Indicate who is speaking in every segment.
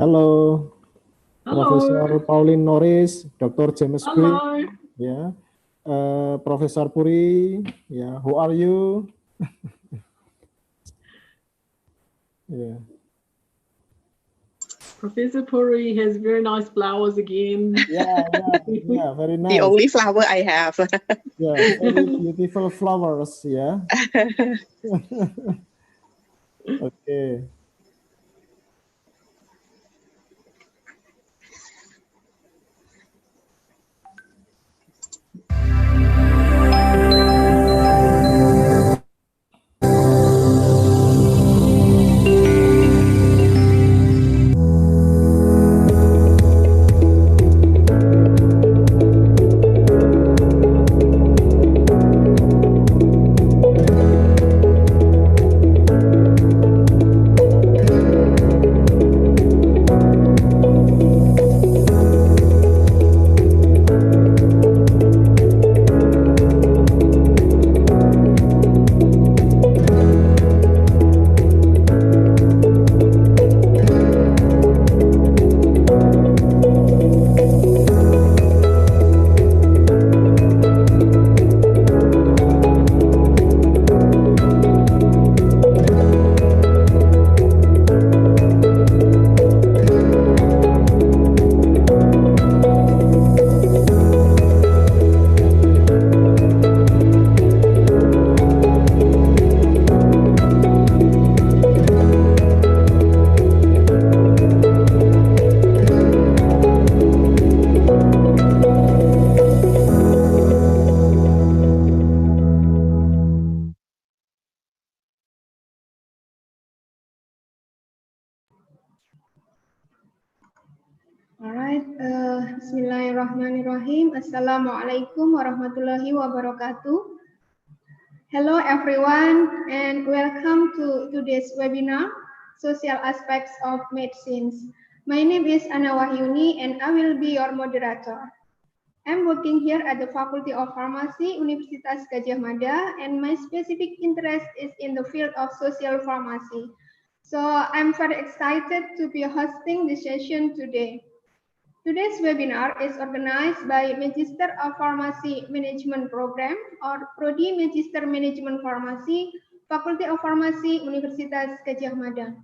Speaker 1: Halo,
Speaker 2: Hello.
Speaker 1: Profesor Pauline Norris, Dr. James Green,
Speaker 2: Hello.
Speaker 1: ya, Profesor Puri, ya, who are you? Yeah.
Speaker 2: Professor Puri has very nice flowers again.
Speaker 1: Yeah, very nice.
Speaker 3: The only flower I have.
Speaker 1: Yeah, very beautiful flowers, yeah. Okay.
Speaker 4: Alright, Bismillahirrahmanirrahim. Assalamualaikum warahmatullahi wabarakatuh. Hello everyone and welcome to today's webinar, Social Aspects of Medicines. My name is Ana Wahyuni and I will be your moderator. I'm working here at the Faculty of Pharmacy, Universitas Gadjah Mada, and my specific interest is in the field of social pharmacy. So I'm very excited to be hosting this session today. Today's webinar is organized by Magister of Pharmacy Management Program or Prodi Magister Management Pharmacy, Faculty of Pharmacy, Universitas Gadjah Mada.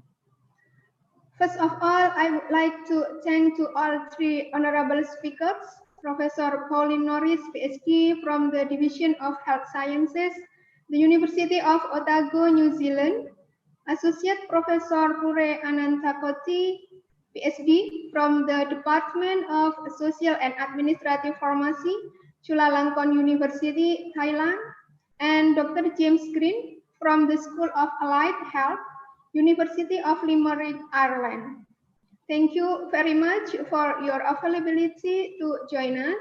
Speaker 4: First of all, I would like to thank to all three honorable speakers, Professor Colin Norris, PhD from the Division of Health Sciences, the University of Otago, New Zealand, Associate Professor Pure Anantakoti, PhD from the Department of Social and Administrative Pharmacy, Chulalongkorn University, Thailand, and Dr. James Green from the School of Allied Health, University of Limerick, Ireland. Thank you very much for your availability to join us,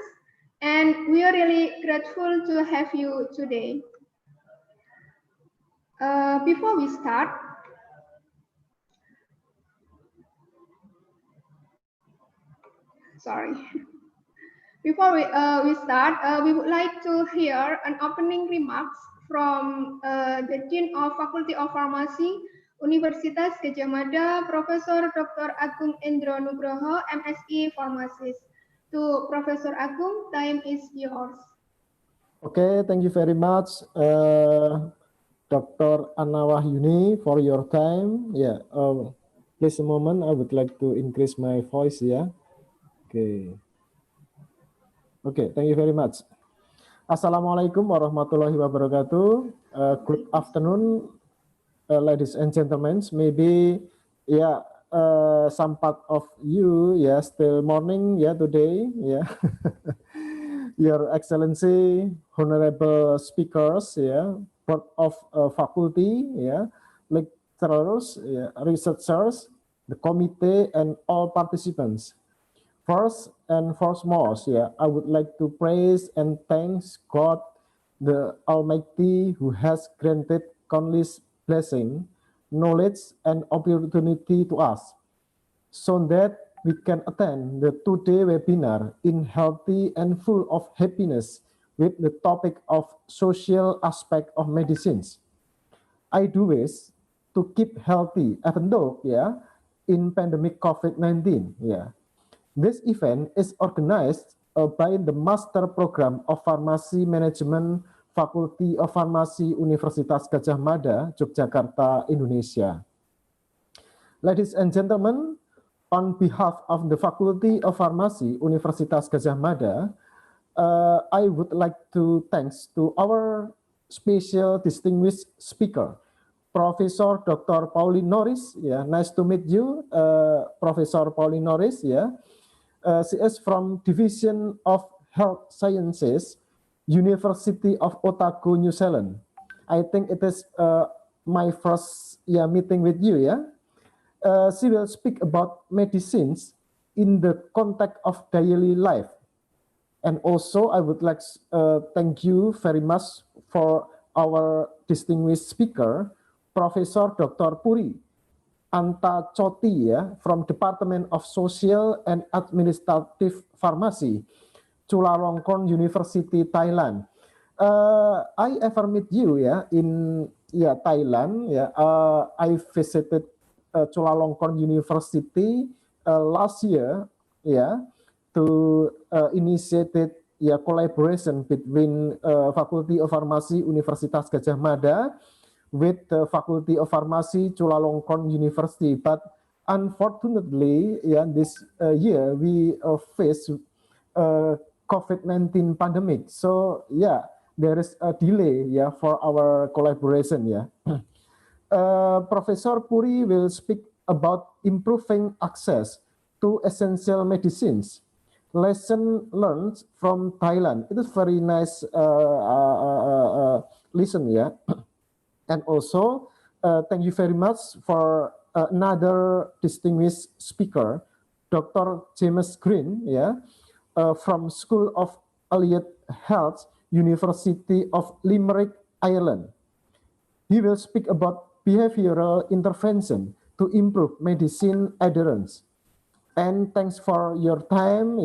Speaker 4: and we are really grateful to have you today. Before we start, Before we start, we would like to hear an opening remarks from the Dean of Faculty of Pharmacy, Universitas Gadjah Mada, Profesor Dr. Agung Endro Nugroho, MSc Pharmacist. To Professor Agung, time is yours.
Speaker 1: Okay, thank you very much, Dr. Ana Wahyuni, for your time. Yeah, please a moment. I would like to increase my voice. Yeah. Okay. Okay, thank you very much. Assalamualaikum warahmatullahi wabarakatuh. Good afternoon, ladies and gentlemen. Maybe, yeah, some part of you, yeah, still morning, yeah, today, yeah. Your Excellency, honorable speakers, yeah, board of faculty, yeah, lecturers, yeah, researchers, the committee, and all participants. First and foremost, yeah, I would like to praise and thank God, the Almighty, who has granted countless blessing, knowledge, and opportunity to us, so that we can attend the today webinar in healthy and full of happiness with the topic of social aspect of medicines. I do wish to keep healthy, even though, yeah, in pandemic COVID-19. Yeah. This event is organized by the Master Program of Pharmacy Management Faculty of Pharmacy Universitas Gadjah Mada, Yogyakarta, Indonesia. Ladies and gentlemen, on behalf of the Faculty of Pharmacy Universitas Gadjah Mada, I would like to thanks to our special distinguished speaker, Professor Dr. Pauline Norris. Yeah, nice to meet you, Professor Pauline Norris. Yeah, she is from Division of Health Sciences, University of Otago, New Zealand. I think it is my first meeting with you. Yeah, she will speak about medicines in the context of daily life. And also, I would like thank you very much for our distinguished speaker, Professor Dr. Puri Antachoti, from Department of Social and Administrative Pharmacy, Chulalongkorn University, Thailand. I ever meet you in Thailand. I visited Chulalongkorn University last year. To initiate collaboration between Faculty of Pharmacy Universitas Gadjah Mada with the Faculty of Pharmacy Chulalongkorn University. But unfortunately, this year we face COVID-19 pandemic. So there is a delay for our collaboration. Professor Puri will speak about improving access to essential medicines. Lesson learned from Thailand. It is very nice listen, And also, thank you very much for another distinguished speaker, Dr. James Green, from School of Allied Health, University of Limerick, Ireland. He will speak about behavioral intervention to improve medicine adherence. And thanks for your time,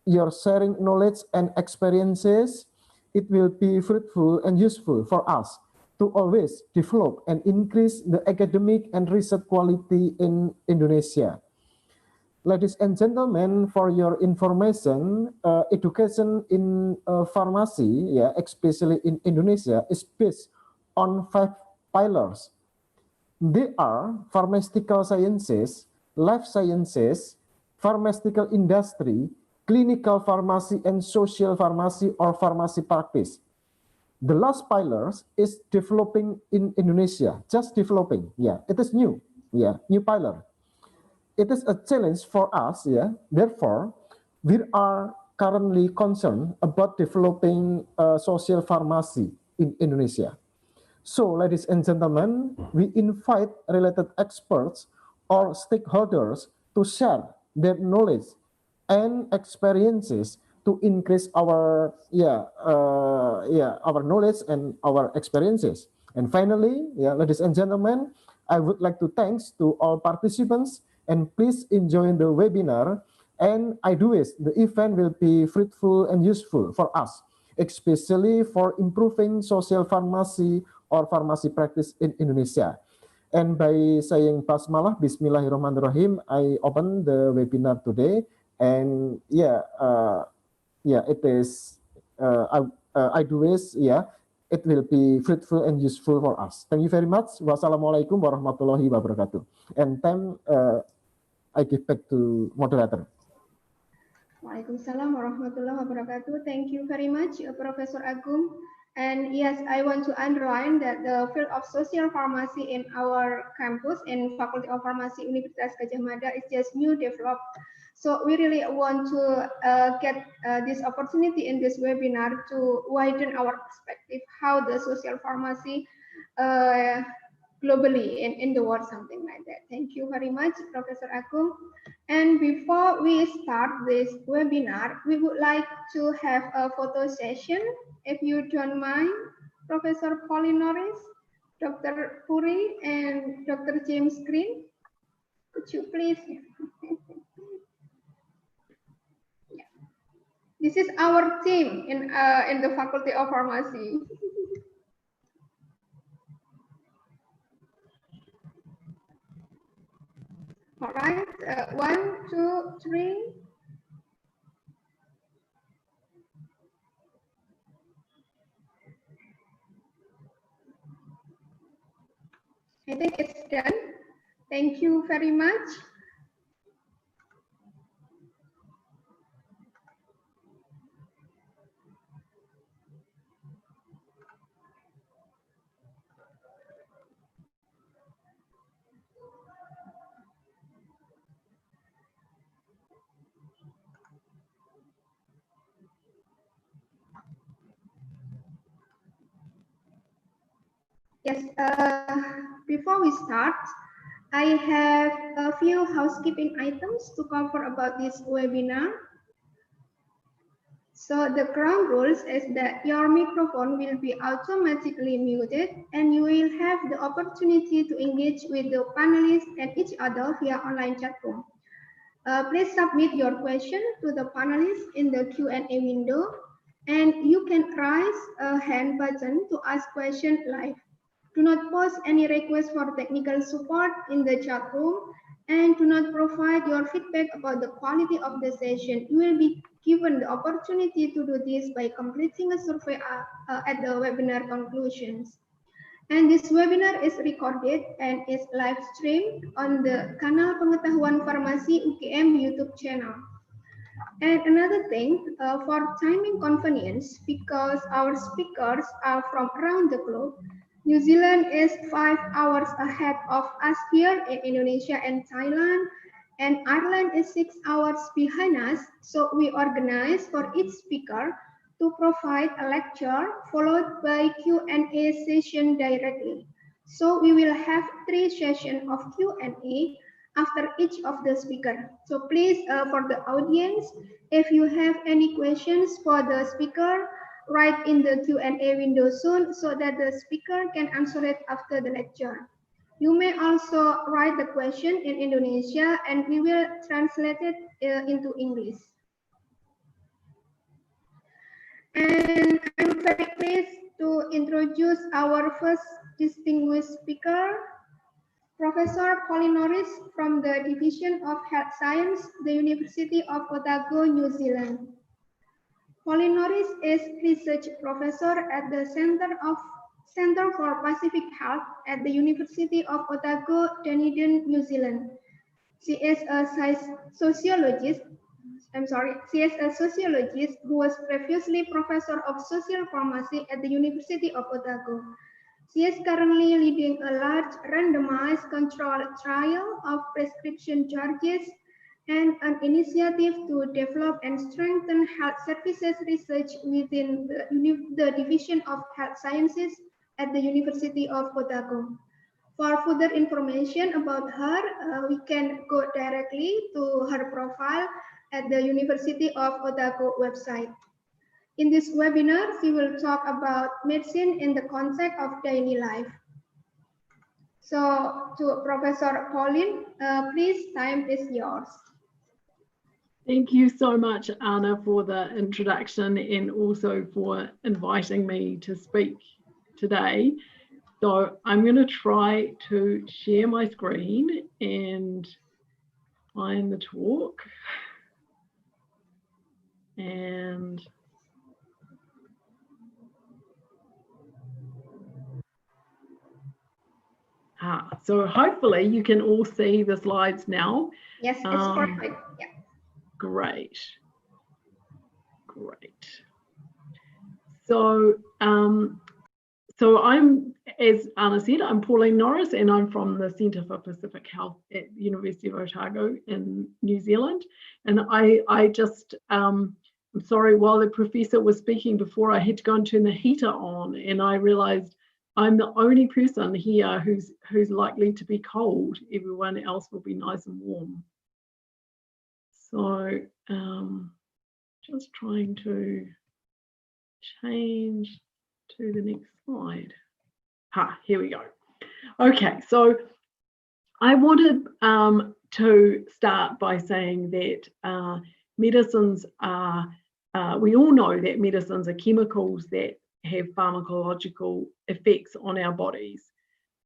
Speaker 1: your sharing knowledge and experiences. It will be fruitful and useful for us to always develop and increase the academic and research quality in Indonesia. Ladies and gentlemen, for your information, education in pharmacy, especially in Indonesia, is based on 5 pillars. They are pharmaceutical sciences, life sciences, pharmaceutical industry, clinical pharmacy, and social pharmacy or pharmacy practice. The last pillars is developing in Indonesia, just developing. It is new. New pillar. It is a challenge for us. Therefore, we are currently concerned about developing social pharmacy in Indonesia. So, ladies and gentlemen, we invite related experts or stakeholders to share their knowledge and experiences to increase our our knowledge and our experiences. And finally, ladies and gentlemen, I would like to thanks to all participants and please enjoy the webinar. And I do wish the event will be fruitful and useful for us, especially for improving social pharmacy or pharmacy practice in Indonesia. And by saying basmalah, bismillahirrahmanirrahim, I open the webinar today. And it is, I do wish, it will be fruitful and useful for us. Thank you very much. Wassalamualaikum warahmatullahi wabarakatuh. And then I give back to moderator.
Speaker 4: Waalaikumsalam warahmatullahi wabarakatuh. Thank you very much, Professor Agung. And yes, I want to underline that the field of social pharmacy in our campus in Faculty of Pharmacy Universitas Gadjah Mada is just new developed. So we really want to get this opportunity in this webinar to widen our perspective how the social pharmacy globally in the world, something like that. Thank you very much, Professor Agung. And before we start this webinar, we would like to have a photo session, if you don't mind, Professor Colin Norris, Dr. Puri, and Dr. James Green. Could you please? This is our team in the Faculty of Pharmacy. All right, 1, 2, 3. I think it's done. Thank you very much. Yes, before we start, I have a few housekeeping items to cover about this webinar. So the ground rules is that your microphone will be automatically muted and you will have the opportunity to engage with the panelists and each other via online chat room. Please submit your question to the panelists in the Q&A window, and you can raise a hand button to ask questions live. Do not post any request for technical support in the chat room, and do not provide your feedback about the quality of the session. You will be given the opportunity to do this by completing a survey at the webinar conclusions. And this webinar is recorded and is live streamed on the Kanal Pengetahuan Farmasi UGM YouTube channel. And another thing, for timing convenience, because our speakers are from around the globe, New Zealand is 5 hours ahead of us here in Indonesia and Thailand, and Ireland is 6 hours behind us. So we organize for each speaker to provide a lecture followed by Q&A session directly. So we will have 3 sessions of Q&A after each of the speaker. So please, for the audience, if you have any questions for the speaker, write in the Q&A window soon so that the speaker can answer it after the lecture. You may also write the question in Indonesia and we will translate it into English. And I'm very pleased to introduce our first distinguished speaker, Professor Colin Norris from the Division of Health Science, the University of Otago, New Zealand. Colin Norris is research professor at the Center for Pacific Health at the University of Otago, Dunedin, New Zealand. She is a sociologist who was previously professor of social pharmacy at the University of Otago. She is currently leading a large randomized controlled trial of prescription drugs and an initiative to develop and strengthen health services research within the Division of Health Sciences at the University of Otago. For further information about her, we can go directly to her profile at the University of Otago website. In this webinar, she will talk about medicine in the context of daily life. So, to Professor Colin, please, time is yours.
Speaker 2: Thank you so much, Anna, for the introduction and also for inviting me to speak today. So I'm going to try to share my screen and find the talk. And so hopefully you can all see the slides now.
Speaker 4: Yes, it's perfect. Yeah.
Speaker 2: Great. So, so I'm, as Anna said, I'm Pauline Norris and I'm from the Centre for Pacific Health at the University of Otago in New Zealand. And I just, I'm sorry, while the professor was speaking before, I had to go and turn the heater on and I realized I'm the only person here who's likely to be cold. Everyone else will be nice and warm. So just trying to change to the next slide. Here we go. Okay, so I wanted to start by saying that medicines are, we all know that medicines are chemicals that have pharmacological effects on our bodies.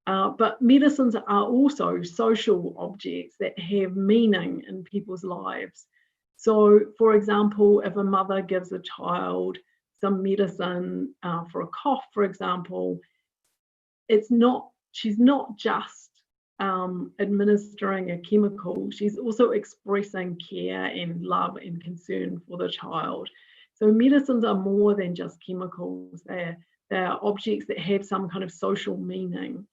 Speaker 2: But medicines are also social objects that have meaning in people's lives. So, for example, if a mother gives a child some medicine for a cough, for example, she's not just administering a chemical, she's also expressing care and love and concern for the child. So medicines are more than just chemicals. They're objects that have some kind of social meaning.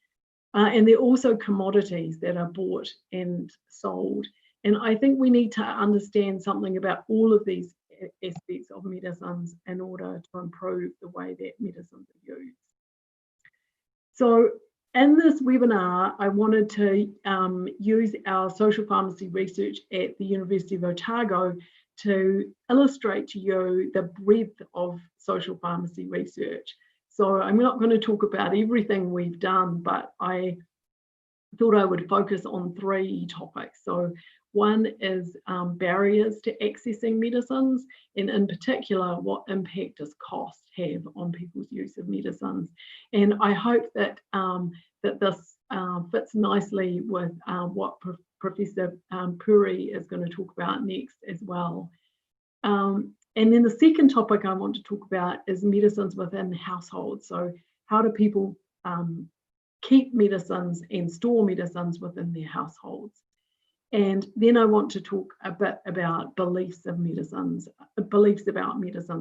Speaker 2: And they're also commodities that are bought and sold. And I think we need to understand something about all of these aspects of medicines in order to improve the way that medicines are used. So in this webinar, I wanted to use our social pharmacy research at the University of Otago to illustrate to you the breadth of social pharmacy research. So I'm not going to talk about everything we've done, but I thought I would focus on 3 topics. So one is barriers to accessing medicines, and in particular, what impact does cost have on people's use of medicines? And I hope that that this fits nicely with what Professor Puri is going to talk about next as well. And then the second topic I want to talk about is medicines within households. So how do people keep medicines and store medicines within their households? And then I want to talk a bit about beliefs about medicines,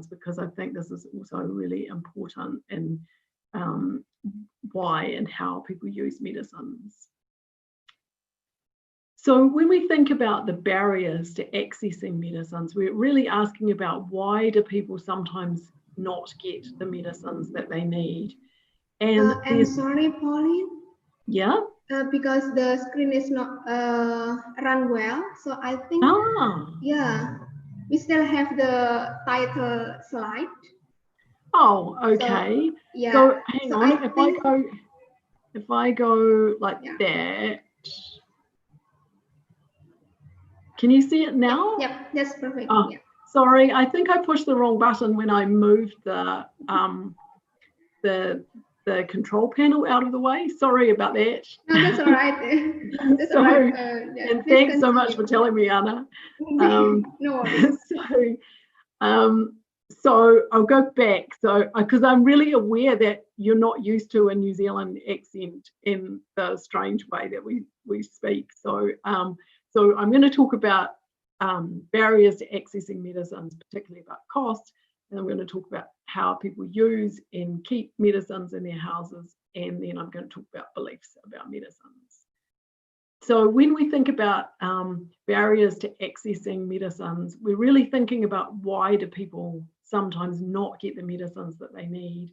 Speaker 2: because I think this is also really important in why and how people use medicines. So when we think about the barriers to accessing medicines, we're really asking about why do people sometimes not get the medicines that they need? And
Speaker 4: I'm sorry, Pauline.
Speaker 2: Yeah?
Speaker 4: Because the screen is not run well, so I think, yeah, we still have the title slide.
Speaker 2: Oh, okay.
Speaker 4: So, yeah.
Speaker 2: So hang on, if I go like that. Can you see it now?
Speaker 4: Yep, that's perfect.
Speaker 2: Oh,
Speaker 4: yeah.
Speaker 2: Sorry, I think I pushed the wrong button when I moved the control panel out of the way. Sorry about that.
Speaker 4: No, that's all right. That's all right. Yeah,
Speaker 2: and thanks so much for telling me, Anna.
Speaker 4: No worries.
Speaker 2: So I'll go back. So because I'm really aware that you're not used to a New Zealand accent in the strange way that we speak. So so I'm going to talk about barriers to accessing medicines, particularly about cost, and I'm going to talk about how people use and keep medicines in their houses, and then I'm going to talk about beliefs about medicines. So when we think about barriers to accessing medicines, we're really thinking about why do people sometimes not get the medicines that they need.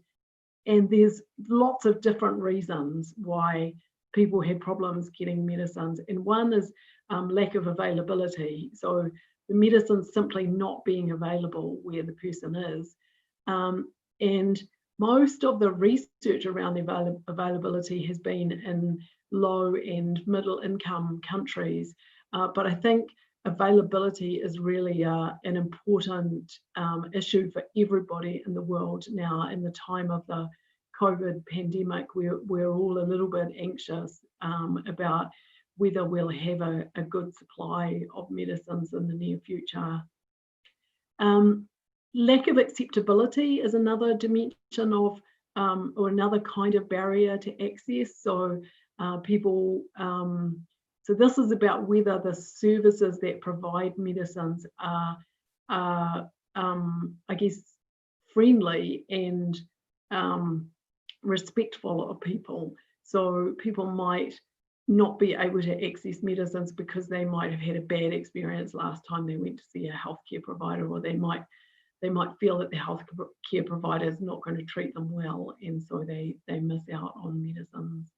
Speaker 2: And there's lots of different reasons why people have problems getting medicines. And one is lack of availability. So the medicine's simply not being available where the person is. And most of the research around the availability has been in low and middle income countries. But I think availability is really an important issue for everybody in the world now. In the time of the COVID pandemic, we're all a little bit anxious about whether we'll have a good supply of medicines in the near future. Lack of acceptability is another dimension of, or another kind of barrier to access. So people, so this is about whether the services that provide medicines are I guess, friendly and respectful of people. So people might not be able to access medicines because they might have had a bad experience last time they went to see a healthcare provider, or they might feel that the healthcare provider is not going to treat them well, and so they miss out on medicines.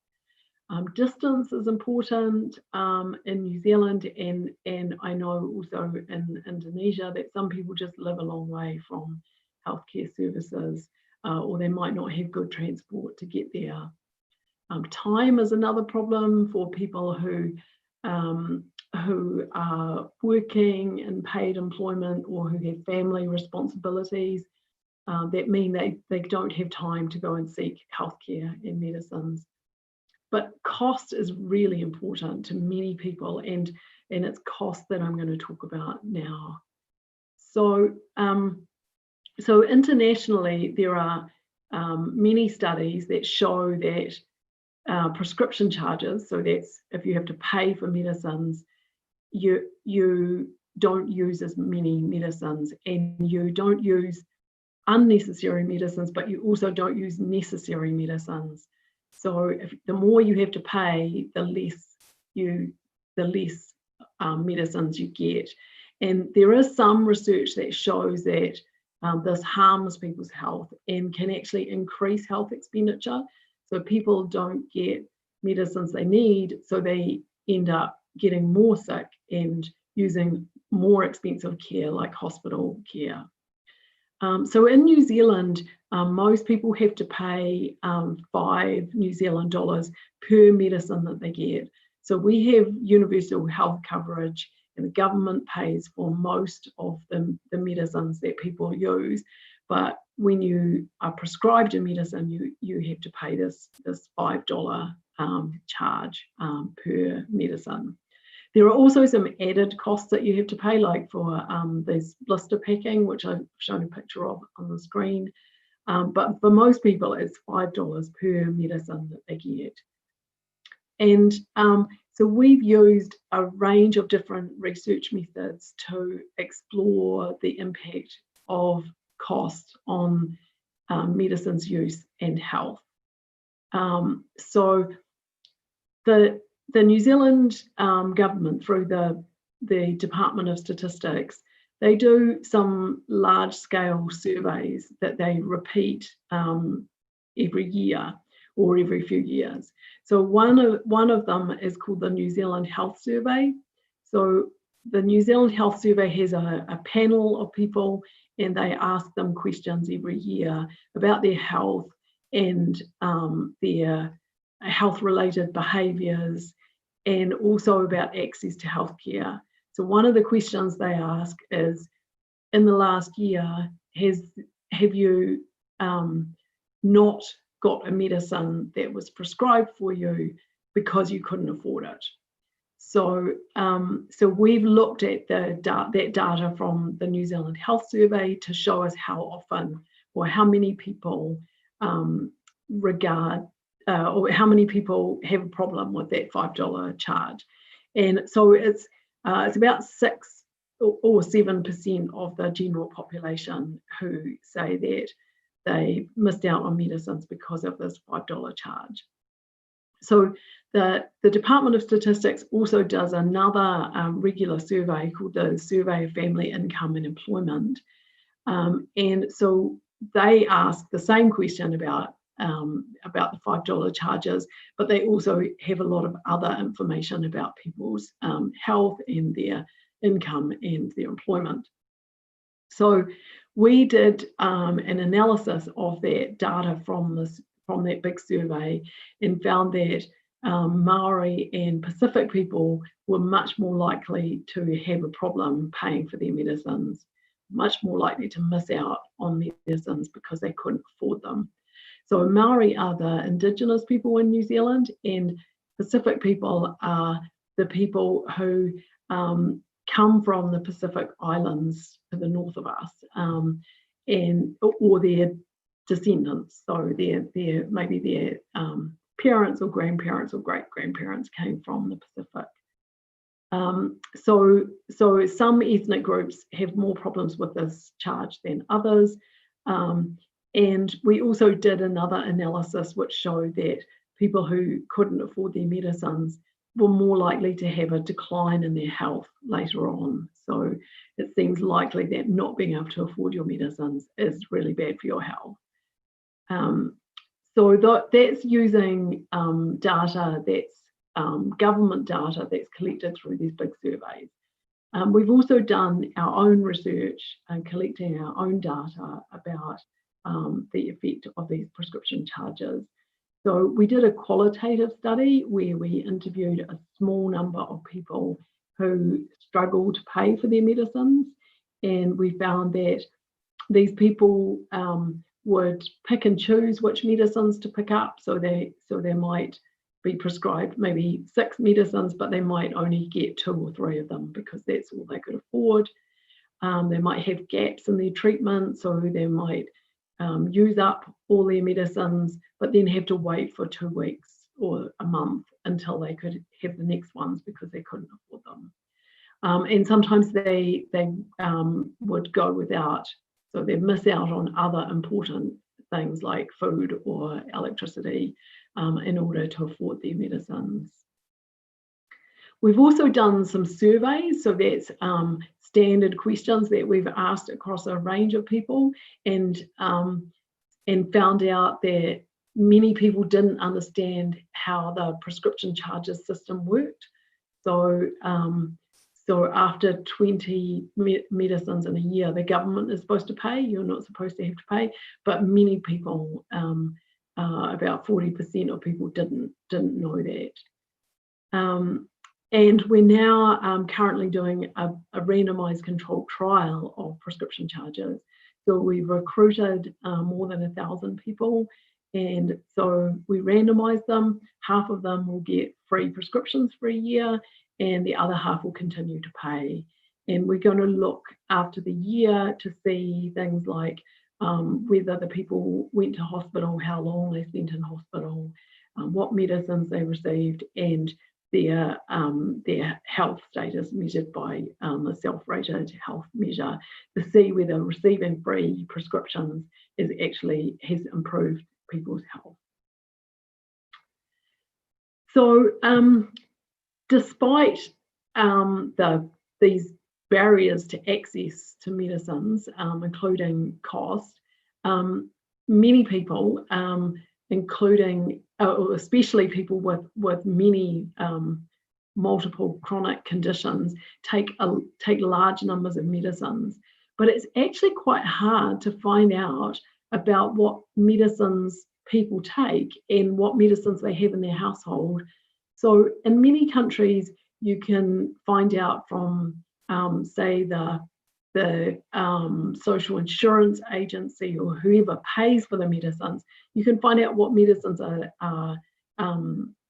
Speaker 2: Distance is important in New Zealand, and I know also in Indonesia that some people just live a long way from healthcare services, or they might not have good transport to get there. Time is another problem for people who are working in paid employment or who have family responsibilities that mean they don't have time to go and seek healthcare and medicines. But cost is really important to many people, and it's cost that I'm going to talk about now. So, so internationally, there are many studies that show that prescription charges, so that's if you have to pay for medicines, you don't use as many medicines, and you don't use unnecessary medicines, but you also don't use necessary medicines. So the more you have to pay, the less medicines you get. And there is some research that shows that this harms people's health and can actually increase health expenditure. So people don't get medicines they need, so they end up getting more sick and using more expensive care like hospital care. So in New Zealand, most people have to pay 5 New Zealand dollars per medicine that they get. So we have universal health coverage, and the government pays for most of the medicines that people use. But when you are prescribed a medicine, you have to pay this $5 charge per medicine. There are also some added costs that you have to pay, like for this blister packing, which I've shown a picture of on the screen. But for most people, it's $5 per medicine that they get. And so we've used a range of different research methods to explore the impact of cost on medicines use and health. So the New Zealand government, through the Department of Statistics, they do some large-scale surveys that they repeat every year or every few years. So one of them is called the New Zealand Health Survey. So the New Zealand Health Survey has a panel of people, and they ask them questions every year about their health and their health-related behaviours, and also about access to healthcare. So one of the questions they ask is, in the last year, have you not got a medicine that was prescribed for you because you couldn't afford it? So, so we've looked at that data from the New Zealand Health Survey to show us how often or how many people or how many people have a problem with that $5 charge. And so it's about 6 or 7% of the general population who say that they missed out on medicines because of this $5 charge. So the Department of Statistics also does another regular survey called the Survey of Family Income and Employment. And so they ask the same question about the $5 charges, but they also have a lot of other information about people's health and their income and their employment. So we did an analysis of that data from that big survey and found that Maori and Pacific people were much more likely to have a problem paying for their medicines, much more likely to miss out on medicines because they couldn't afford them. So Maori are the Indigenous people in New Zealand, and Pacific people are the people who come from the Pacific Islands to the north of us, or their descendants. So maybe their parents or grandparents or great-grandparents came from the Pacific. So some ethnic groups have more problems with this charge than others. And we also did another analysis which showed that people who couldn't afford their medicines were more likely to have a decline in their health later on. So it seems likely that not being able to afford your medicines is really bad for your health. So that's using data that's government data that's collected through these big surveys. We've also done our own research and collecting our own data about the effect of these prescription charges. So we did a qualitative study where we interviewed a small number of people who struggle to pay for their medicines, and we found that these people would pick and choose which medicines to pick up. So they might be prescribed maybe 6 medicines, but they might only get 2 or 3 of them because that's all they could afford. They might have gaps in their treatment, so they might use up all their medicines, but then have to wait for 2 weeks or a month until they could have the next ones because they couldn't afford them. And sometimes they would go without, so they miss out on other important things like food or electricity in order to afford their medicines. We've also done some surveys, so that's standard questions that we've asked across a range of people, and found out that many people didn't understand how the prescription charges system worked. So, so after 20 medicines in a year, the government is supposed to pay. You're not supposed to have to pay, but many people, about 40% of people didn't know that. And we're now currently doing a randomized controlled trial of prescription charges. So we've recruited more than 1,000 people, and so we randomize them. Half of them will get free prescriptions for a year, and the other half will continue to pay. And we're going to look after the year to see things like whether the people went to hospital, how long they spent in hospital, what medicines they received, and their health status measured by a self-rated health measure to see whether receiving free prescriptions has improved people's health. So despite these barriers to access to medicines, including cost, many people, including especially people with many multiple chronic conditions, take large numbers of medicines. But it's actually quite hard to find out about what medicines people take and what medicines they have in their household. So in many countries, you can find out from, say, the social insurance agency or whoever pays for the medicines. You can find out what medicines are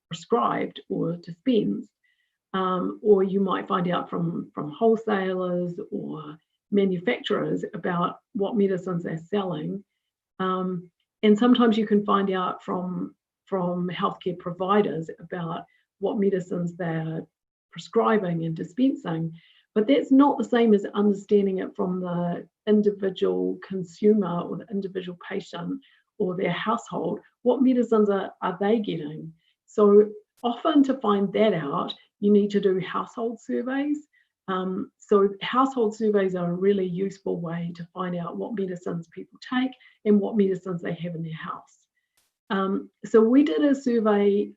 Speaker 2: prescribed or dispensed, or you might find out from wholesalers or manufacturers about what medicines they're selling. And sometimes you can find out from healthcare providers about what medicines they're prescribing and dispensing. But that's not the same as understanding it from the individual consumer or the individual patient or their household. What medicines are they getting? So often to find that out, you need to do household surveys. So household surveys are a really useful way to find out what medicines people take and what medicines they have in their house. So we did a survey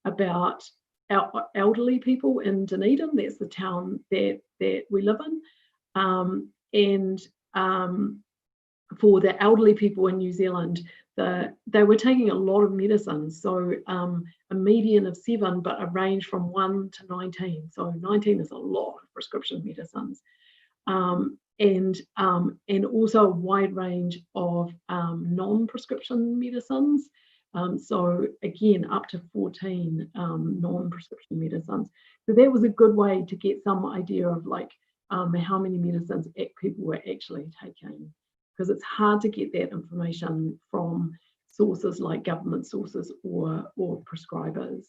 Speaker 2: about our elderly people in Dunedin. That's the town that we live in. And for the elderly people in New Zealand, they were taking a lot of medicines. So a median of 7, but a range from 1 to 19. So 19 is a lot of prescription medicines. And also a wide range of non-prescription medicines. So again, up to 14 non-prescription medicines. So that was a good way to get some idea of like how many medicines people were actually taking, because it's hard to get that information from sources like government sources or prescribers.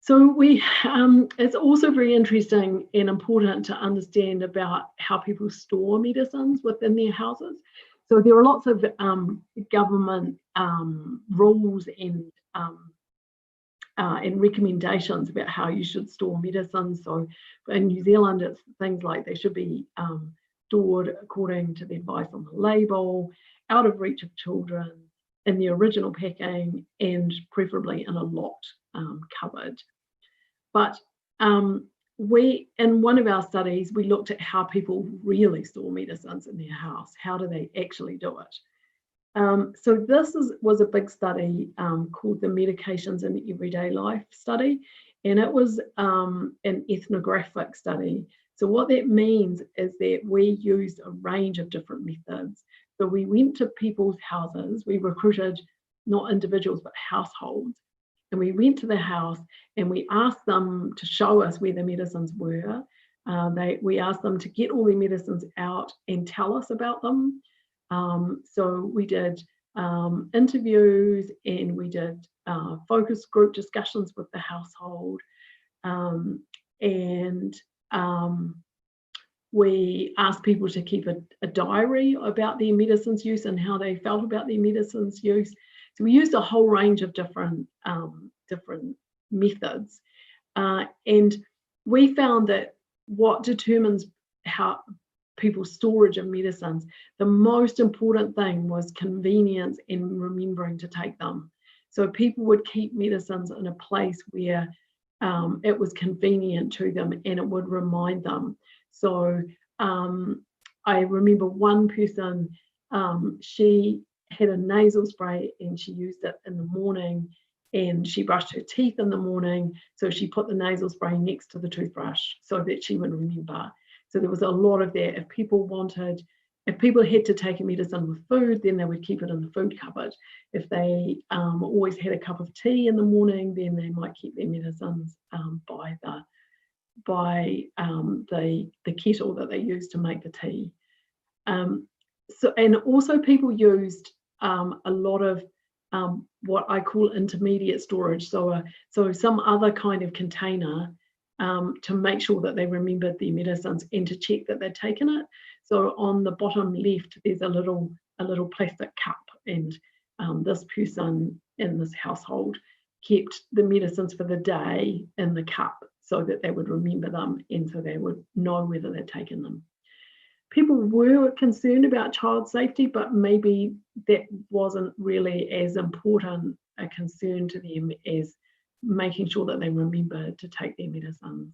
Speaker 2: So it's also very interesting and important to understand about how people store medicines within their houses. So there are lots of government rules and recommendations about how you should store medicines. So in New Zealand, it's things like they should be stored according to the advice on the label, out of reach of children, in the original packing, and preferably in a locked cupboard. But in one of our studies, we looked at how people really store medicines in their house. How do they actually do it? So this was a big study called the Medications in Everyday Life study, and it was an ethnographic study. So what that means is that we used a range of different methods. So we went to people's houses, we recruited not individuals but households, and we went to the house and we asked them to show us where the medicines were. We asked them to get all their medicines out and tell us about them. So we did interviews, and we did focus group discussions with the household, and we asked people to keep a diary about their medicines use and how they felt about their medicines use. So we used a whole range of different methods, and we found that what determines how people's storage of medicines, the most important thing was convenience in remembering to take them. So people would keep medicines in a place where it was convenient to them and it would remind them. So I remember one person, she had a nasal spray and she used it in the morning, and she brushed her teeth in the morning, so she put the nasal spray next to the toothbrush so that she would remember. So there was a lot of that. If people had to take a medicine with food, then they would keep it in the food cupboard. If they always had a cup of tea in the morning, then they might keep their medicines by the kettle that they use to make the tea. And also people used a lot of what I call intermediate storage, so some other kind of container to make sure that they remembered their medicines and to check that they'd taken it. So on the bottom left, there's a little plastic cup, and this person in this household kept the medicines for the day in the cup so that they would remember them and so they would know whether they'd taken them. People were concerned about child safety, but maybe that wasn't really as important a concern to them as making sure that they remember to take their medicines.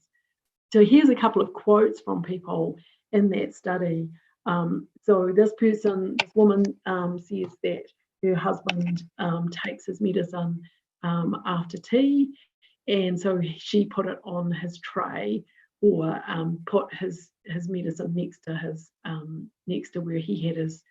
Speaker 2: So here's a couple of quotes from people in that study. So this woman says that her husband takes his medicine after tea, and so she put it on his tray, or put his medicine next to where he had his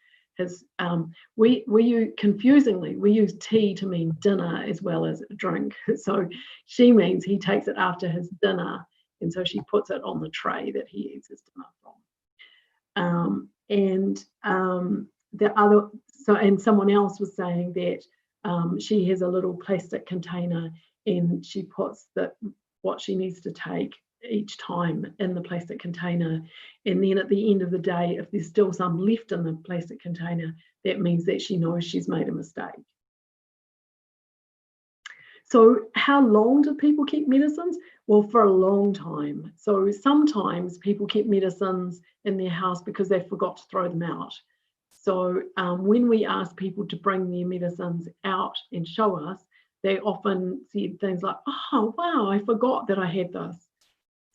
Speaker 2: confusingly we use tea to mean dinner as well as a drink. So she means he takes it after his dinner, and so she puts it on the tray that he eats his dinner from. And someone else was saying that she has a little plastic container, and she puts what she needs to take each time in the plastic container, and then at the end of the day, if there's still some left in the plastic container, that means that she knows she's made a mistake. So how long do people keep medicines? Well, for a long time. So sometimes people keep medicines in their house because they forgot to throw them out. So when we ask people to bring their medicines out and show us, they often said things like, "Oh, wow, I forgot that I had this."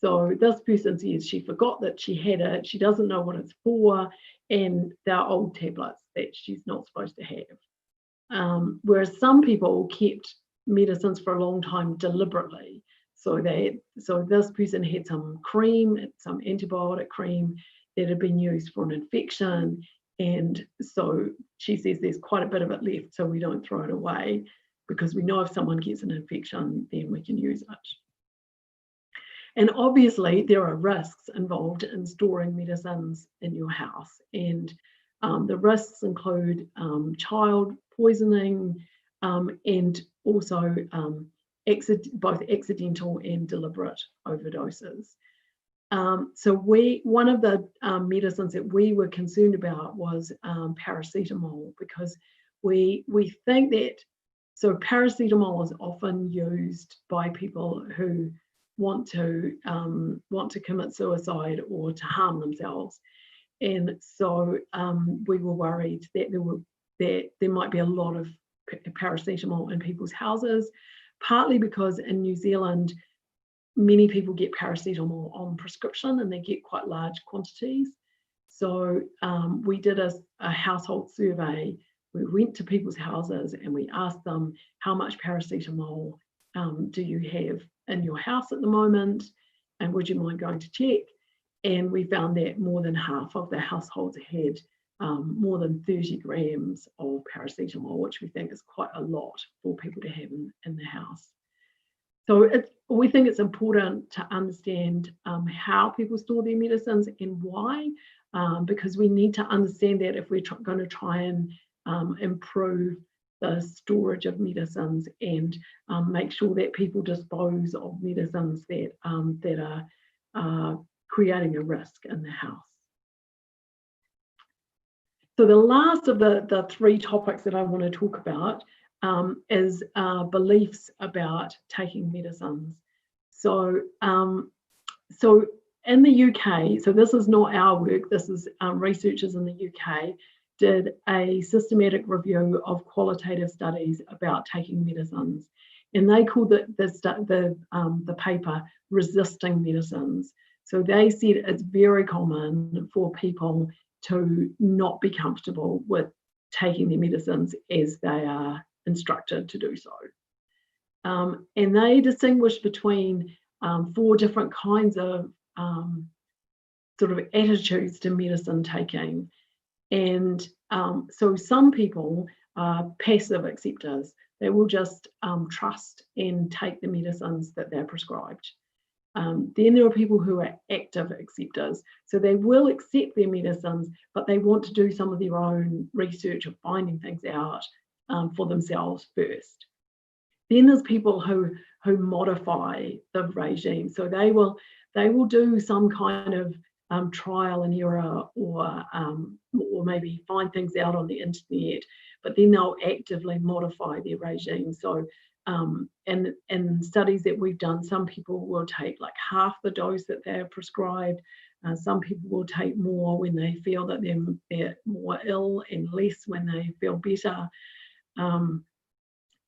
Speaker 2: So this person says she forgot that she had it, she doesn't know what it's for, and they're old tablets that she's not supposed to have. Whereas some people kept medicines for a long time deliberately. So this person had some cream, some antibiotic cream that had been used for an infection, and so she says there's quite a bit of it left, so we don't throw it away, because we know if someone gets an infection, then we can use it. And obviously there are risks involved in storing medicines in your house, and the risks include child poisoning and also both accidental and deliberate overdoses. So one of the medicines that we were concerned about was paracetamol, because we think that, so paracetamol is often used by people who want to commit suicide or to harm themselves, and so we were worried that there might be a lot of paracetamol in people's houses, partly because in New Zealand many people get paracetamol on prescription and they get quite large quantities. So we did a household survey. We went to people's houses and we asked them, how much paracetamol do you have in your house at the moment, and would you mind going to check? And we found that more than half of the households had more than 30 grams of paracetamol, which we think is quite a lot for people to have in the house. So we think it's important to understand how people store their medicines and why, because we need to understand that if we're going to try and improve the storage of medicines and make sure that people dispose of medicines that, that are creating a risk in the house. So the last of the three topics that I want to talk about is beliefs about taking medicines. So, so in the UK, so this is not our work, this is researchers in the UK did a systematic review of qualitative studies about taking medicines, and they called the paper Resisting Medicines. So they said it's very common for people to not be comfortable with taking their medicines as they are instructed to do so. And they distinguished between 4 different kinds of sort of attitudes to medicine taking. And so some people are passive acceptors. They will just trust and take the medicines that they're prescribed. Then there are people who are active acceptors. So they will accept their medicines, but they want to do some of their own research of finding things out for themselves first. Then there's people who modify the regime. So they will do some kind of trial and error, or maybe find things out on the internet, but then they'll actively modify their regime. So in studies that we've done, some people will take like half the dose that they're prescribed. Some people will take more when they feel that they're more ill, and less when they feel better. And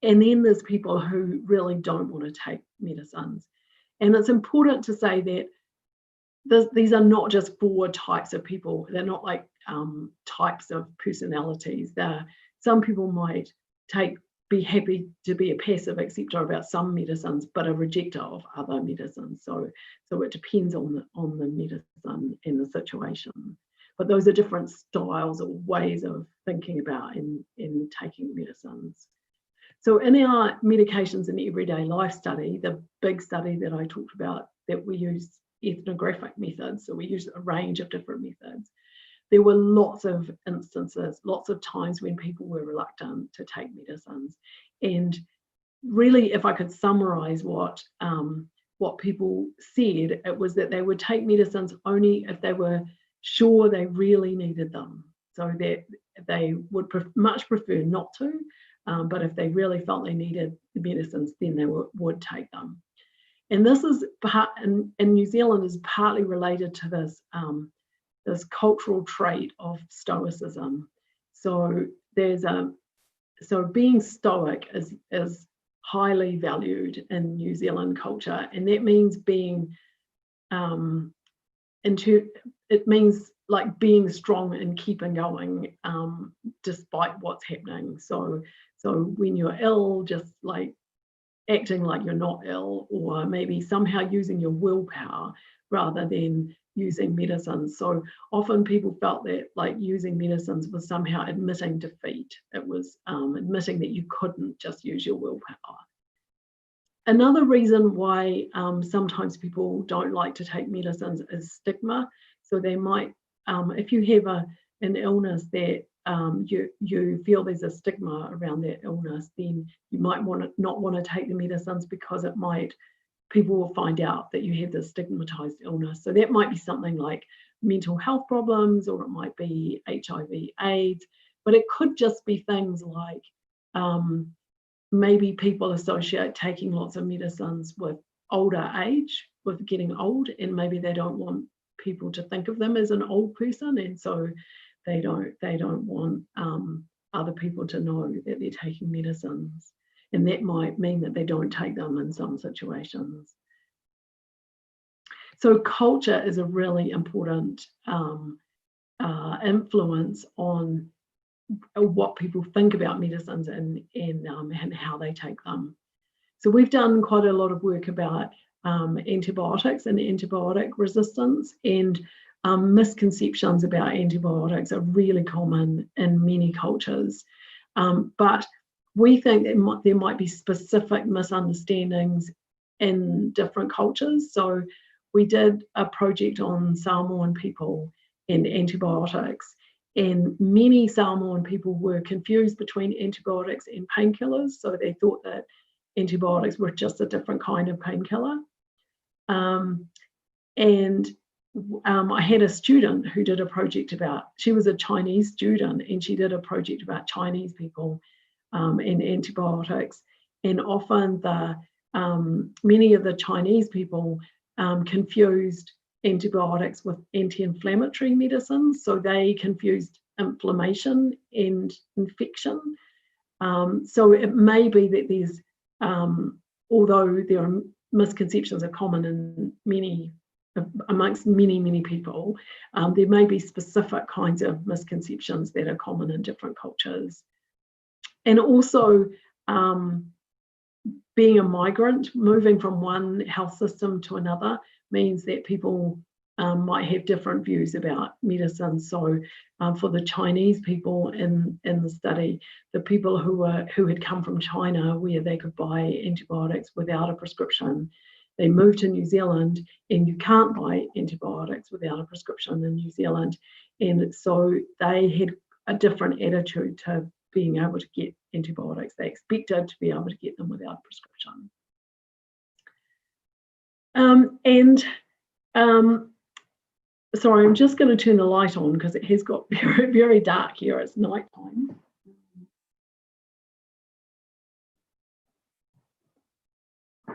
Speaker 2: then there's people who really don't want to take medicines. And it's important to say that these are not just 4 types of people. They're not like types of personalities. Some people might be happy to be a passive acceptor about some medicines, but a rejecter of other medicines. So it depends on the medicine and the situation. But those are different styles or ways of thinking about in taking medicines. So in our medications in everyday life study, the big study that I talked about, that we used ethnographic methods, so we used a range of different methods. There were lots of instances, lots of times when people were reluctant to take medicines. And really, if I could summarize what people said, it was that they would take medicines only if they were sure they really needed them. So that they would much prefer not to, but if they really felt they needed the medicines, then they would take them. And this is in New Zealand is partly related to this this cultural trait of stoicism. So so being stoic is highly valued in New Zealand culture, and that means being it means like being strong and keeping going despite what's happening. So when you're ill, just like acting like you're not ill, or maybe somehow using your willpower rather than using medicines. So often people felt that like using medicines was somehow admitting defeat. It was admitting that you couldn't just use your willpower. Another reason why sometimes people don't like to take medicines is stigma. So they might, if you have an illness that you feel there's a stigma around that illness, then you might not want to take the medicines, because people will find out that you have this stigmatized illness. So that might be something like mental health problems, or it might be HIV/AIDS, but it could just be things like maybe people associate taking lots of medicines with older age, with getting old, and maybe they don't want people to think of them as an old person, and so they don't want other people to know that they're taking medicines, and that might mean that they don't take them in some situations. So culture is a really important influence on what people think about medicines and how they take them. So we've done quite a lot of work about antibiotics and antibiotic resistance, and misconceptions about antibiotics are really common in many cultures, but we think that there might be specific misunderstandings in different cultures. So we did a project on Samoan people and antibiotics, and many Samoan people were confused between antibiotics and painkillers, so they thought that antibiotics were just a different kind of painkiller. I had a student who did a project about, she was a Chinese student, and she did a project about Chinese people and antibiotics. And often many of the Chinese people confused antibiotics with anti-inflammatory medicines. So they confused inflammation and infection. So it may be that there's, although there are misconceptions are common in amongst many people, there may be specific kinds of misconceptions that are common in different cultures. And also, being a migrant, moving from one health system to another means that people might have different views about medicine. So for the Chinese people in the study, the people who had come from China where they could buy antibiotics without a prescription, they moved to New Zealand, and you can't buy antibiotics without a prescription in New Zealand. And so they had a different attitude to being able to get antibiotics. They expected to be able to get them without a prescription. Sorry, I'm just going to turn the light on because it has got very, very dark here. It's nighttime.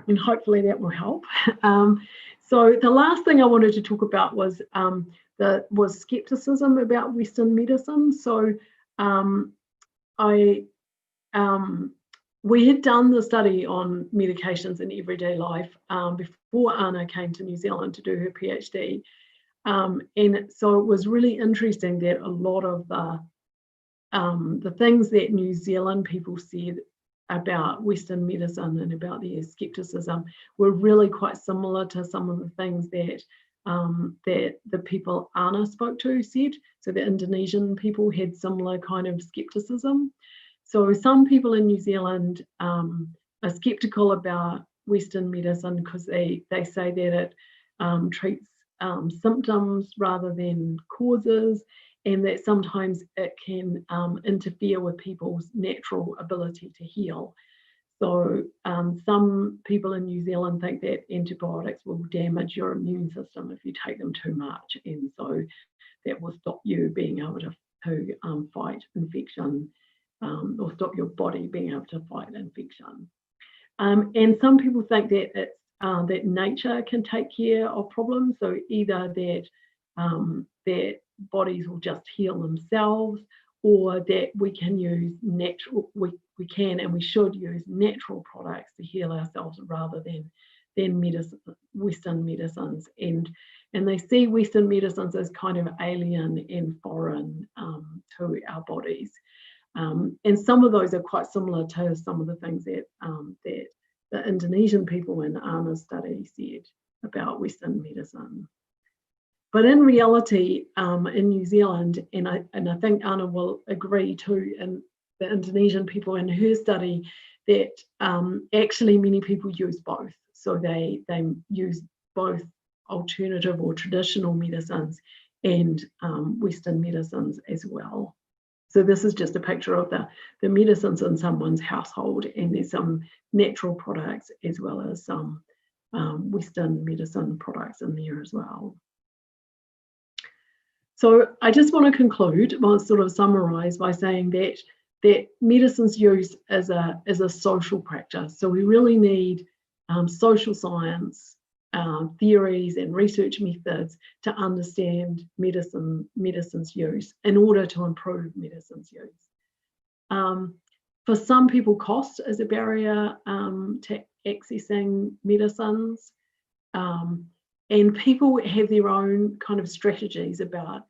Speaker 2: And hopefully that will help. So the last thing I wanted to talk about was skepticism about Western medicine. So we had done the study on medications in everyday life before Anna came to New Zealand to do her PhD. And so it was really interesting that a lot of the things that New Zealand people said about Western medicine and about their skepticism were really quite similar to some of the things that the people Anna spoke to said. So the Indonesian people had similar kind of skepticism. So some people in New Zealand are skeptical about Western medicine because they say that it treats symptoms rather than causes, and that sometimes it can interfere with people's natural ability to heal. So some people in New Zealand think that antibiotics will damage your immune system if you take them too much, and so that will stop you being able to fight infection, or stop your body being able to fight infection. And some people think that it's that nature can take care of problems, so either that bodies will just heal themselves, or that we can use natural, we can and we should use natural products to heal ourselves rather than Western medicines. And they see Western medicines as kind of alien and foreign to our bodies. And some of those are quite similar to some of the things that the Indonesian people in Anna's study said about Western medicine. But in reality, in New Zealand, and I think Anna will agree too, and the Indonesian people in her study, that actually many people use both. So they use both alternative or traditional medicines and Western medicines as well. So this is just a picture of the medicines in someone's household, and there's some natural products as well as some Western medicine products in there as well. So I just want to conclude, well, sort of summarize by saying that medicine's use is a social practice. So we really need social science theories and research methods to understand medicine's use in order to improve medicine's use. For some people, cost is a barrier to accessing medicines. And people have their own kind of strategies about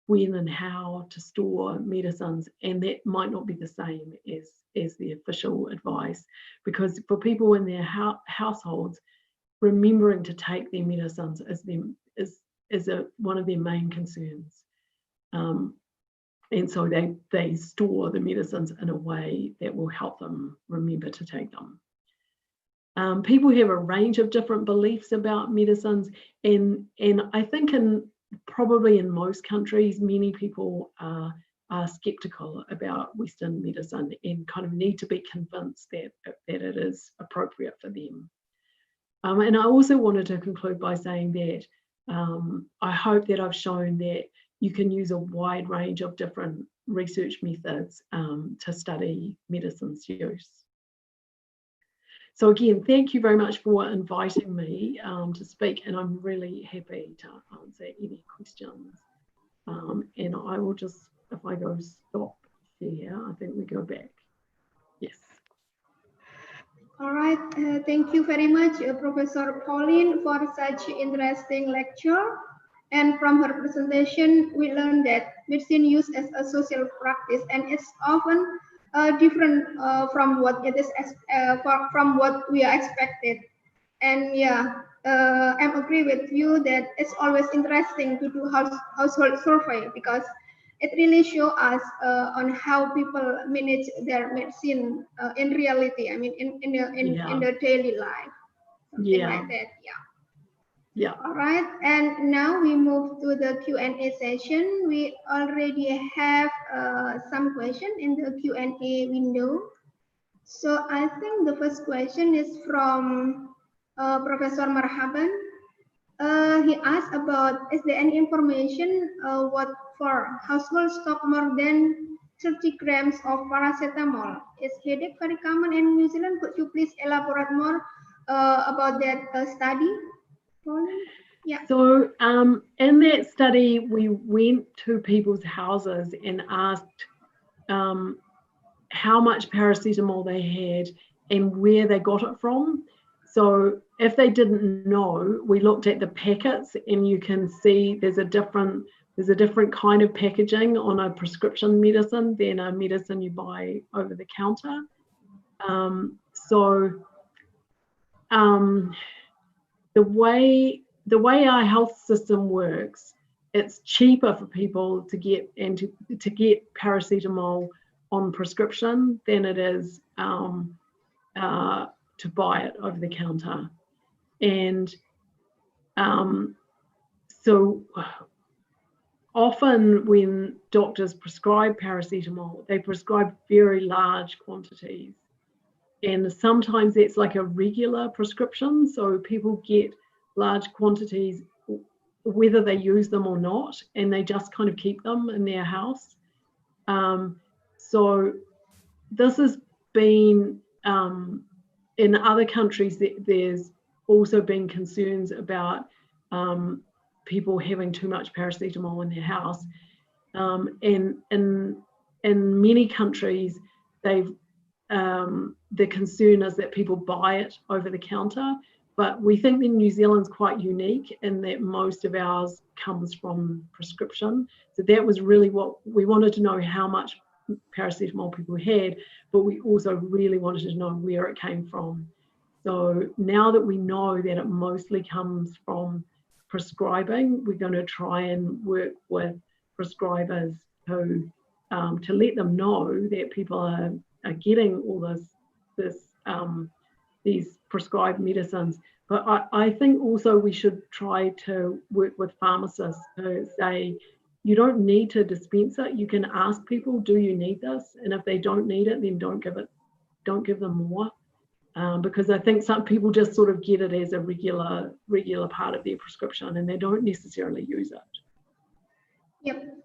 Speaker 2: when and how to store medicines, and that might not be the same as the official advice, because for people in their households, remembering to take their medicines is one of their main concerns. And so they store the medicines in a way that will help them remember to take them. People have a range of different beliefs about medicines, and I think probably in most countries, many people are skeptical about Western medicine and kind of need to be convinced that it is appropriate for them. And I also wanted to conclude by saying that I hope that I've shown that you can use a wide range of different research methods to study medicine's use. So again, thank you very much for inviting me to speak, and I'm really happy to answer any questions. And I will just, if I go stop share, I think we go back. Yes.
Speaker 4: All right, thank you very much, Professor Colin, for such interesting lecture. And from her presentation, we learned that medicine used as a social practice, and it's often different from what it is from what we are expected. And yeah, I agree with you that it's always interesting to do household survey, because it really shows us on how people manage their medicine in reality. I mean, in their daily life, something like that. Yeah.
Speaker 2: Yeah.
Speaker 4: All right, and now we move to the Q&A session. We already have some questions in the Q&A window. So I think the first question is from Professor Marhaban. He asked about, is there any information what for households stock more than 30 grams of paracetamol? Is headache very common in New Zealand? Could you please elaborate more about that study? Yeah.
Speaker 2: So in that study, we went to people's houses and asked how much paracetamol they had and where they got it from. So if they didn't know, we looked at the packets, and you can see there's a different kind of packaging on a prescription medicine than a medicine you buy over the counter. The way our health system works, it's cheaper for people to get paracetamol on prescription than it is to buy it over the counter. And so often when doctors prescribe paracetamol, they prescribe very large quantities. And sometimes it's like a regular prescription, so people get large quantities whether they use them or not, and they just kind of keep them in their house. So this has been, in other countries, there's also been concerns about people having too much paracetamol in their house. And in many countries, the concern is that people buy it over the counter, but we think that New Zealand's quite unique in that most of ours comes from prescription. So that was really what we wanted to know, how much paracetamol people had, but we also really wanted to know where it came from. So now that we know that it mostly comes from prescribing, we're going to try and work with prescribers to let them know that people are getting all these prescribed medicines. But I think also we should try to work with pharmacists to say, you don't need to dispense it. You can ask people, do you need this? And if they don't need it, then don't give them more. Because I think some people just sort of get it as a regular part of their prescription, and they don't necessarily use it.
Speaker 4: Yep.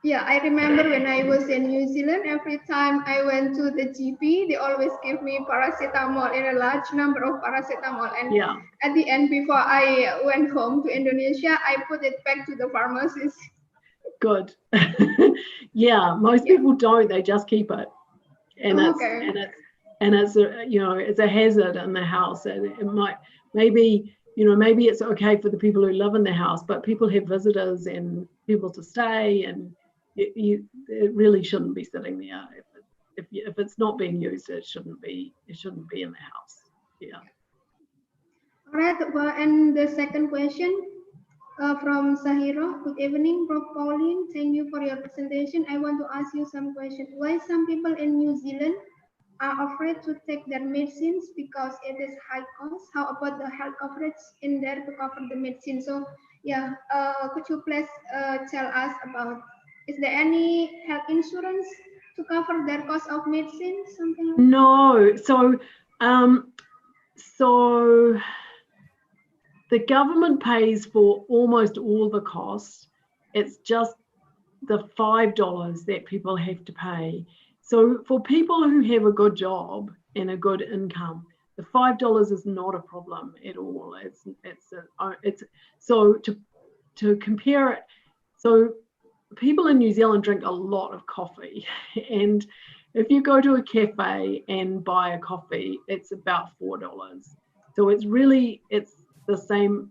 Speaker 4: Yeah, I remember when I was in New Zealand, every time I went to the GP, they always give me paracetamol, in a large number of paracetamol. And at the end, before I went home to Indonesia, I put it back to the pharmacist.
Speaker 2: Good. Yeah, most people don't. They just keep it, and it's it's a hazard in the house, and it might maybe it's okay for the people who live in the house, but people have visitors and people to stay, and it really shouldn't be sitting there. If it's not being used, it shouldn't be in the house. Yeah.
Speaker 4: All right. Well, and the second question, From Sahiro, good evening, Prof. Pauline. Thank you for your presentation. I want to ask you some questions. Why some people in New Zealand are afraid to take their medicines because it is high cost? How about the health coverage in there to cover the medicine? So, yeah, could you please tell us about, is there any health insurance to cover their cost of medicine? Something like that?
Speaker 2: No. So the government pays for almost all the costs. It's just the $5 that people have to pay. So for people who have a good job and a good income, the $5 is not a problem at all. It's so to compare it. So people in New Zealand drink a lot of coffee, and if you go to a cafe and buy a coffee, it's about $4. So it's the same.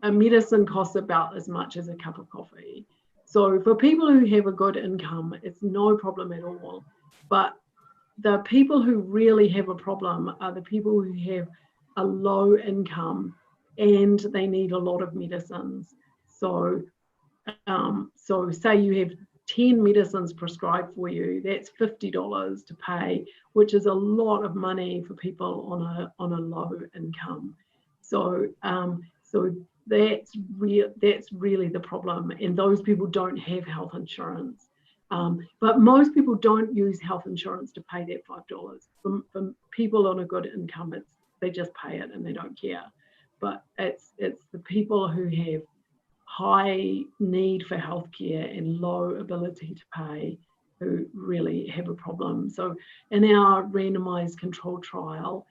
Speaker 2: A medicine costs about as much as a cup of coffee. So for people who have a good income, it's no problem at all. But the people who really have a problem are the people who have a low income and they need a lot of medicines. So say you have 10 medicines prescribed for you, that's $50 to pay, which is a lot of money for people on a low income. So that's really the problem, and those people don't have health insurance. But most people don't use health insurance to pay that $5. For people on a good income, they just pay it and they don't care. But it's the people who have high need for healthcare and low ability to pay who really have a problem. So in our randomized controlled trial,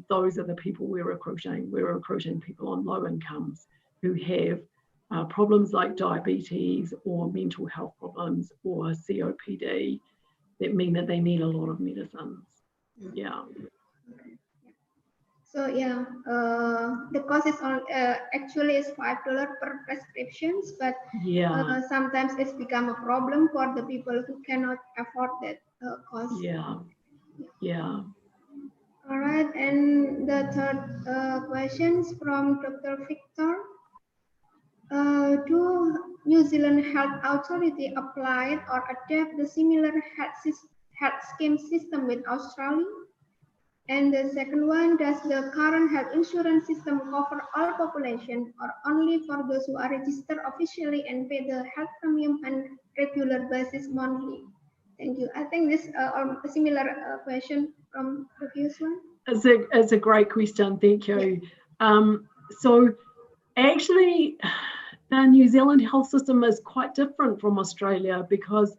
Speaker 2: those are the people we're recruiting. We're recruiting people on low incomes who have problems like diabetes or mental health problems or COPD that mean that they need a lot of medicines. Yeah.
Speaker 4: So yeah, the cost is actually is $5 per prescriptions, but
Speaker 2: yeah,
Speaker 4: sometimes it's become a problem for the people who cannot afford that cost.
Speaker 2: Yeah. Yeah.
Speaker 4: All right, and the third questions from Dr. Victor. Do New Zealand Health Authority apply or adapt the similar health scheme system with Australia? And the second one, does the current health insurance system cover all population or only for those who are registered officially and pay the health premium on regular basis monthly? Thank you. I think this a similar question from the previous one.
Speaker 2: It's a great question. Thank you. Yeah. So actually, the New Zealand health system is quite different from Australia because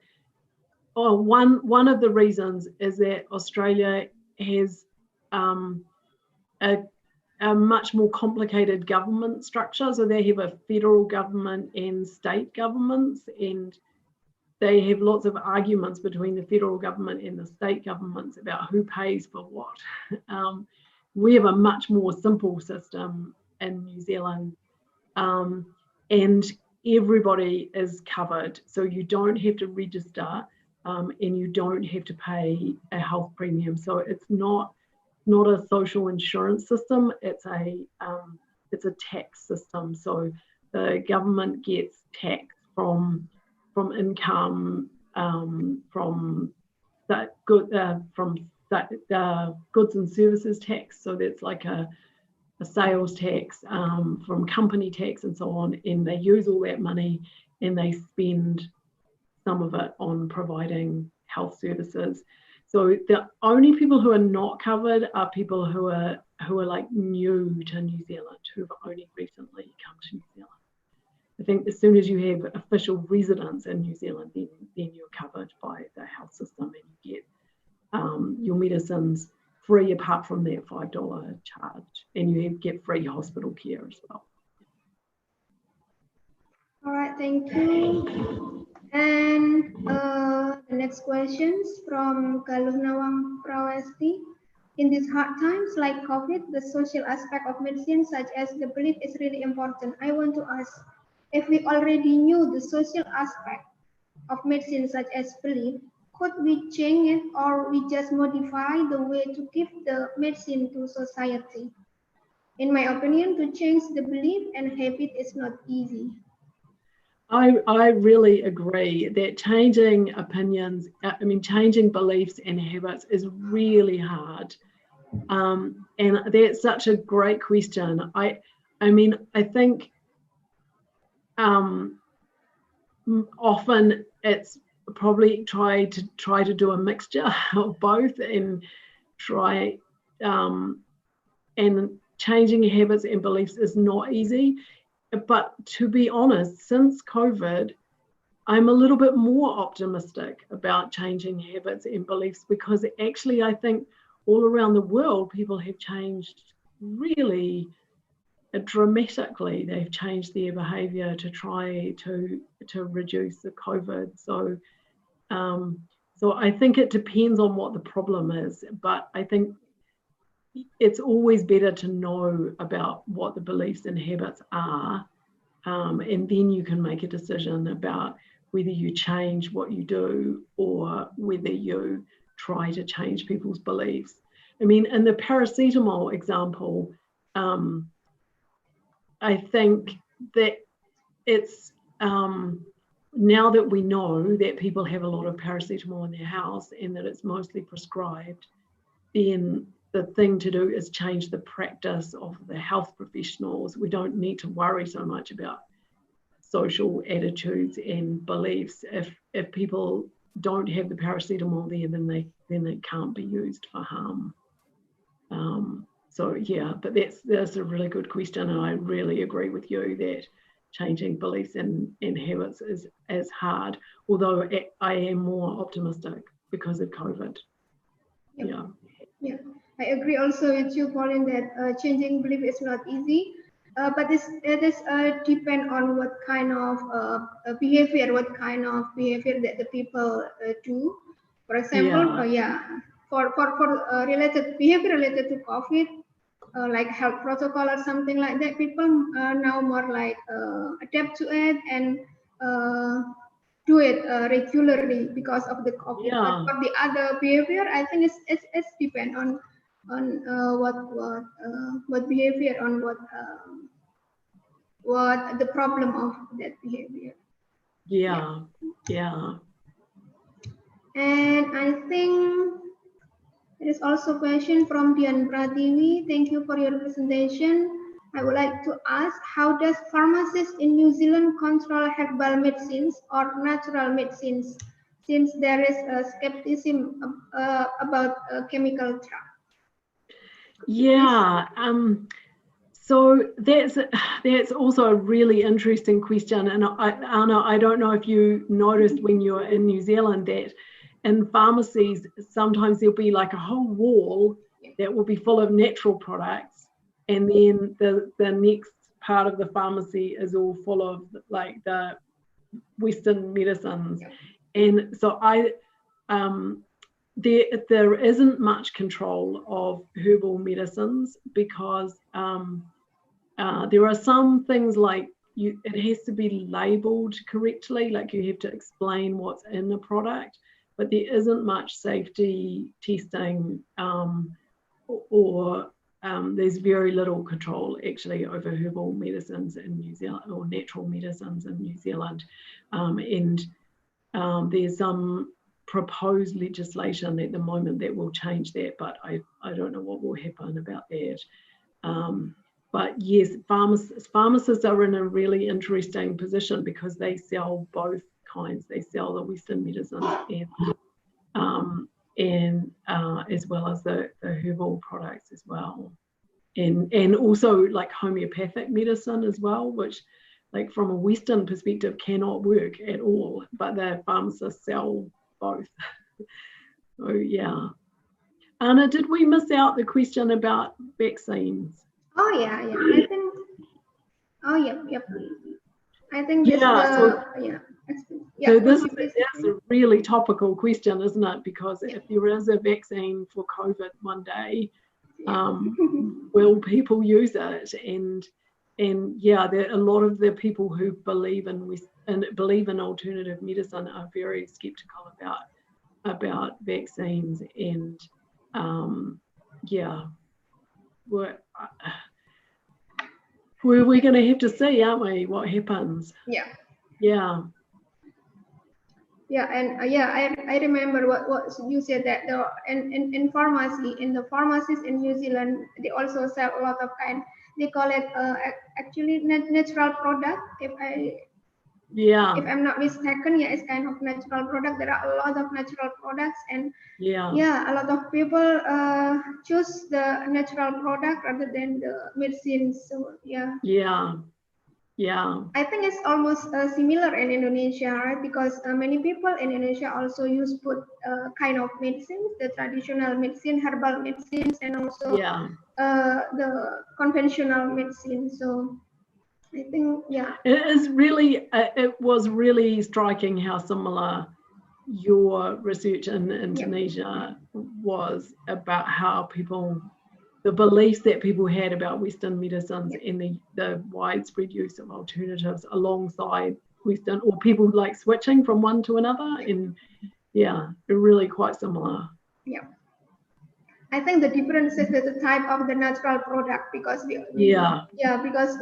Speaker 2: one of the reasons is that Australia has a much more complicated government structure. So they have a federal government and state governments, and they have lots of arguments between the federal government and the state governments about who pays for what. We have a much more simple system in New Zealand, and everybody is covered. So you don't have to register, and you don't have to pay a health premium. So it's not a social insurance system. It's a tax system. So the government gets tax from income, from that goods and services tax. So that's like a sales tax, from company tax and so on, and they use all that money and they spend some of it on providing health services. So the only people who are not covered are people who are like new to New Zealand, who've only recently come to New Zealand. I think as soon as you have official residence in New Zealand, then you're covered by the health system, and you get your medicines free apart from that $5 charge, and you get free hospital care as well.
Speaker 4: All right, thank you. And the next questions from Galuh Nawang Prawesti. In these hard times like COVID, the social aspect of medicine, such as the belief, is really important. I want to ask, if we already knew the social aspect of medicine, such as belief, could we change it, or we just modify the way to give the medicine to society? In my opinion, to change the belief and habit is not easy.
Speaker 2: I really agree that changing opinions, changing beliefs and habits is really hard. And that's such a great question. I think often it's probably try to do a mixture of both and try and changing habits and beliefs is not easy. But to be honest, since COVID, I'm a little bit more optimistic about changing habits and beliefs, because actually I think all around the world people have changed really dramatically. They've changed their behavior to try to reduce the COVID. So I think it depends on what the problem is, but I think it's always better to know about what the beliefs and habits are, and then you can make a decision about whether you change what you do or whether you try to change people's beliefs. In the paracetamol example, I think that it's now that we know that people have a lot of paracetamol in their house and that it's mostly prescribed, then the thing to do is change the practice of the health professionals. We don't need to worry so much about social attitudes and beliefs. If people don't have the paracetamol there, then they can't be used for harm. So yeah, but that's a really good question, and I really agree with you that changing beliefs and habits is as hard, although I am more optimistic because of COVID.
Speaker 4: Yep. Yeah, I agree also with you, Colin, that changing belief is not easy, but it is depend on what kind of behavior that the people do. For example, for related behavior related to COVID, like health protocol or something like that, people now more like adapt to it and do it regularly because of the COVID.
Speaker 2: Yeah.
Speaker 4: But for the other behavior, I think it's depend on what behavior, on what the problem of that behavior.
Speaker 2: Yeah.
Speaker 4: And I think there is also a question from Dian Pratiwi. Thank you for your presentation. I would like to ask, how does pharmacists in New Zealand control herbal medicines or natural medicines, since there is a skepticism about chemical drugs?
Speaker 2: Yeah. So that's also a really interesting question. And Anna, I don't know if you noticed when you were in New Zealand that in pharmacies, sometimes there'll be like a whole wall that will be full of natural products. And then the next part of the pharmacy is all full of like the Western medicines. And so there isn't much control of herbal medicines because there are some things like it has to be labeled correctly, like you have to explain what's in the product, but there isn't much safety testing or there's very little control actually over herbal medicines in New Zealand or natural medicines in New Zealand. And there's some proposed legislation at the moment that will change that, but I don't know what will happen about that. But yes, pharmacists are in a really interesting position because they sell both kinds. They sell the Western medicines and as well as the herbal products as well. And also like homeopathic medicine as well, which like from a Western perspective cannot work at all, but the pharmacists sell both. So yeah. Anna, did we miss out the question about vaccines?
Speaker 4: Oh yeah. I think. Oh yep. I think this
Speaker 2: So that's a really topical question, isn't it? Because if there is a vaccine for COVID one day, will people use it? And yeah, a lot of the people who believe in alternative medicine are very skeptical about vaccines, and we're going to have to see, aren't we, what happens?
Speaker 4: Yeah.
Speaker 2: Yeah.
Speaker 4: Yeah, and I remember what you said, that in pharmacy, in the pharmacies in New Zealand, they also sell a lot of they call it actually natural product. If I'm not mistaken, yeah, it's kind of natural product. There are a lot of natural products, and a lot of people choose the natural product rather than the medicines. So I think it's almost similar in Indonesia, right? Because many people in Indonesia also use both kind of medicines, the traditional medicine, herbal medicines, and also the conventional medicine. So I think,
Speaker 2: it was really striking how similar your research in Indonesia was about how the beliefs that people had about Western medicines and the widespread use of alternatives alongside Western, or people like switching from one to another, and they're really quite similar.
Speaker 4: Yeah. I think the difference is the type of the natural product, because because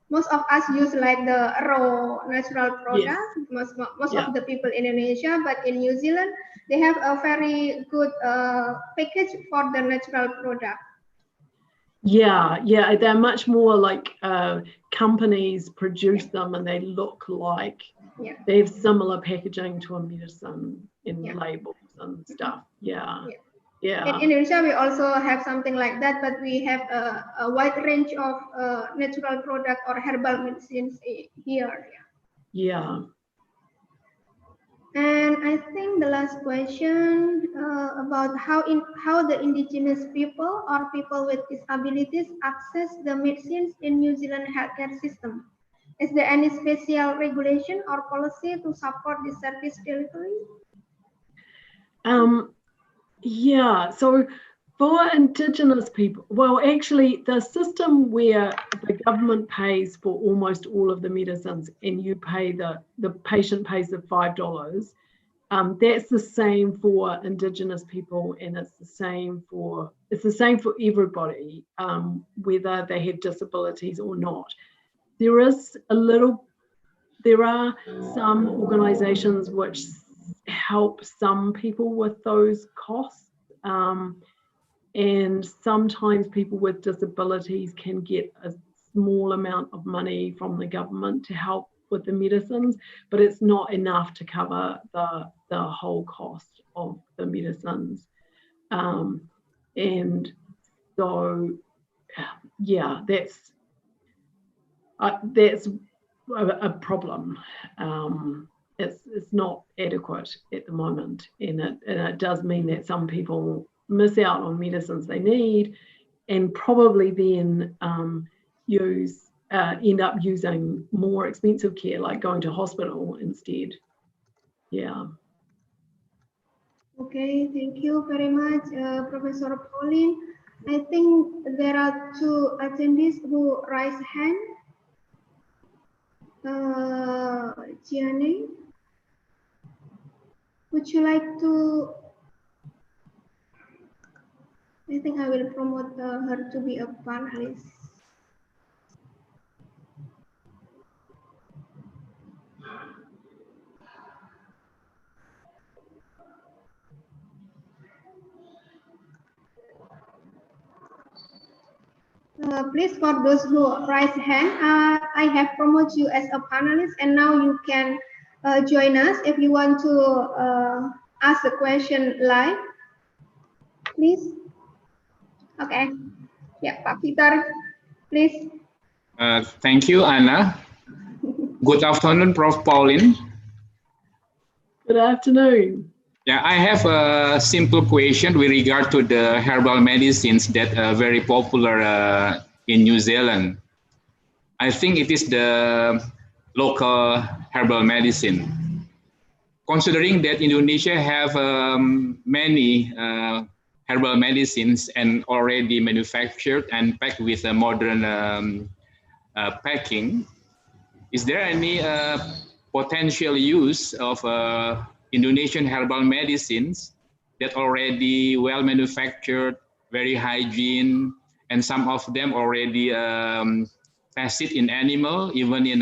Speaker 4: most of us use like the raw natural product, most of the people in Indonesia, but in New Zealand, they have a very good package for the natural product.
Speaker 2: They're much more like companies produce them, and they look like they have similar packaging to a medicine in labels and stuff.
Speaker 4: In Indonesia, we also have something like that, but we have a wide range of natural product or herbal medicines here. And I think the last question about how the indigenous people or people with disabilities access the medicines in New Zealand healthcare system. Is there any special regulation or policy to support this service delivery?
Speaker 2: So for Indigenous people, well, actually, the system where the government pays for almost all of the medicines and you pay the patient pays the $5, that's the same for Indigenous people, and it's the same for everybody, whether they have disabilities or not. There are some organisations which help some people with those costs, and sometimes people with disabilities can get a small amount of money from the government to help with the medicines, but it's not enough to cover the whole cost of the medicines. And so that's a problem. It's not adequate at the moment, and it does mean that some people miss out on medicines they need, and probably then end up using more expensive care, like going to hospital instead.
Speaker 4: Okay, thank you very much, Professor Colin. I think there are two attendees who raise hand. Gianni, would you like to? I think I will promote her to be a panelist. Please, for those who raise hand, I have promoted you as a panelist, and now you can join us if you want to ask a question live. Please. Okay. Yeah, Pak Peter, please.
Speaker 3: Thank you, Anna. Good afternoon, Prof. Pauline.
Speaker 2: Good afternoon.
Speaker 3: Yeah, I have a simple question with regard to the herbal medicines that are very popular in New Zealand. I think it is the local herbal medicine. Considering that Indonesia have many herbal medicines and already manufactured and packed with a modern packing, is there any potential use of Indonesian herbal medicines that already well manufactured, very hygiene, and some of them already tested in animal, even in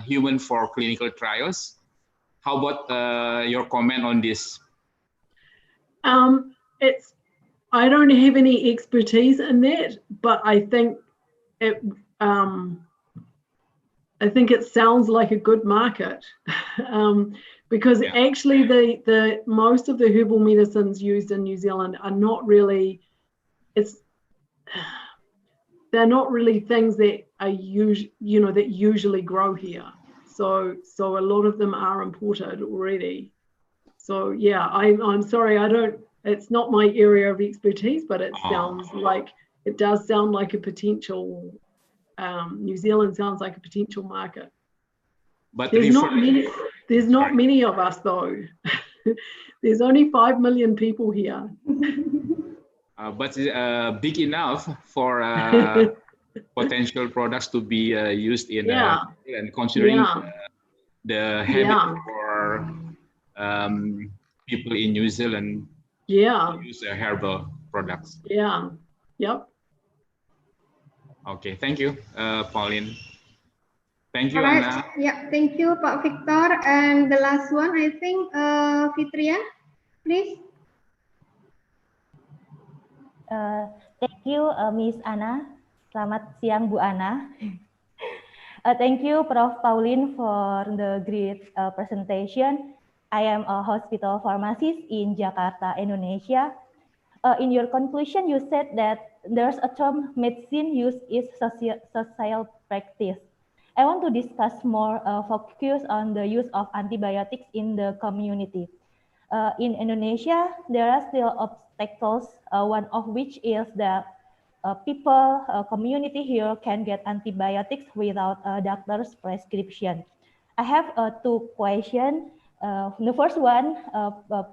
Speaker 3: human for clinical trials. How about your comment on this?
Speaker 2: I don't have any expertise in that, but I think it sounds like a good market, because actually the most of the herbal medicines used in New Zealand are not really, they're not really things that are that usually grow here. So a lot of them are imported already. So yeah, I'm sorry, it's not my area of expertise, but it does sound like a potential. New Zealand sounds like a potential market.
Speaker 3: But
Speaker 2: there's not many of us though. There's only 5 million people here.
Speaker 3: But big enough for potential products to be used in and considering the habit for people in New Zealand to use herbal products.
Speaker 2: Yep.
Speaker 3: Okay, thank you, Pauline. Thank you,
Speaker 4: All right.
Speaker 3: Anna.
Speaker 4: Yeah, thank you, Pak Victor. And the last one, I think, Fitrian, please.
Speaker 5: Thank you, Miss Anna. Selamat siang, Bu Anna. Thank you, Prof. Pauline, for the great presentation. I am a hospital pharmacist in Jakarta, Indonesia. In your conclusion, you said that there's a term medicine use is social practice. I want to discuss more focus on the use of antibiotics in the community. In Indonesia, there are still obstacles, one of which is that community here can get antibiotics without a doctor's prescription. I have two questions. The first one,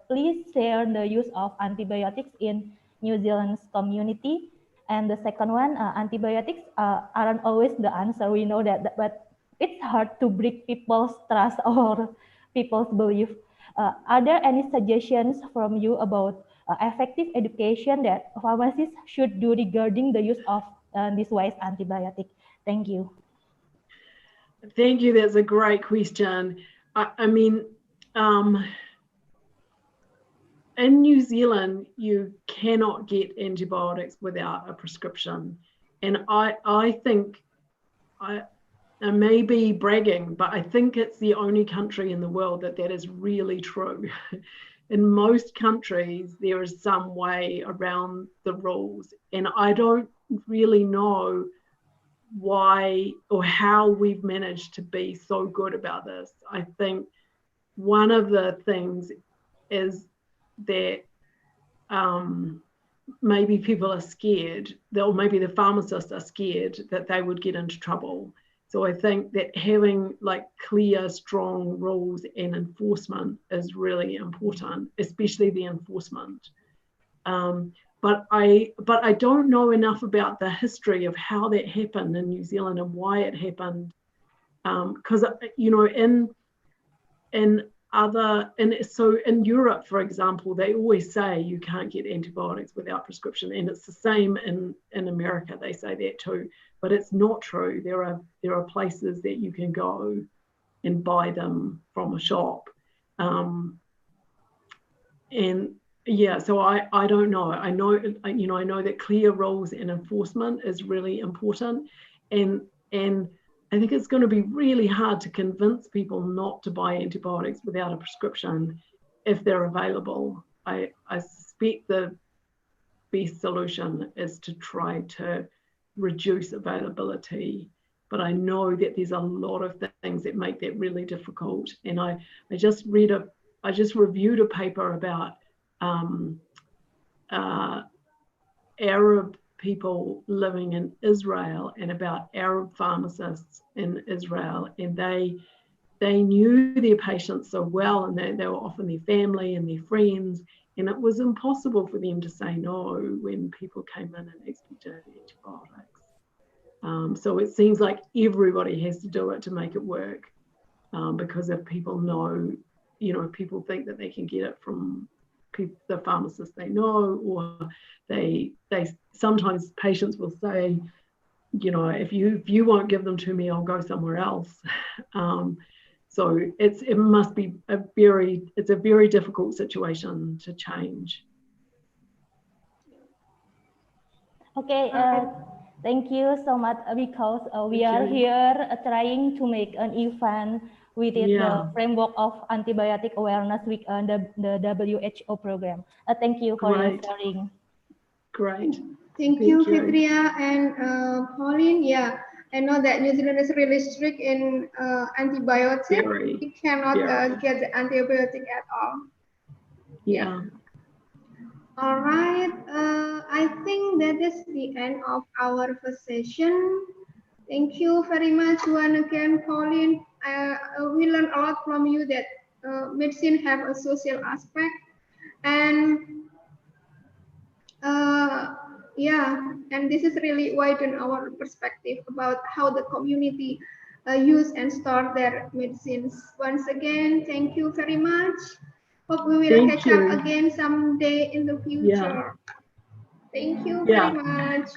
Speaker 5: please share the use of antibiotics in New Zealand's community. And the second one, antibiotics aren't always the answer. We know that, but it's hard to break people's trust or people's belief. Are there any suggestions from you about effective education that pharmacists should do regarding the use of this wise antibiotic? Thank you.
Speaker 2: Thank you. That's a great question. I mean, in New Zealand, you cannot get antibiotics without a prescription. And I think, I may be bragging, but I think it's the only country in the world that is really true. In most countries, there is some way around the rules. And I don't really know why or how we've managed to be so good about this. I think one of the things is that maybe people are scared, or maybe the pharmacists are scared that they would get into trouble. So I think that having like clear, strong rules and enforcement is really important, especially the enforcement. But I don't know enough about the history of how that happened in New Zealand and why it happened. Because so in Europe, for example, they always say you can't get antibiotics without prescription, and it's the same in America. They say that too, but it's not true. There are places that you can go and buy them from a shop, and yeah. So I don't know. I know that clear rules and enforcement is really important, and I think it's going to be really hard to convince people not to buy antibiotics without a prescription if they're available. I suspect the best solution is to try to reduce availability, but I know that there's a lot of things that make that really difficult. And I just reviewed a paper about Arab people living in Israel and about Arab pharmacists in Israel, and they knew their patients so well, and they were often their family and their friends, and it was impossible for them to say no when people came in and expected antibiotics. So it seems like everybody has to do it to make it work, because if people know, people think that they can get it from the pharmacists they know, or they sometimes patients will say, you know, if you won't give them to me, I'll go somewhere else. So it must be a very difficult situation to change.
Speaker 5: Okay, thank you so much, because we are here trying to make an event within the framework of antibiotic awareness week under the WHO program. Thank you for your sharing.
Speaker 2: Great.
Speaker 4: Thank you, Fitria and Colin. Yeah, I know that New Zealand is really strict in antibiotic. You cannot get the antibiotic at all.
Speaker 2: Yeah.
Speaker 4: All right. I think that is the end of our first session. Thank you very much once again, Colin. We learned a lot from you that medicine have a social aspect, and yeah, and this is really widen our perspective about how the community use and store their medicines. Once again, thank you very much. Hope we will catch up again someday in the future. Thank you very much.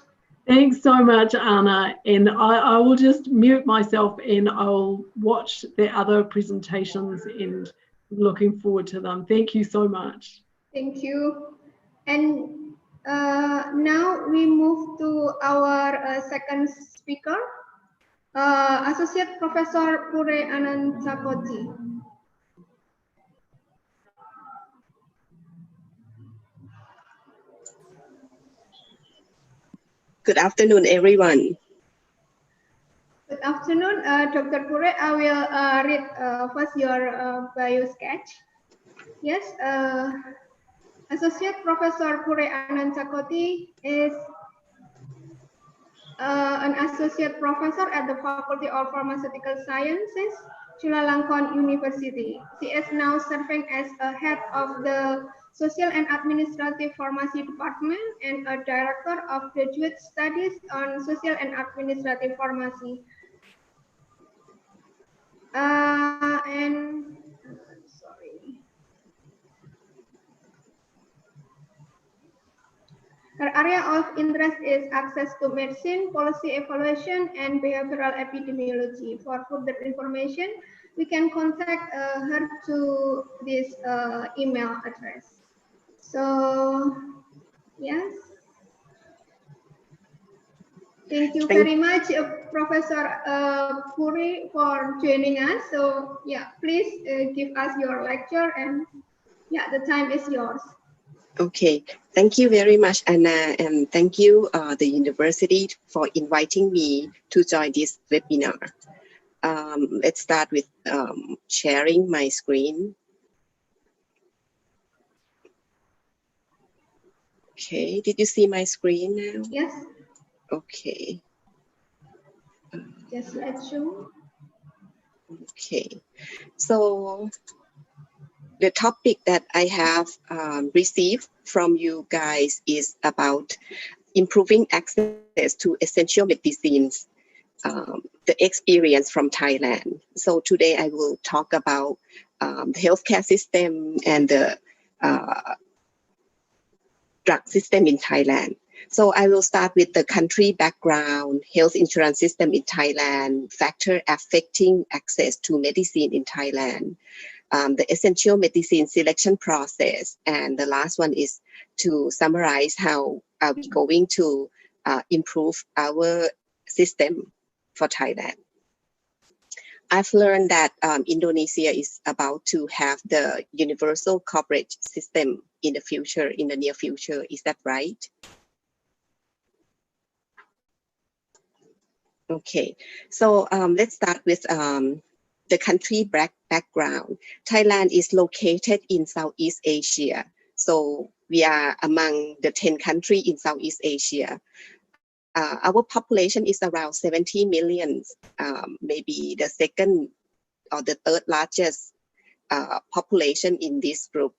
Speaker 2: Thanks so much, Anna. And I will just mute myself and I'll watch the other presentations and looking forward to them. Thank you so much.
Speaker 4: Thank you. And now we move to our second speaker, Associate Professor Pure Anantakoti.
Speaker 6: Good afternoon, everyone.
Speaker 4: Good afternoon, Dr. Pure. I will read first your bio sketch. Yes, Associate Professor Pure Anantakoti is an associate professor at the Faculty of Pharmaceutical Sciences, Chulalongkorn University. She is now serving as a head of the Social and Administrative Pharmacy Department and a director of graduate studies on social and administrative pharmacy. Her area of interest is access to medicine, policy evaluation, and behavioral epidemiology. For further information, we can contact her to this email address. So, yes. Thank you very much, Professor Puri, for joining us. So, yeah, please give us your lecture, and yeah, the time is yours.
Speaker 6: Okay, thank you very much, Anna, and thank you, the university, for inviting me to join this webinar. Let's start with sharing my screen. Okay, did you see my screen now?
Speaker 4: Yes.
Speaker 6: Okay.
Speaker 4: Just let's show.
Speaker 6: Okay, so the topic that I have received from you guys is about improving access to essential medicines, the experience from Thailand. So today I will talk about the healthcare system and the drug system in Thailand. So I will start with the country background, health insurance system in Thailand, factor affecting access to medicine in Thailand, the essential medicine selection process, and the last one is to summarize how are we going to improve our system for Thailand. I've learned that Indonesia is about to have the universal coverage system in the future, in the near future. Is that right? Okay, so let's start with the country background. Thailand is located in Southeast Asia. So we are among the 10 countries in Southeast Asia. Our population is around 70 million, maybe the second or the third largest population in this group.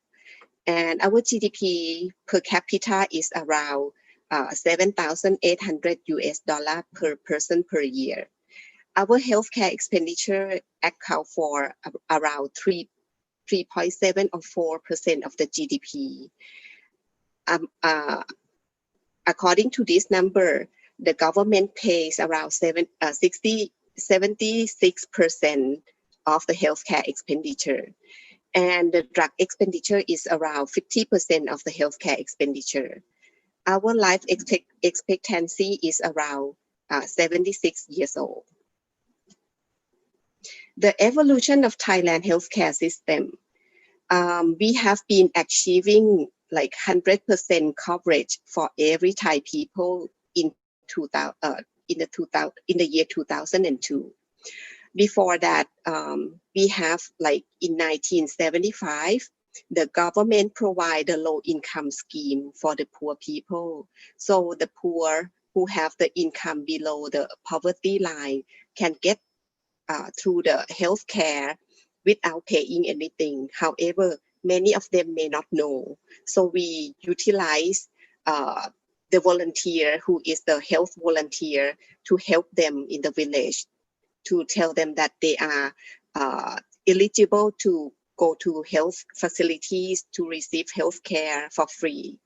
Speaker 6: And our GDP per capita is around $7,800 per person per year. Our healthcare expenditure account for around 3.7 or 4% of the GDP. According to this number, the government pays around 76% of the healthcare expenditure. And the drug expenditure is around 50% of the healthcare expenditure. Our life expectancy is around 76 years old. The evolution of Thailand healthcare system, we have been achieving like 100% coverage for every Thai people in the year 2002. Before that, we have like in 1975, the government provide a low income scheme for the poor people. So the poor who have the income below the poverty line can get through the health care without paying anything. However, many of them may not know. So we utilize the volunteer who is the health volunteer to help them in the village, to tell them that they are eligible to go to health facilities to receive health care for free.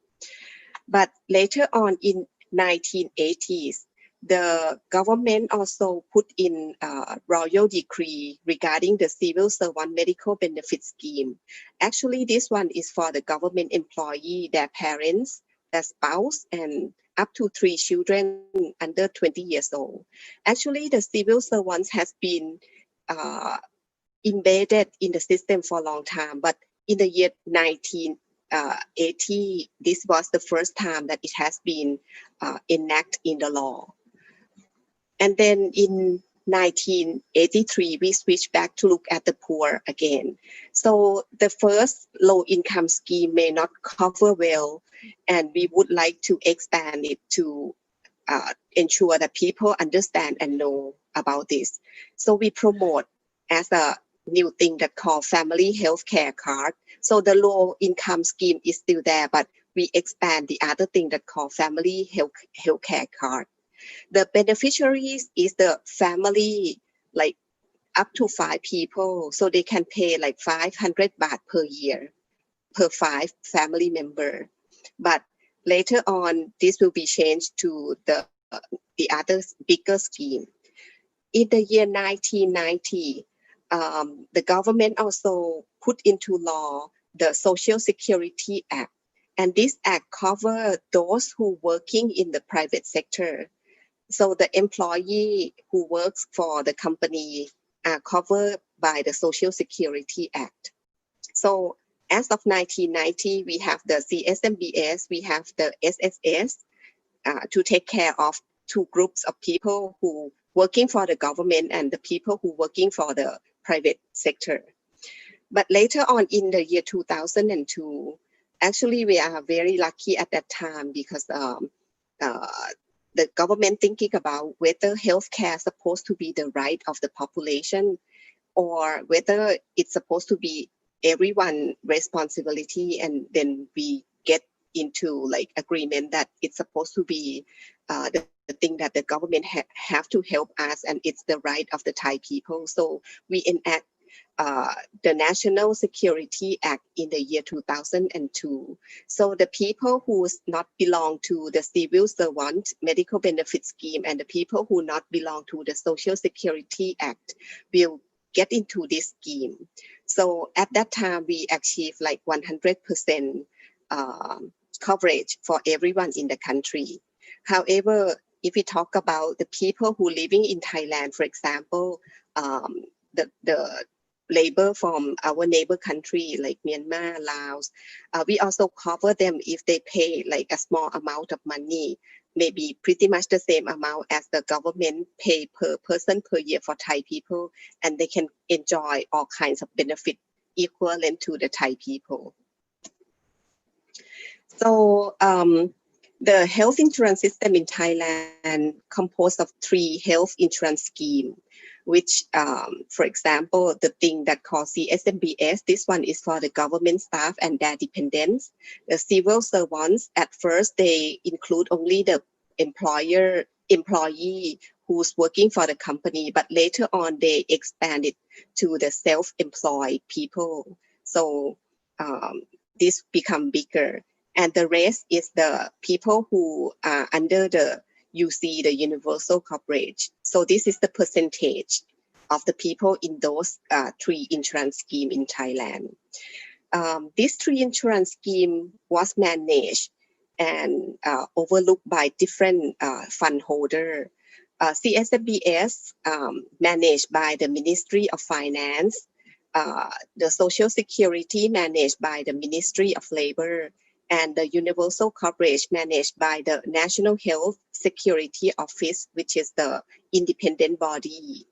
Speaker 6: But later on in 1980s, the government also put in a royal decree regarding the civil servant medical benefit scheme. Actually, this one is for the government employee, their parents, their spouse, and up to 3 children under 20 years old. Actually, the civil servants has been embedded in the system for a long time, but in the year 1980, this was the first time that it has been enacted in the law. And then in 1983, we switched back to look at the poor again. So the first low income scheme may not cover well, and we would like to expand it to ensure that people understand and know about this. So we promote as a new thing that called family healthcare card. So the low income scheme is still there, but we expand the other thing that called family healthcare card. The beneficiaries is the family, like up to 5 people. So they can pay like 500 baht per year per 5 family member. But later on, this will be changed to the other bigger scheme. In the year 1990, the government also put into law the Social Security Act. And this act covers those who working in the private sector. So the employee who works for the company are covered by the Social Security Act. So as of 1990, we have the CSMBS, we have the SSS to take care of 2 groups of people who working for the government and the people who working for the private sector. But later on in the year 2002, actually we are very lucky at that time because the government thinking about whether healthcare is supposed to be the right of the population or whether it's supposed to be everyone's responsibility, and then we get into like agreement that it's supposed to be the thing that the government have to help us, and it's the right of the Thai people. So we enact the National Security Act in the year 2002. So the people who not belong to the civil servant medical benefit scheme and the people who not belong to the Social Security Act will get into this scheme. So at that time, we achieved like 100% coverage for everyone in the country. However, if we talk about the people who living in Thailand, for example, the labor from our neighbor country like Myanmar, Laos, we also cover them if they pay like a small amount of money, maybe pretty much the same amount as the government pay per person per year for Thai people, and they can enjoy all kinds of benefit equivalent to the Thai people. So the health insurance system in Thailand composed of 3 health insurance schemes, which, for example, the thing that called CSMBS, this one is for the government staff and their dependents. The civil servants, at first, they include only the employee who's working for the company, but later on, they expanded to the self-employed people. So this become bigger. And the rest is the people who are under the UC, the universal coverage. So this is the percentage of the people in those 3 insurance schemes in Thailand. This 3 insurance scheme was managed and overlooked by different fund holder. CSMBS managed by the Ministry of Finance, the Social Security managed by the Ministry of Labor, and the universal coverage managed by the National Health Security Office, which is the independent body.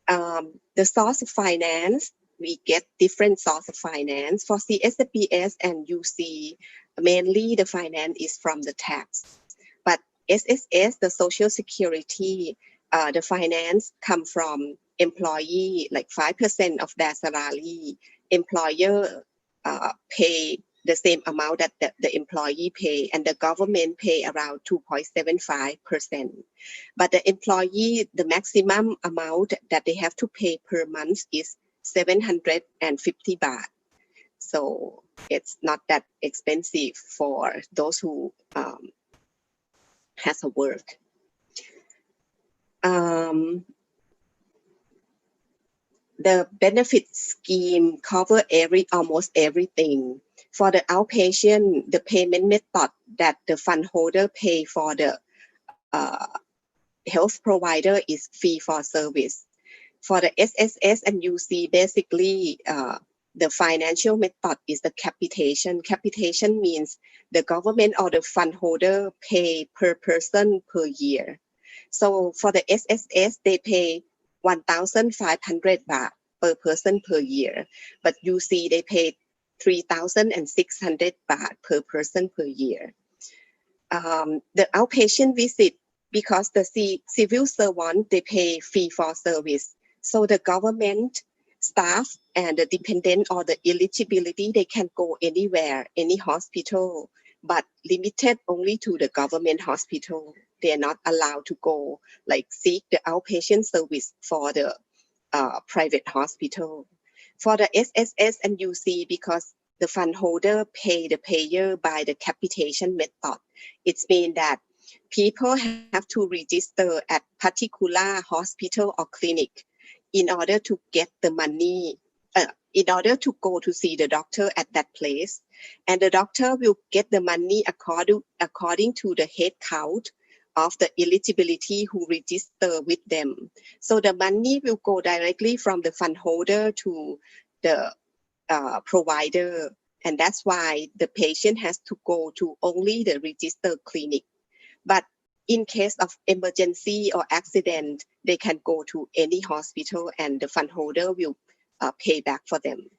Speaker 6: The source of finance, we get different source of finance. For CSBS and UC, mainly the finance is from the tax. But SSS, the Social Security, the finance come from employee, like 5% of their salary. Employer pay the same amount that the employee pay, and the government pay around 2.75%. But the employee, the maximum amount that they have to pay per month is 750 baht. So it's not that expensive for those who has a work. The benefit scheme cover almost everything. For the outpatient, the payment method that the fund holder pay for the health provider is fee for service. For the SSS and UC, basically the financial method is the capitation. Capitation means the government or the fund holder pay per person per year. So for the SSS, they pay 1,500 baht per person per year, but UC they pay 3,600 baht per person per year. The outpatient visit, because the civil servant, they pay fee for service. So the government staff and the dependent or the eligibility, they can go anywhere, any hospital, but limited only to the government hospital. They are not allowed to go, like seek the outpatient service for the private hospital. For the SSS and UC, because the fund holder pay the payer by the capitation method, it means that people have to register at particular hospital or clinic in order to get the money, in order to go to see the doctor at that place. And the doctor will get the money according to the head count of the eligibility who register with them. So the money will go directly from the fund holder to the provider. And that's why the patient has to go to only the registered clinic. But in case of emergency or accident, they can go to any hospital and the fund holder will pay back for them.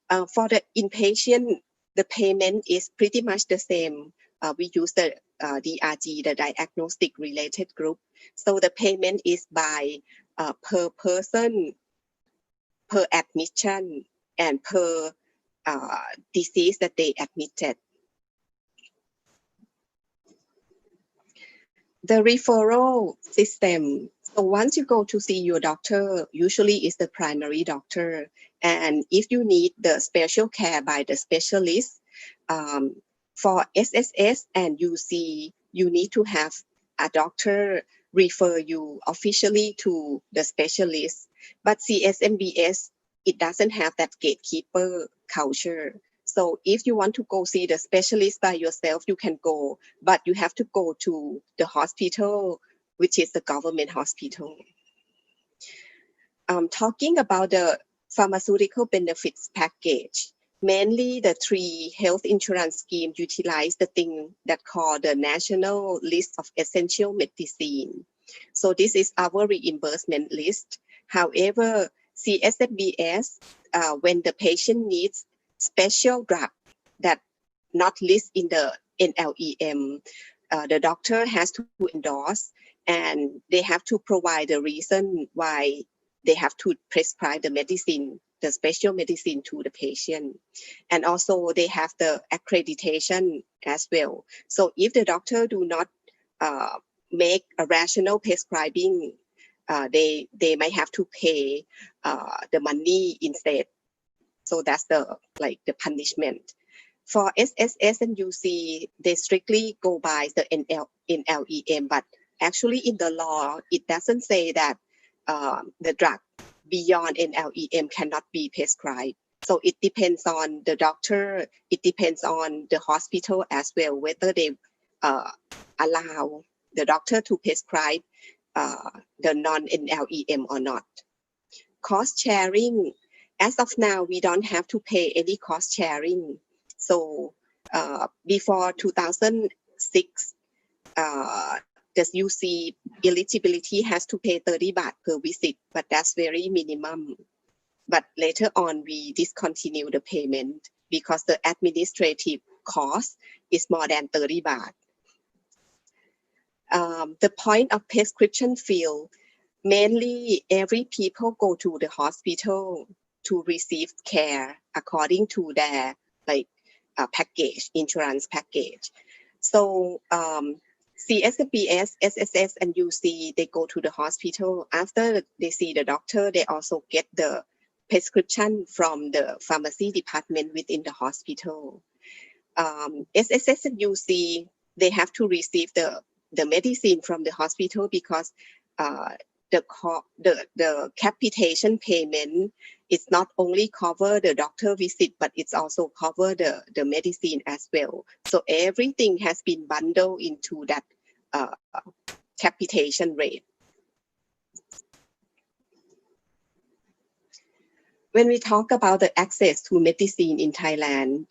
Speaker 6: For the inpatient, the payment is pretty much the same. We use the DRG, the diagnostic related group. So the payment is by per person, per admission, and per disease that they admitted. The referral system. So once you go to see your doctor, usually it's the primary doctor. And if you need the special care by the specialist, for SSS and UC, you need to have a doctor refer you officially to the specialist. But CSMBS, it doesn't have that gatekeeper culture. So if you want to go see the specialist by yourself, you can go, but you have to go to the hospital, which is the government hospital. Talking about the pharmaceutical benefits package, mainly the 3 health insurance schemes utilize the thing that called the National List of Essential Medicine. So this is our reimbursement list. However, CSMBS, when the patient needs special drug that not listed in the NLEM, the doctor has to endorse and they have to provide the reason why they have to prescribe the medicine, the special medicine to the patient. And also they have the accreditation as well. So if the doctor do not make a rational prescribing, they might have to pay the money instead. So that's the punishment. For SSS and UC, they strictly go by the NLEM, but actually in the law, it doesn't say that the drug beyond NLEM cannot be prescribed. So it depends on the doctor, it depends on the hospital as well, whether they allow the doctor to prescribe the non-NLEM or not. Cost sharing, as of now, we don't have to pay any cost sharing. So before 2006, the UC eligibility has to pay 30 baht per visit, but that's very minimum. But later on, we discontinue the payment because the administrative cost is more than 30 baht. The point of prescription field, mainly every people go to the hospital to receive care according to their package, insurance package. So CSPS, SSS, and UC, they go to the hospital. After they see the doctor, they also get the prescription from the pharmacy department within the hospital. SSS and UC, they have to receive the medicine from the hospital because the capitation payment is not only cover the doctor visit, but it's also cover the medicine as well. So everything has been bundled into that capitation rate. When we talk about the access to medicine in Thailand,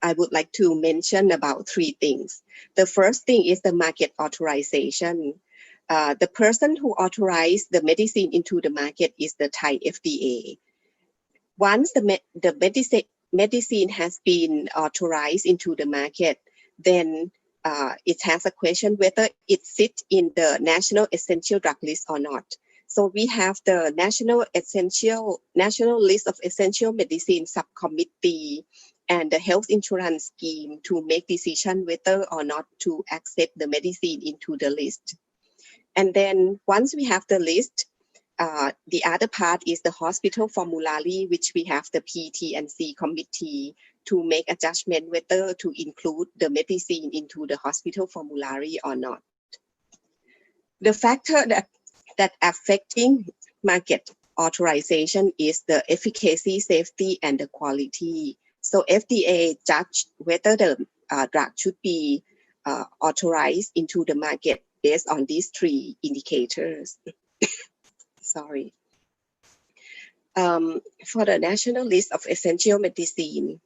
Speaker 6: I would like to mention about 3 things. The first thing is the market authorization. The person who authorized the medicine into the market is the Thai FDA. Once the medicine has been authorized into the market, then it has a question whether it sits in the National Essential Drug List or not. So we have the National List of Essential Medicine Subcommittee and the Health Insurance Scheme to make decision whether or not to accept the medicine into the list. And then once we have the list, the other part is the hospital formulary, which we have the PT&C committee to make a judgment whether to include the medicine into the hospital formulary or not. The factor that affecting market authorization is the efficacy, safety, and the quality. So FDA judge whether the drug should be authorized into the market based on these 3 indicators. Sorry. For the National List of Essential Medicine,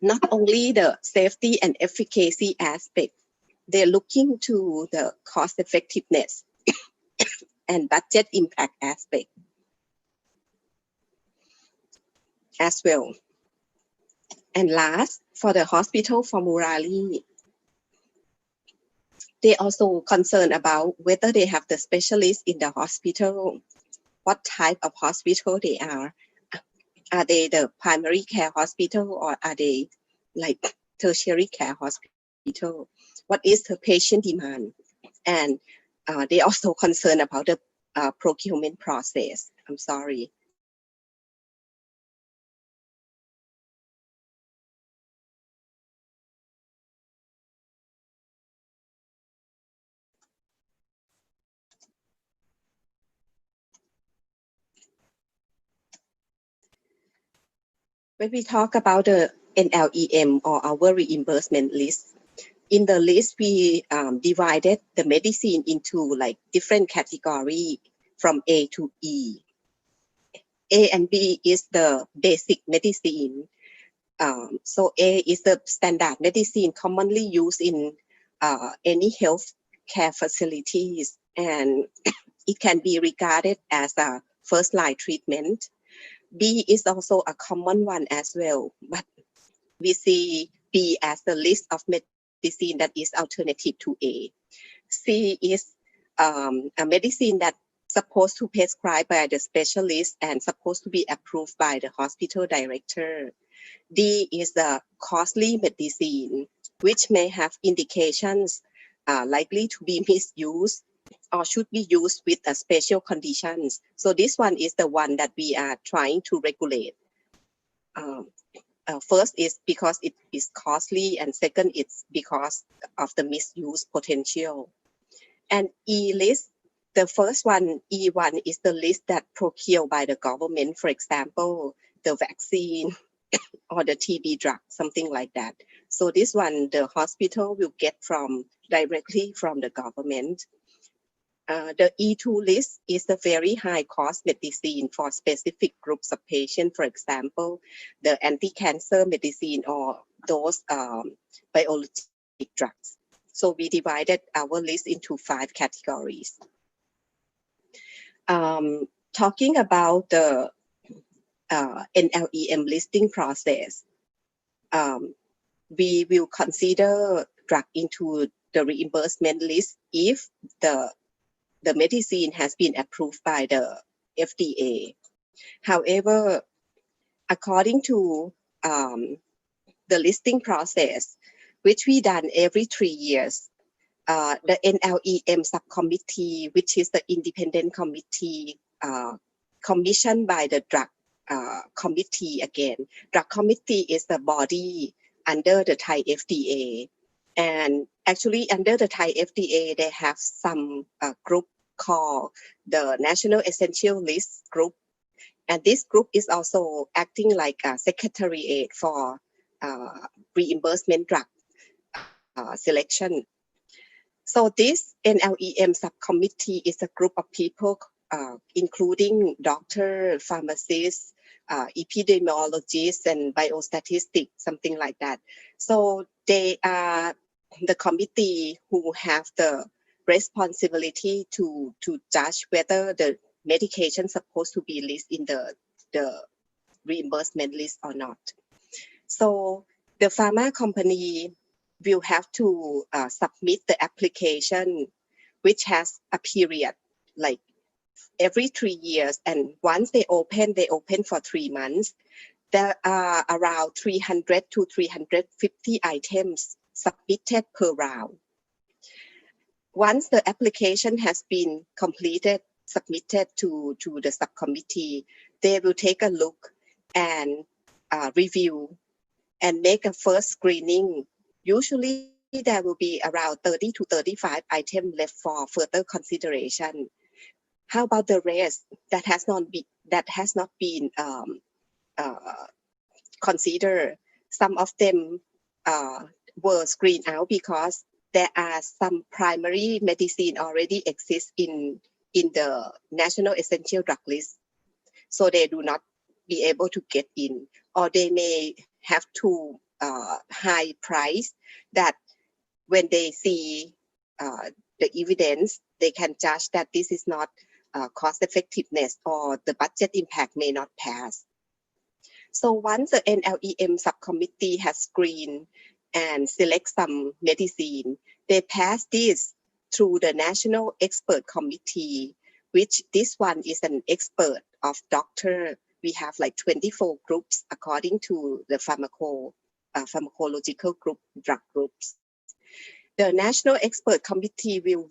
Speaker 6: not only the safety and efficacy aspect, they're looking to the cost effectiveness and budget impact aspect as well. And last, for the hospital formulary, they also concerned about whether they have the specialists in the hospital, what type of hospital they are. Are they the primary care hospital or are they like tertiary care hospital? What is the patient demand? And they also concerned about the procurement process. I'm sorry. When we talk about the NLEM or our reimbursement list, in the list we divided the medicine into like different categories from A to E. A and B is the basic medicine. So A is the standard medicine commonly used in any health care facilities, and it can be regarded as a first line treatment. B is also a common one as well, but we see B as the list of medicine that is alternative to A. C is a medicine that's supposed to be prescribed by the specialist and supposed to be approved by the hospital director. D is the costly medicine, which may have indications likely to be misused or should be used with special conditions. So this one is the one that we are trying to regulate. First is because it is costly, and second it's because of the misuse potential. And E-list, the first one, E1, is the list that procured by the government, for example, the vaccine or the TB drug, something like that. So this one, the hospital will get directly from the government. The E2 list is the very high cost medicine for specific groups of patients, for example, the anti-cancer medicine or those biologic drugs. So we divided our list into 5 categories. Talking about the NLEM listing process, we will consider drug into the reimbursement list if the medicine has been approved by the FDA. However, according to the listing process, which we done every 3 years, the NLEM subcommittee, which is the independent committee commissioned by the drug committee again. Drug committee is the body under the Thai FDA. And actually under the Thai FDA, they have some group called the National Essential List Group. And this group is also acting like a secretariat for reimbursement drug selection. So this NLEM subcommittee is a group of people including doctors, pharmacists, epidemiologists, and biostatistics, something like that. So they are the committee who have the responsibility to judge whether the medication is supposed to be listed in the reimbursement list or not. So the pharma company will have to submit the application, which has a period like every 3 years, and once they open for 3 months. There are around 300 to 350 items submitted per round. Once the application has been submitted to the subcommittee, they will take a look and review and make a first screening. Usually there will be around 30 to 35 items left for further consideration. How about the rest that has not been considered? Some of them were screened out because there are some primary medicine already exist in the National Essential Drug List, so they do not be able to get in, or they may have too high price that when they see the evidence, they can judge that this is not cost effectiveness, or the budget impact may not pass. So once the NLEM subcommittee has screened and select some medicine, they pass this through the National Expert Committee, which this one is an expert of doctor. We have like 24 groups according to the pharmacological group, drug groups. The National Expert Committee will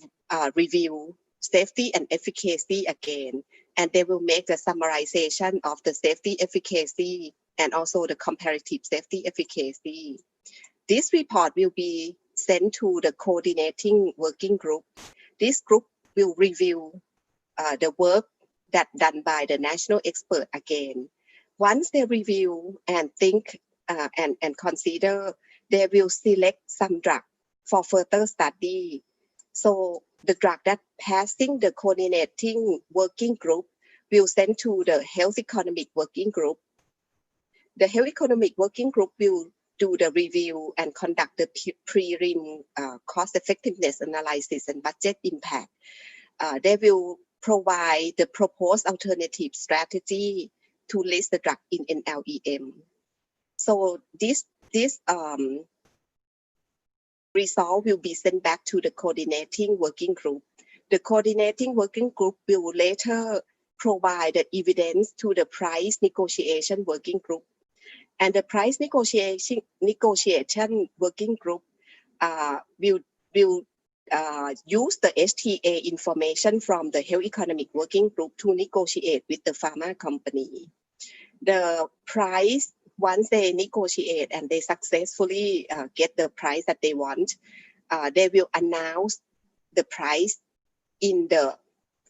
Speaker 6: review safety and efficacy again, and they will make the summarization of the safety efficacy and also the comparative safety efficacy. This report will be sent to the coordinating working group. This group will review the work that done by the national expert again. Once they review and think and consider, they will select some drug for further study. So the drug that passing the coordinating working group will send to the health economic working group. The health economic working group will do the review and conduct the prelim cost effectiveness analysis and budget impact. They will provide the proposed alternative strategy to list the drug in NLEM. So this result will be sent back to the coordinating working group. The coordinating working group will later provide the evidence to the price negotiation working group. And the price negotiation working group will use the HTA information from the Health Economic Working Group to negotiate with the pharma company. The price, once they negotiate and they successfully get the price that they want, they will announce the price in the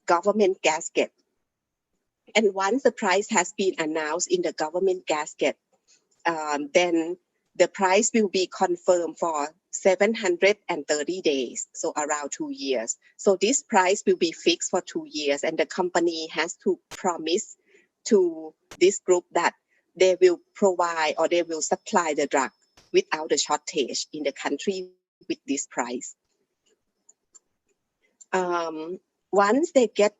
Speaker 6: government gasket. And once the price has been announced in the government gasket, then the price will be confirmed for 730 days, so around 2 years. So this price will be fixed for 2 years, and the company has to promise to this group that they will provide or they will supply the drug without a shortage in the country with this price. Once they get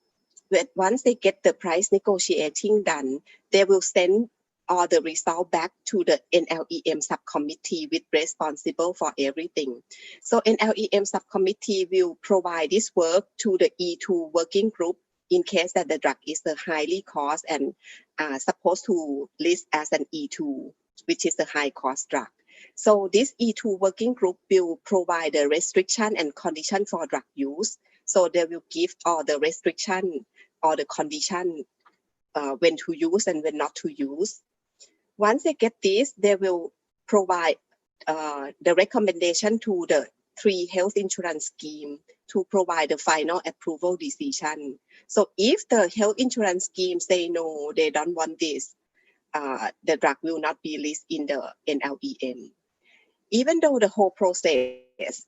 Speaker 6: the price negotiating done, they will send all the result back to the NLEM subcommittee with responsible for everything. So NLEM subcommittee will provide this work to the E2 working group in case that the drug is a highly cost and supposed to list as an E2, which is a high cost drug. So this E2 working group will provide the restriction and condition for drug use. So they will give all the restriction or the condition when to use and when not to use. Once they get this, they will provide the recommendation to the 3 health insurance scheme to provide the final approval decision. So if the health insurance scheme say no, they don't want this, the drug will not be listed in the NLEM. Even though the whole process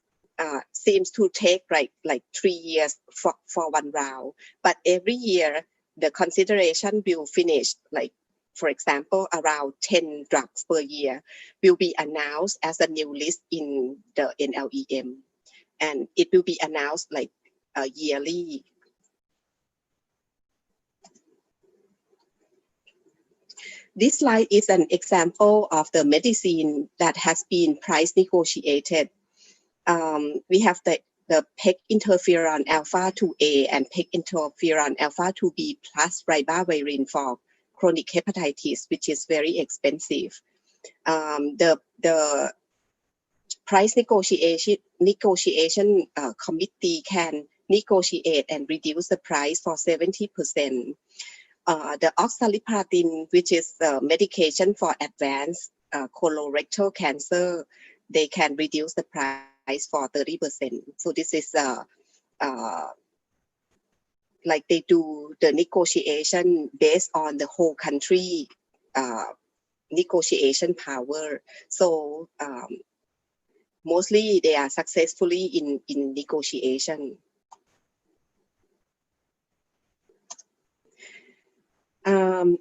Speaker 6: seems to take like 3 years for one round, but every year the consideration will finish, like for example around 10 drugs per year will be announced as a new list in the NLEM, and it will be announced like yearly. This slide is an example of the medicine that has been price negotiated. We have the PEG interferon alpha 2A and PEG interferon alpha 2B plus ribavirin for chronic hepatitis, which is very expensive. The price negotiation committee can negotiate and reduce the price for 70%. The oxaliplatin, which is medication for advanced colorectal cancer, they can reduce the price for 30%. So this is like they do the negotiation based on the whole country negotiation power. So mostly they are successfully in negotiation.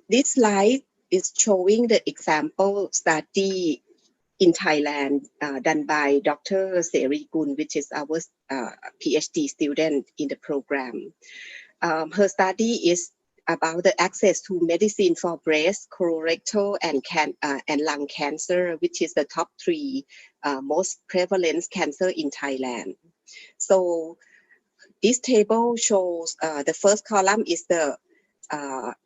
Speaker 6: This slide is showing the example study in Thailand done by Dr. Serikun, which is our PhD student in the program. Her study is about the access to medicine for breast, colorectal, and lung cancer, which is the top 3 most prevalent cancer in Thailand. So this table shows the first column is the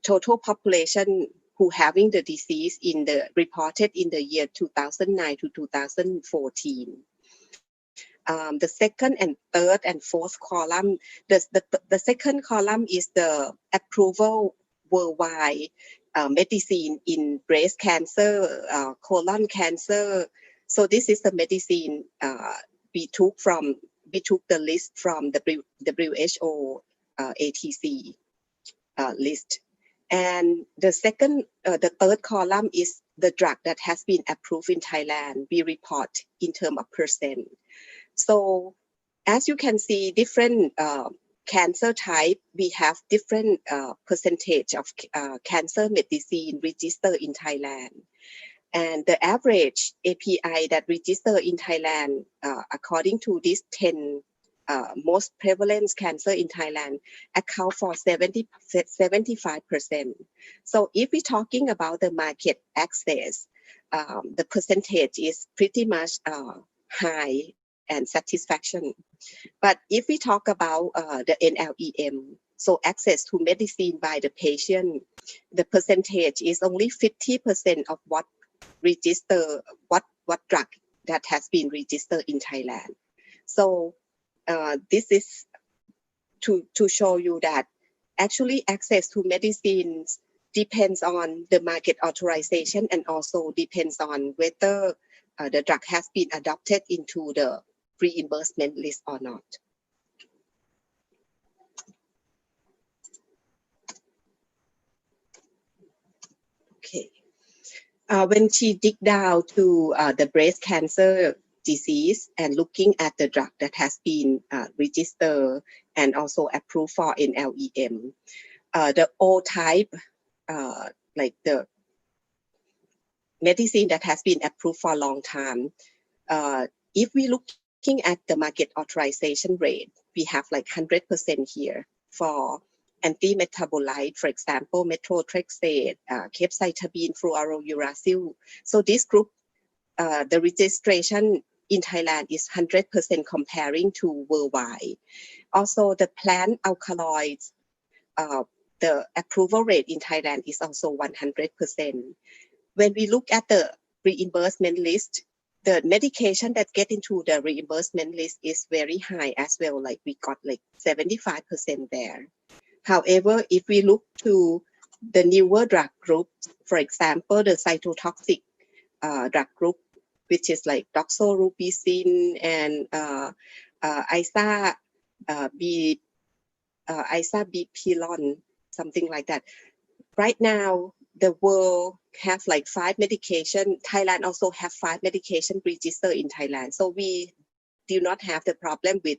Speaker 6: total population who having the disease reported in the year 2009 to 2014. The second and third and fourth column, the second column is the approval worldwide medicine in breast cancer, colon cancer. So this is the medicine we took the list from the WHO ATC list. And the third column is the drug that has been approved in Thailand. We report in terms of percent. So as you can see, different cancer type, we have different percentage of cancer medicine registered in Thailand. And the average API that registered in Thailand, according to these 10 most prevalent cancer in Thailand, account for 75%. So if we're talking about the market access, the percentage is pretty much high and satisfaction. But if we talk about the NLEM, so access to medicine by the patient, the percentage is only 50% of what drug that has been registered in Thailand. So this is to show you that actually access to medicines depends on the market authorization and also depends on whether the drug has been adopted into the reimbursement list or not. Okay. When she dig down to the breast cancer disease and looking at the drug that has been registered and also approved for NLEM, the old type, like the medicine that has been approved for a long time, if we looking at the market authorization rate, we have like 100% here for anti-metabolite, for example, methotrexate, capecitabine, fluorouracil. So this group, the registration in Thailand is 100% comparing to worldwide. Also, the plant alkaloids, the approval rate in Thailand is also 100%. When we look at the reimbursement list, the medication that get into the reimbursement list is very high as well, like we got like 75% there. However, if we look to the newer drug group, for example, the cytotoxic drug group, which is like doxorubicin and isabipilon, something like that. Right now, the world have like 5 medication. Thailand also have 5 medication registered in Thailand. So we do not have the problem with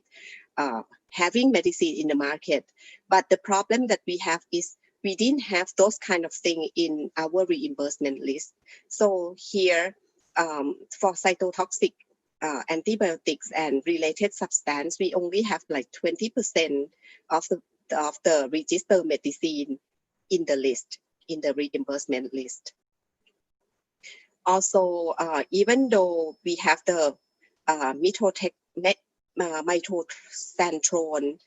Speaker 6: having medicine in the market. But the problem that we have is we didn't have those kind of things in our reimbursement list. So here, for cytotoxic antibiotics and related substance, we only have like 20% of the registered medicine in the list, in the reimbursement list. Also, even though we have the mitoxantrone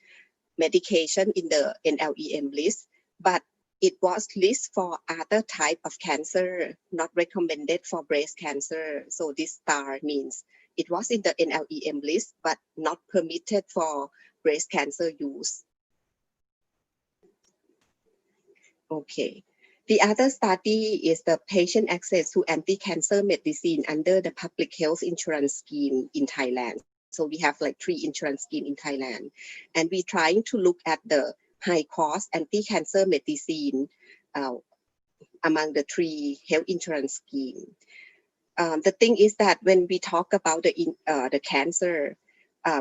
Speaker 6: medication in the NLEM list, but it was listed for other type of cancer, not recommended for breast cancer. So this star means it was in the NLEM list, but not permitted for breast cancer use. Okay. The other study is the patient access to anti-cancer medicine under the public health insurance scheme in Thailand. So we have like 3 insurance schemes in Thailand. And we're trying to look at the high cost anti-cancer medicine among the 3 health insurance schemes. The thing is that when we talk about the cancer,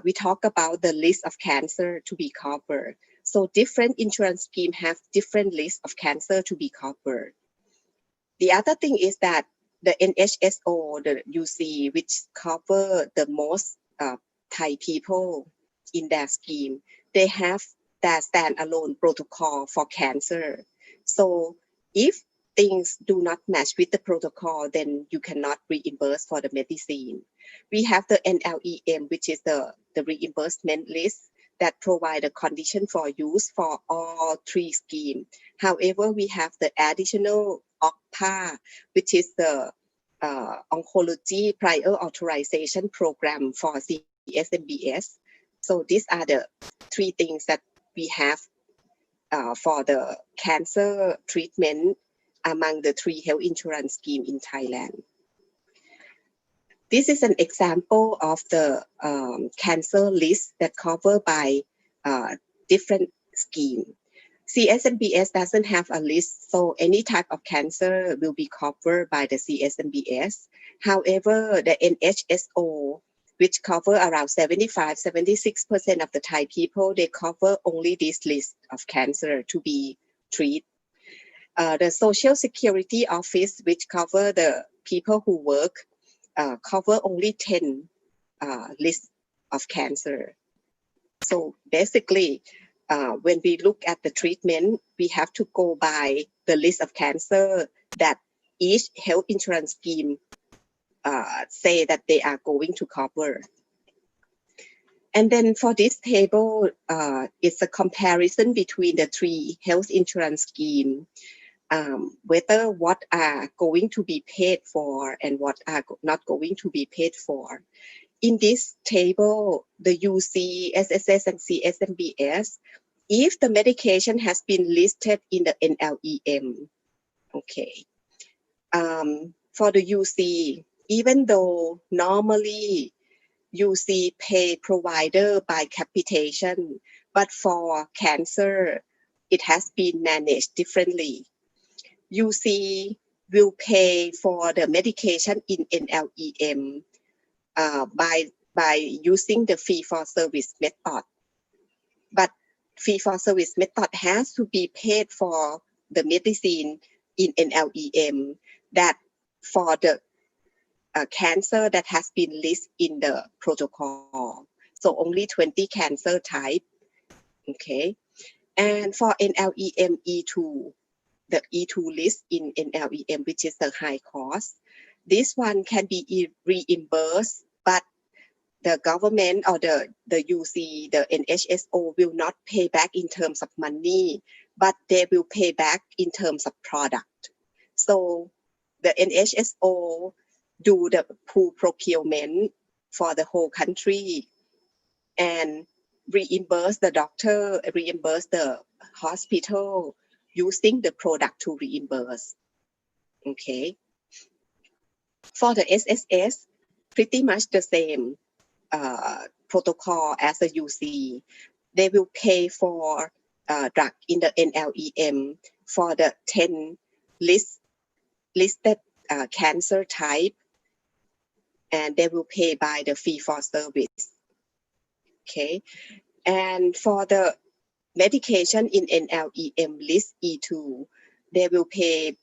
Speaker 6: we talk about the list of cancer to be covered. So different insurance schemes have different lists of cancer to be covered. The other thing is that the NHSO, the UC, which cover the most Thai people in their scheme, they have their standalone protocol for cancer. So if things do not match with the protocol, then you cannot reimburse for the medicine. We have the NLEM, which is the reimbursement list that provide a condition for use for all 3 schemes. However, we have the additional OCPA, which is the Oncology Prior Authorization Program for CSMBS. So these are the 3 things that we have for the cancer treatment among the 3 health insurance schemes in Thailand. This is an example of the cancer list that covered by different schemes. CSMBS doesn't have a list, so any type of cancer will be covered by the CSMBS. However, the NHSO, which cover around 75-76% of the Thai people, they cover only this list of cancer to be treated. The Social Security Office, which cover the people who work, cover only 10 lists of cancer. So basically, when we look at the treatment, we have to go by the list of cancer that each health insurance scheme say that they are going to cover. And then for this table, it's a comparison between the 3 health insurance schemes. Whether what are going to be paid for and what are not going to be paid for. in this table, the UC, SSS, and CSMBS, if the medication has been listed in the NLEM, okay. For the UC, even though normally UC pay provider by capitation, but for cancer, it has been managed differently. UC will pay for the medication in NLEM by using the fee-for-service method. But fee-for-service method has to be paid for the medicine in NLEM that for the cancer that has been listed in the protocol. So only 20 cancer type, okay? And for NLEM E2, the E2 list in NLEM, which is the high cost, this one can be reimbursed, but the government or the UC, the NHSO will not pay back in terms of money, but they will pay back in terms of product. So the NHSO do the pool procurement for the whole country and reimburse the doctor, reimburse the hospital using the product to reimburse. Okay. For the SSS, pretty much the same protocol as the UC. They will pay for drug in the NLEM for the 10 listed cancer type, and they will pay by the fee for service. Okay, and for the medication in NLEM list E2, they will pay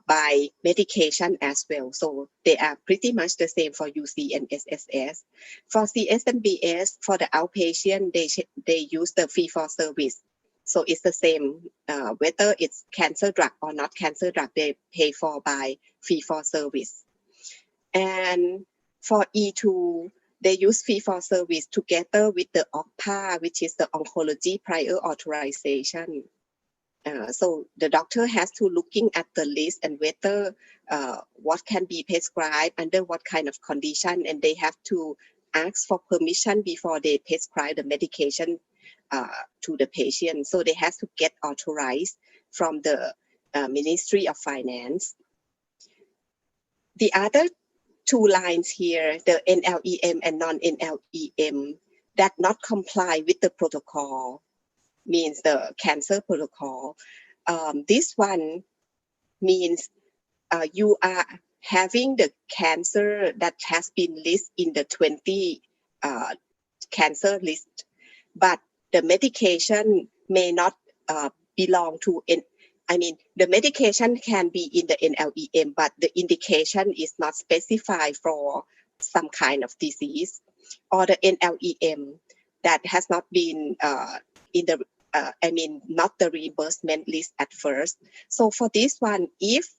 Speaker 6: by medication as well. So they are pretty much the same for UC and SSS. For CSMBS, for the outpatient, they use the fee for service. So it's the same, whether it's cancer drug or not cancer drug, they pay for by fee for service. And for E2, they use fee for service together with the OPPA, which is the oncology prior authorization. So the doctor has to looking at the list and whether what can be prescribed under what kind of condition, and they have to ask for permission before they prescribe the medication to the patient. So they have to get authorized from the Ministry of Finance. The other two lines here, the NLEM and non-NLEM, that not comply with the protocol, means the cancer protocol. This one means you are having the cancer that has been listed in the 20 cancer list, but the medication may not belong to the medication can be in the NLEM, but the indication is not specified for some kind of disease, or the NLEM that has not been in the not the reimbursement list at first. So for this one, if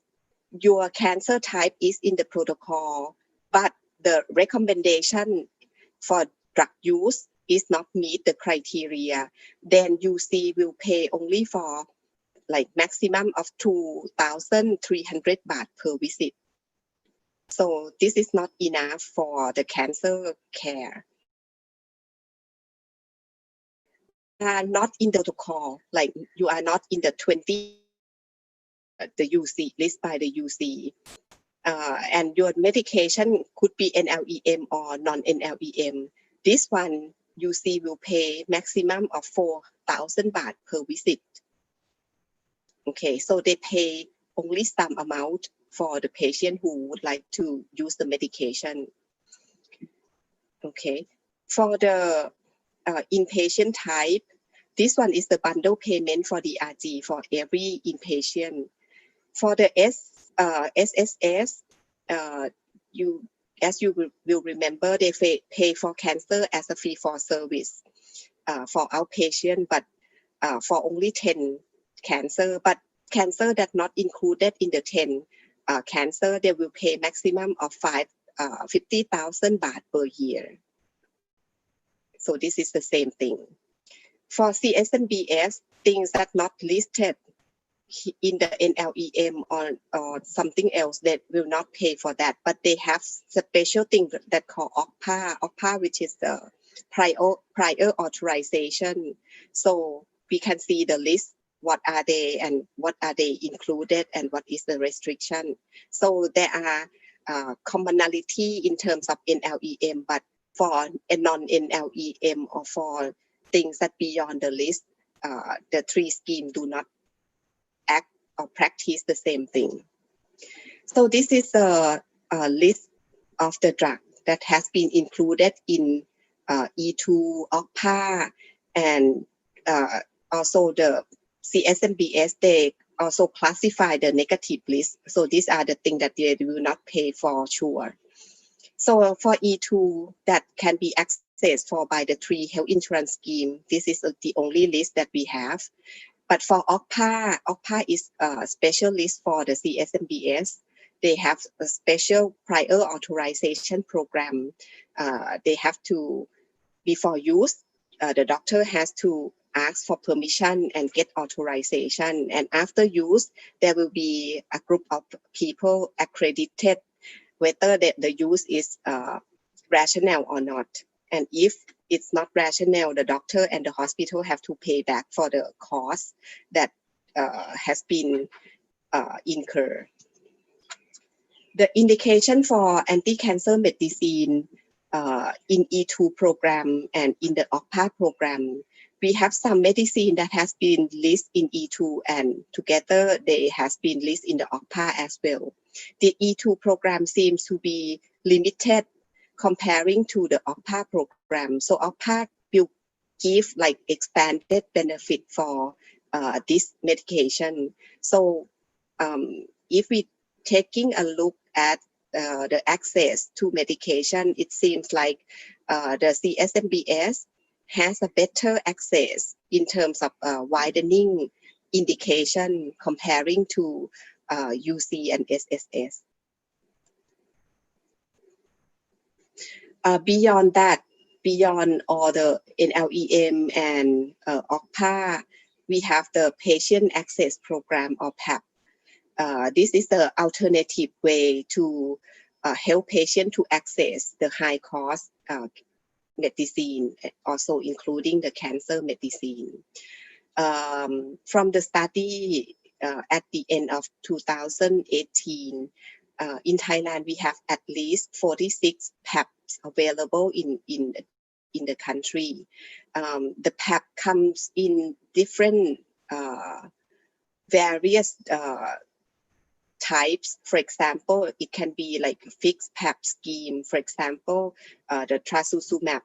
Speaker 6: your cancer type is in the protocol, but the recommendation for drug use is not meet the criteria, then UC will pay only for like maximum of 2,300 baht per visit. So this is not enough for the cancer care. Are not in the protocol, like you are not in the 20 the UC list by the UC, and your medication could be NLEM or non-NLEM. This one UC will pay maximum of 4,000 baht per visit. Okay, so they pay only some amount for the patient who would like to use the medication. Okay, for the inpatient type, this one is the bundle payment for DRG for every inpatient. For the SSS, as you will remember, they pay for cancer as a fee for service for outpatient, but for only 10 cancer. But cancer that not included in the 10 cancer, they will pay maximum of 50,000 baht per year. So this is the same thing. For CSMBS, things that not listed in the NLEM or something else that will not pay for that, but they have special thing that called OCPA, which is the prior authorization. So we can see the list, what are they and what are they included and what is the restriction. So there are commonality in terms of NLEM, but for a non-NLEM or for things that beyond the list, the three schemes do not act or practice the same thing. So this is a list of the drug that has been included in E2 OCPA, and also the CSMBS, they also classify the negative list. So these are the things that they will not pay for sure. So for E2 that can be accessed for by the three health insurance scheme, this is the only list that we have. But for OCPA is a special list for the CSMBS. They have a special prior authorization program. They have to, before use, the doctor has to ask for permission and get authorization. And after use, there will be a group of people accredited whether the use is rational or not. And if it's not rational, the doctor and the hospital have to pay back for the cost that has been incurred. The indication for anti-cancer medicine in E2 program and in the OCPA program, we have some medicine that has been listed in E2 and together they has been listed in the OCPA as well. The E2 program seems to be limited comparing to the OCPA program. So OCPA will give like expanded benefit for this medication. So if we taking a look at the access to medication, it seems like the CSMBS has a better access in terms of widening indication comparing to UC and SSS. Beyond that, beyond all the NLEM and OCPA, we have the Patient Access Program or PAP. This is the alternative way to help patients to access the high cost medicine, also including the cancer medicine. From the study at the end of 2018, in Thailand, we have at least 46 PAPs available in the country. The PAP comes in different various types. For example, it can be like a fixed PAP scheme. For example, the trastuzumab,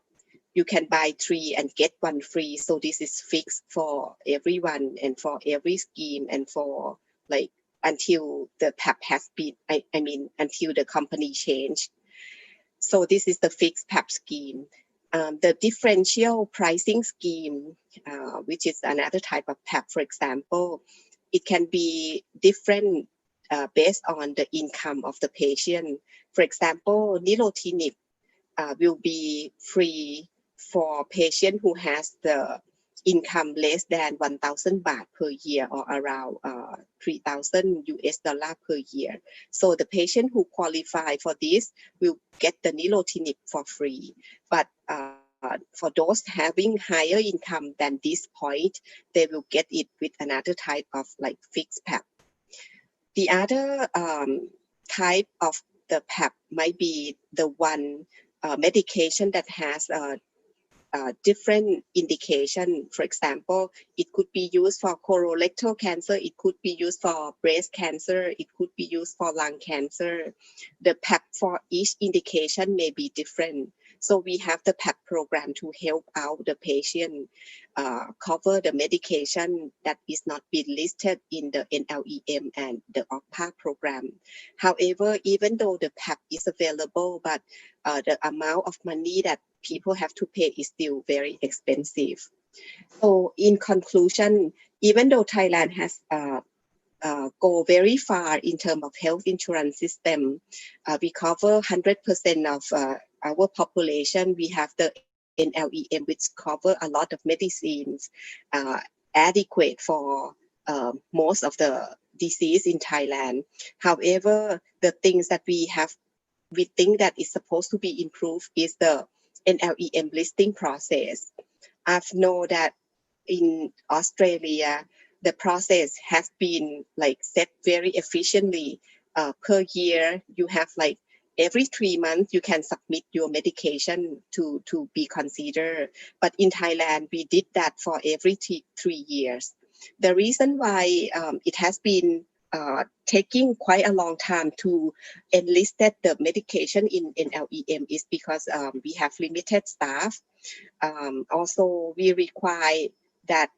Speaker 6: you can buy 3 and get 1 free. So this is fixed for everyone and for every scheme and for like until the PAP has been, I mean, until the company changed. So this is the fixed PAP scheme. The differential pricing scheme, which is another type of PAP, for example, it can be different based on the income of the patient. For example, nilotinib will be free for patient who has the income less than 1,000 baht per year or around 3,000 US dollar per year. So the patient who qualify for this will get the nilotinib for free. But for those having higher income than this point, they will get it with another type of like fixed PAP. The other type of the PAP might be the one medication that has different indication. For example, it could be used for colorectal cancer, it could be used for breast cancer, it could be used for lung cancer. The PAP for each indication may be different. So we have the PAP program to help out the patient cover the medication that is not been listed in the NLEM and the OCPA program. However, even though the PAP is available, but the amount of money that people have to pay is still very expensive. So in conclusion, even though Thailand has go very far in terms of health insurance system, we cover 100% of our population. We have the NLEM, which cover a lot of medicines adequate for most of the disease in Thailand. However, the things that we think that is supposed to be improved is the NLEM listing process. I've known that in Australia, the process has been like set very efficiently. Per year, you have like every 3 months you can submit your medication to be considered. But in Thailand, we did that for every 3 years. The reason why it has been taking quite a long time to enlist the medication in NLEM is because we have limited staff. Also, we require that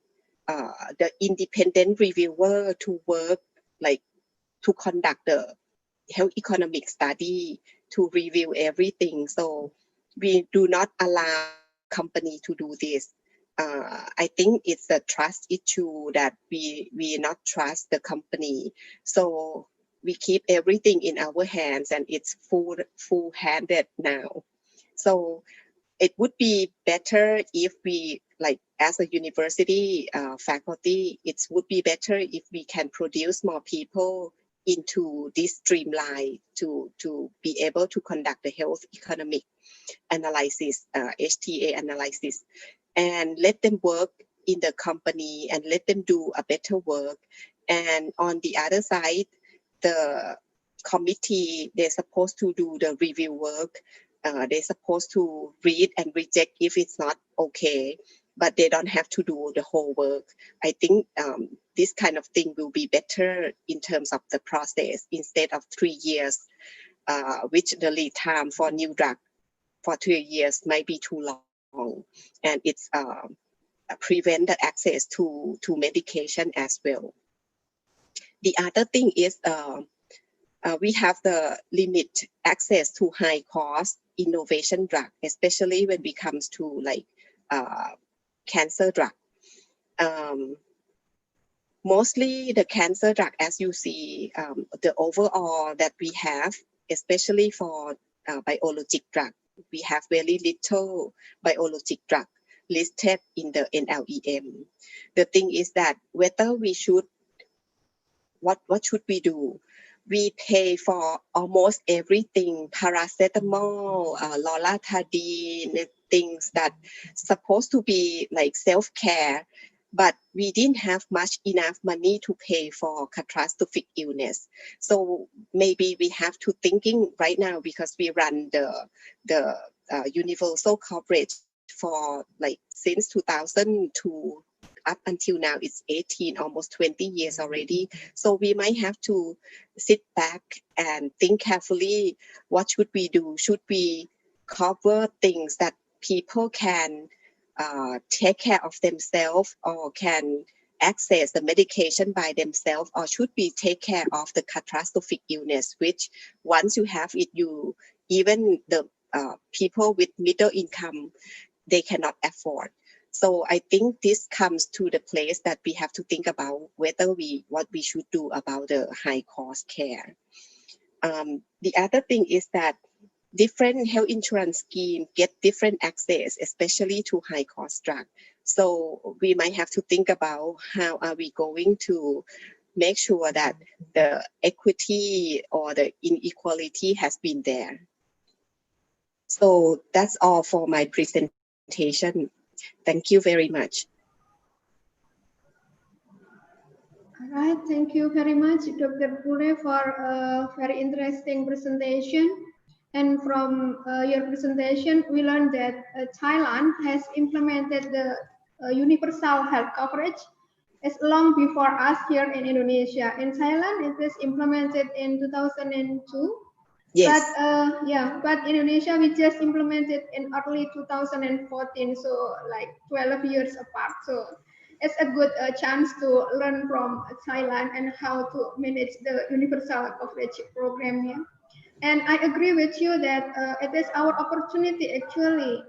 Speaker 6: the independent reviewer to work, like to conduct the health economic study, to review everything. So we do not allow company to do this. I think it's a trust issue that we not trust the company. So we keep everything in our hands, and it's full handed now. So it would be better if we, like as a university faculty, it would be better if we can produce more people into this streamline to be able to conduct the health economic analysis, HTA analysis, and let them work in the company and let them do a better work. And on the other side, the committee, they're supposed to do the review work. They're supposed to read and reject if it's not okay, but they don't have to do the whole work. I think this kind of thing will be better in terms of the process instead of 3 years, which the lead time for new drug for 3 years might be too long, and it's prevent the access to medication as well. The other thing is we have the limit access to high cost innovation drug, especially when it comes to like cancer drug. Mostly the cancer drug, as you see, the overall that we have, especially for biologic drug, we have very little biologic drug listed in the NLEM. The thing is that whether we should, what should we do? We pay for almost everything, paracetamol, loratadine, things that supposed to be like self-care, but we didn't have enough money to pay for catastrophic illness. So maybe we have to thinking right now, because we run the universal coverage for like since 2002 up until now, it's 18, almost 20 years already. So we might have to sit back and think carefully, what should we do? Should we cover things that people can take care of themselves or can access the medication by themselves, or should we take care of the catastrophic illness, which once you have it, you even the people with middle income, they cannot afford. So I think this comes to the place that we have to think about whether what we should do about the high cost care. The other thing is that different health insurance schemes get different access, especially to high cost drug. So we might have to think about how are we going to make sure that the equity or the inequality has been there. So that's all for my presentation. Thank you very much.
Speaker 4: All right, thank you very much, Dr. Pure, for a very interesting presentation. And from your presentation, we learned that Thailand has implemented the universal health coverage as long before us here in Indonesia. In Thailand, it was implemented in 2002.
Speaker 6: Yes.
Speaker 4: But Indonesia, we just implemented in early 2014, so like 12 years apart. So it's a good chance to learn from Thailand and how to manage the universal coverage program here. And I agree with you that it is our opportunity actually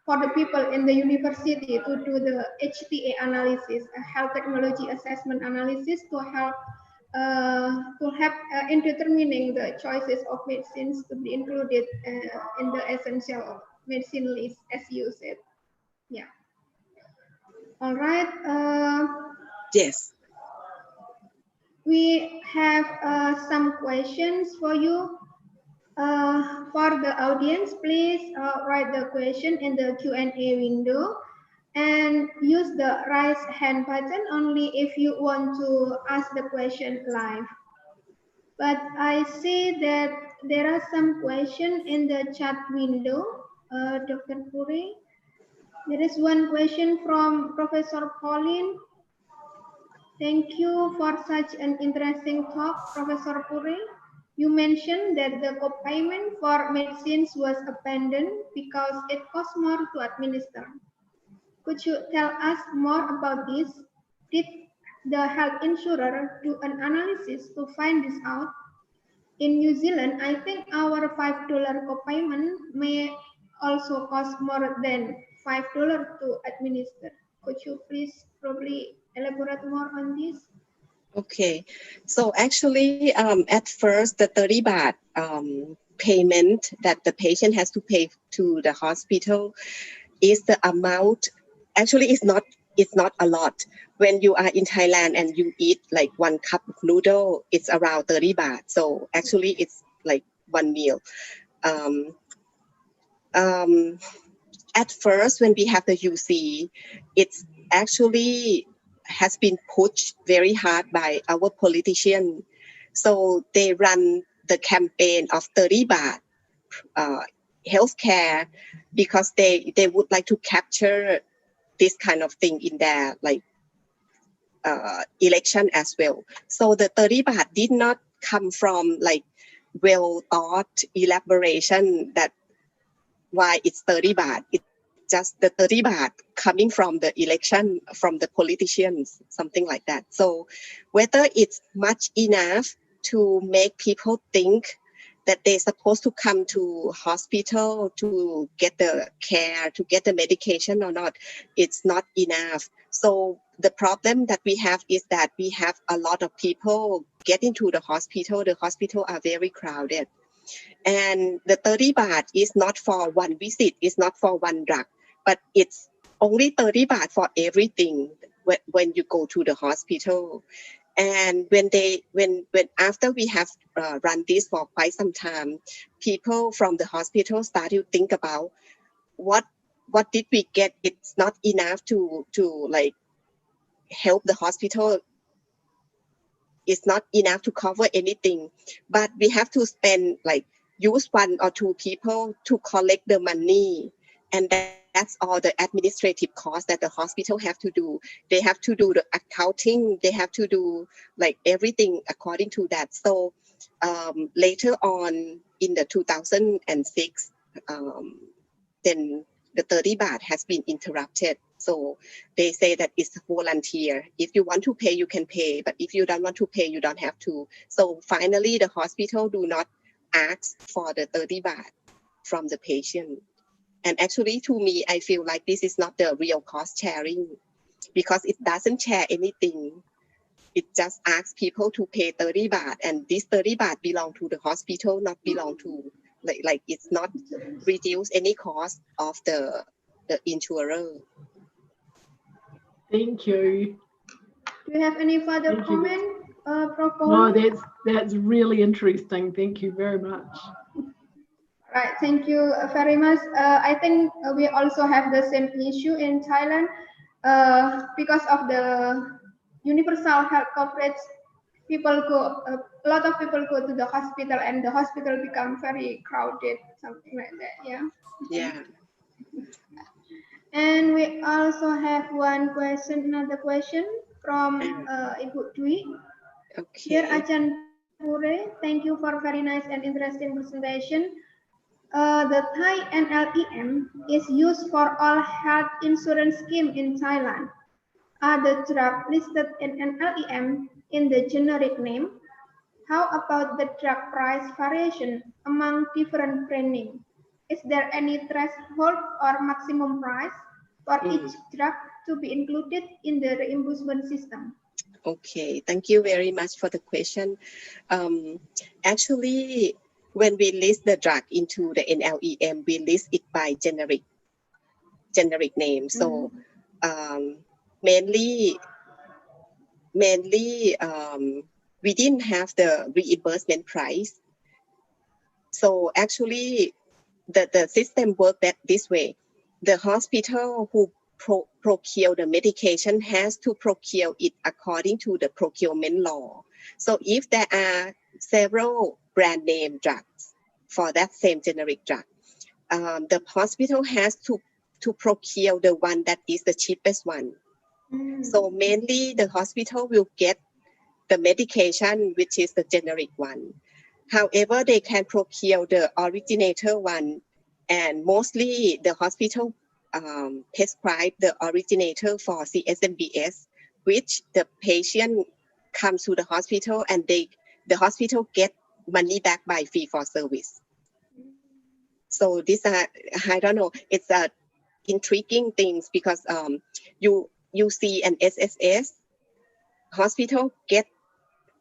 Speaker 4: for the people in the university to do the HTA analysis, health technology assessment analysis, to help in determining the choices of medicines to be included in the essential medicine list, as you said. Yeah. All right.
Speaker 6: Yes.
Speaker 4: we have some questions for you. For the audience, please write the question in the Q&A window and use the raise hand button only if you want to ask the question live. But I see that there are some questions in the chat window, Dr. Puri. There is one question from Professor Colin. Thank you for such an interesting talk, Professor Puri. You mentioned that the co-payment for medicines was abandoned because it costs more to administer. Could you tell us more about this? Did the health insurer do an analysis to find this out? In New Zealand, I think our $5 co-payment may also cost more than $5 to administer. Could you please probably elaborate more on this?
Speaker 6: Okay, so actually, at first, the 30 baht payment that the patient has to pay to the hospital is the amount. Actually, it's not a lot. When you are in Thailand and you eat like 1 cup of noodle, it's around 30 baht. So actually, it's like one meal. At first, when we have the UC, it's actually has been pushed very hard by our politicians. So they run the campaign of 30 baht healthcare because they would like to capture this kind of thing in their like election as well. So the 30 baht did not come from like well thought elaboration that why it's 30 baht. It's just the 30 baht coming from the election, from the politicians, something like that. So whether it's much enough to make people think that they're supposed to come to hospital to get the care, to get the medication or not, it's not enough. So the problem that we have is that we have a lot of people getting to the hospital. The hospital are very crowded. And the 30 baht is not for one visit, it's not for one drug, but it's only 30 baht for everything when you go to the hospital. And when after we have run this for quite some time, people from the hospital start to think about what did we get? It's not enough to like help the hospital. It's not enough to cover anything, but we have to spend like use 1 or 2 people to collect the money, and that's all the administrative costs that the hospital have to do. They have to do the accounting, they have to do like everything according to that. So later on in the 2006, then the 30 baht has been interrupted. So they say that it's volunteer. If you want to pay, you can pay. But if you don't want to pay, you don't have to. So finally, the hospital do not ask for the 30 baht from the patient. And actually, to me, I feel like this is not the real cost sharing because it doesn't share anything. It just asks people to pay 30 baht. And this 30 baht belong to the hospital, not belong to, like it's not reduce any cost of the insurer.
Speaker 2: Thank you.
Speaker 4: Do you have any further
Speaker 2: Thank
Speaker 4: comment, Prof.
Speaker 2: No, that's really interesting. Thank you very much.
Speaker 4: Right, thank you very much. I think we also have the same issue in Thailand because of the universal health coverage. A lot of people go to the hospital and the hospital become very crowded, something like that, yeah?
Speaker 6: Yeah.
Speaker 4: And we also have another question from Ibu Dwi.
Speaker 6: Okay.
Speaker 4: Dear Ajahn Pure, thank you for very nice and interesting presentation. The Thai NLEM is used for all health insurance scheme in Thailand. Are the drugs listed in NLEM in the generic name? How about the drug price variation among different brand names? Is there any threshold or maximum price for each drug to be included in the reimbursement system?
Speaker 6: Okay, thank you very much for the question. Actually, when we list the drug into the NLEM, we list it by generic name. So mainly we didn't have the reimbursement price. So actually, the system worked this way. The hospital who procure the medication has to procure it according to the procurement law. So if there are several brand name drugs for that same generic drug, the hospital has to procure the one that is the cheapest one. So mainly the hospital will get the medication, which is the generic one. However, they can procure the originator one, and mostly the hospital prescribe the originator for CSMBS, which the patient comes to the hospital and the hospital get money back by fee for service. So these are, I don't know, it's a intriguing things because UC and SSS hospital get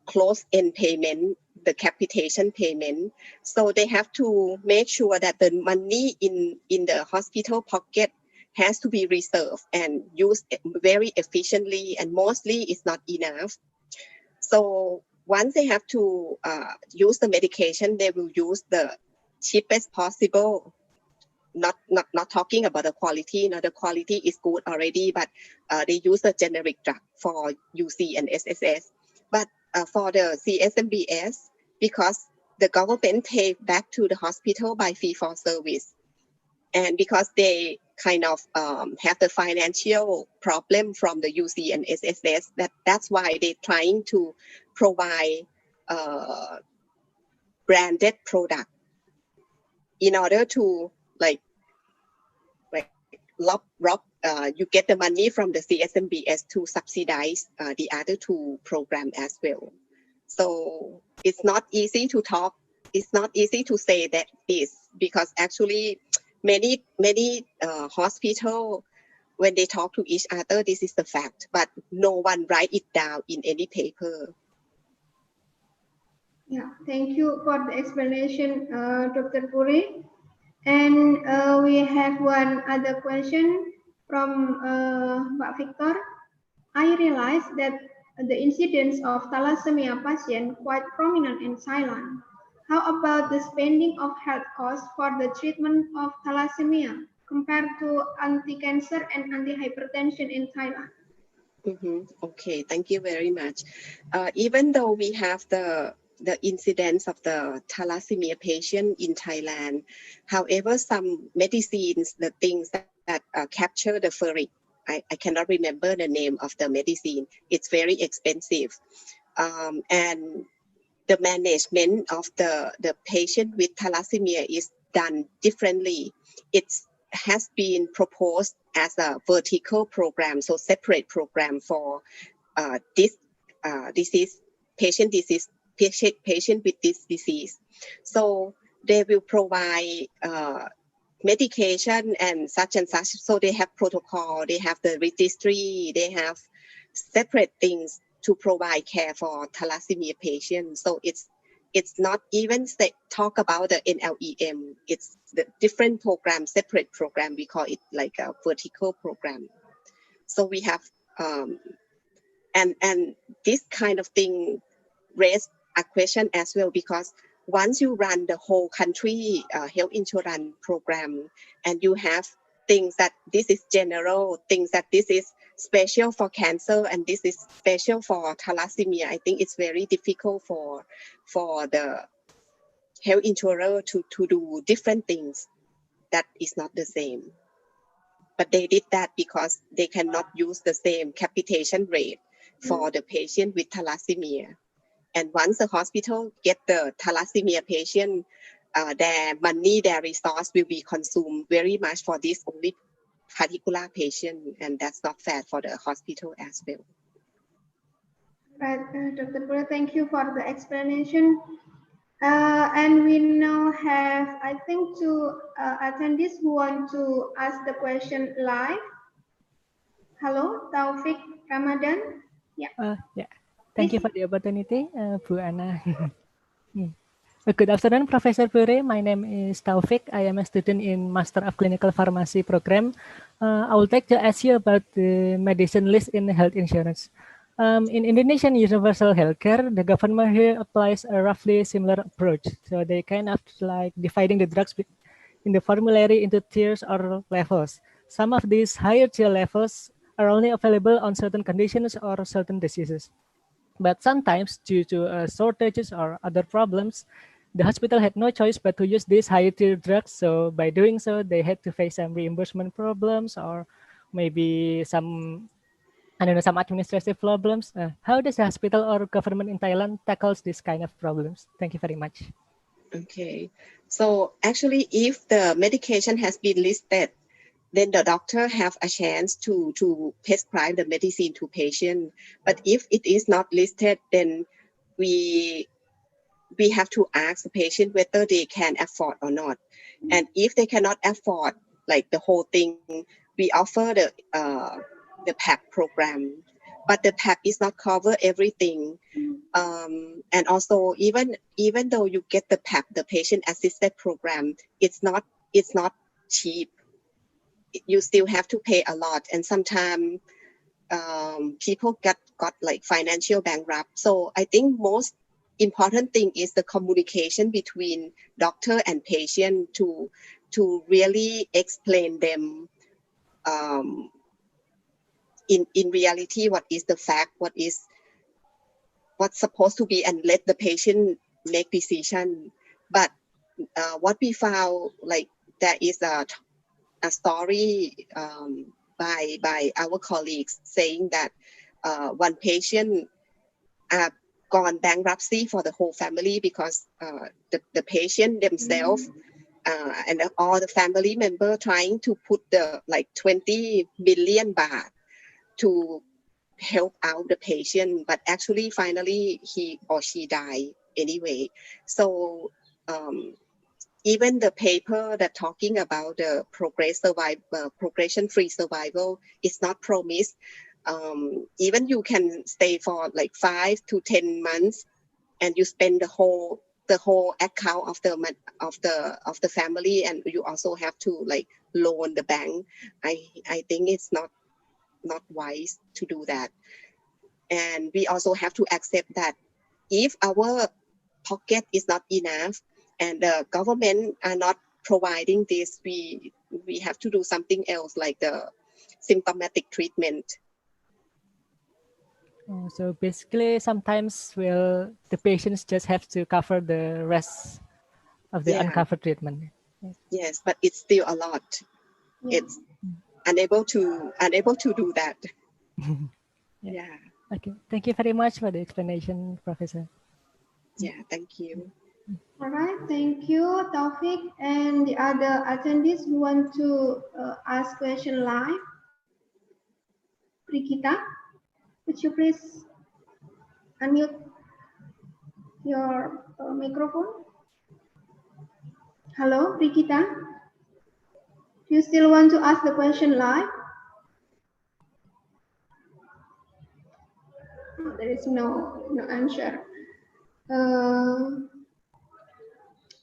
Speaker 6: close-end payment, the capitation payment. So they have to make sure that the money in the hospital pocket has to be reserved and used very efficiently, and mostly it's not enough. So once they have to use the medication, they will use the cheapest possible. Not talking about the quality. The quality is good already, but they use a generic drug for UC and SSS. But for the CSMBS, because the government pay back to the hospital by fee for service, and because they kind of have the financial problem from the UC and SSS, that's why they're trying to provide branded product in order to you get the money from the CSMBS to subsidize the other two programs as well. So it's not easy to talk. It's not easy to say that this, because actually many hospitals, when they talk to each other, this is the fact, but no one write it down in any paper.
Speaker 4: Yeah, thank you for the explanation, Dr. Puri. And we have one other question from Pak Victor. I realized that the incidence of thalassemia patient quite prominent in Thailand. How about the spending of health costs for the treatment of thalassemia compared to anti-cancer and anti-hypertension in Thailand?
Speaker 6: Okay, thank you very much. Even though we have the incidence of the thalassemia patient in Thailand, however, some medicines, the things that capture the ferric, I cannot remember the name of the medicine. It's very expensive, and the management of the patient with thalassemia is done differently. It has been proposed as a vertical program, so separate program for this disease, patient with this disease. So they will provide medication and such. So they have protocol, they have the registry, they have separate things to provide care for thalassemia patients. So it's not even talk about the NLEM. It's the different program, separate program. We call it like a vertical program. So we have and this kind of thing raise a question as well, because once you run the whole country health insurance program, and you have things that this is general, things that this is special for cancer and this is special for thalassemia, I think it's very difficult for the health insurer to do different things that is not the same. But they did that because they cannot use the same capitation rate for the patient with thalassemia. And once the hospital get the thalassemia patient, their money, their resource will be consumed very much for this only particular patient, and that's not fair for the hospital as well.
Speaker 4: Right, Dr. Pura, thank you for the explanation. And we now have, I think, two attendees who want to ask the question live. Hello, Taufik Ramadan. Yeah.
Speaker 7: Yeah. Thank you for the opportunity, Bu Anna. Good afternoon, Professor Pure. My name is Taufik. I am a student in Master of Clinical Pharmacy program. I would like to ask you about the medicine list in health insurance. In Indonesian universal healthcare, the government here applies a roughly similar approach. So they kind of like dividing the drugs in the formulary into tiers or levels. Some of these higher tier levels are only available on certain conditions or certain diseases. But sometimes, due to shortages or other problems, the hospital had no choice but to use these higher tier drugs. So by doing so, they had to face some reimbursement problems or maybe some, I don't know, some administrative problems. How does the hospital or government in Thailand tackles this kind of problems? Thank you very much.
Speaker 6: Okay, so actually, if the medication has been listed, then the doctor have a chance to prescribe the medicine to patient. But if it is not listed, then we have to ask the patient whether they can afford or not. And if they cannot afford like the whole thing, we offer the PAP program, but the PAP is not cover everything. And also even though you get the PAP, the patient assisted program, it's not cheap. You still have to pay a lot, and sometimes people got like financial bankrupt. So I think most important thing is the communication between doctor and patient to really explain them in reality what is the fact, what's supposed to be, and let the patient make decision. But what we found, like there is a story by our colleagues saying that one patient gone bankruptcy for the whole family because the patient themselves and all the family member trying to put the like 20 million baht to help out the patient, but actually finally he or she died anyway. So even the paper that talking about the progression-free survival is not promised. Even you can stay for like 5 to 10 months, and you spend the whole account of the family, and you also have to like loan the bank. I think it's not wise to do that. And we also have to accept that if our pocket is not enough and the government are not providing this, we have to do something else like the symptomatic treatment.
Speaker 7: So basically, sometimes the patients just have to cover the rest of the uncovered treatment.
Speaker 6: Yes, but it's still a lot. It's unable to do that. Yeah.
Speaker 7: Okay. Thank you very much for the explanation, Professor.
Speaker 6: Yeah. Thank you.
Speaker 4: All right. Thank you, Taufik, and the other attendees who want to ask question live. Rikita, would you please unmute your microphone? Hello, Rikita. Do you still want to ask the question live? Oh, there is no answer.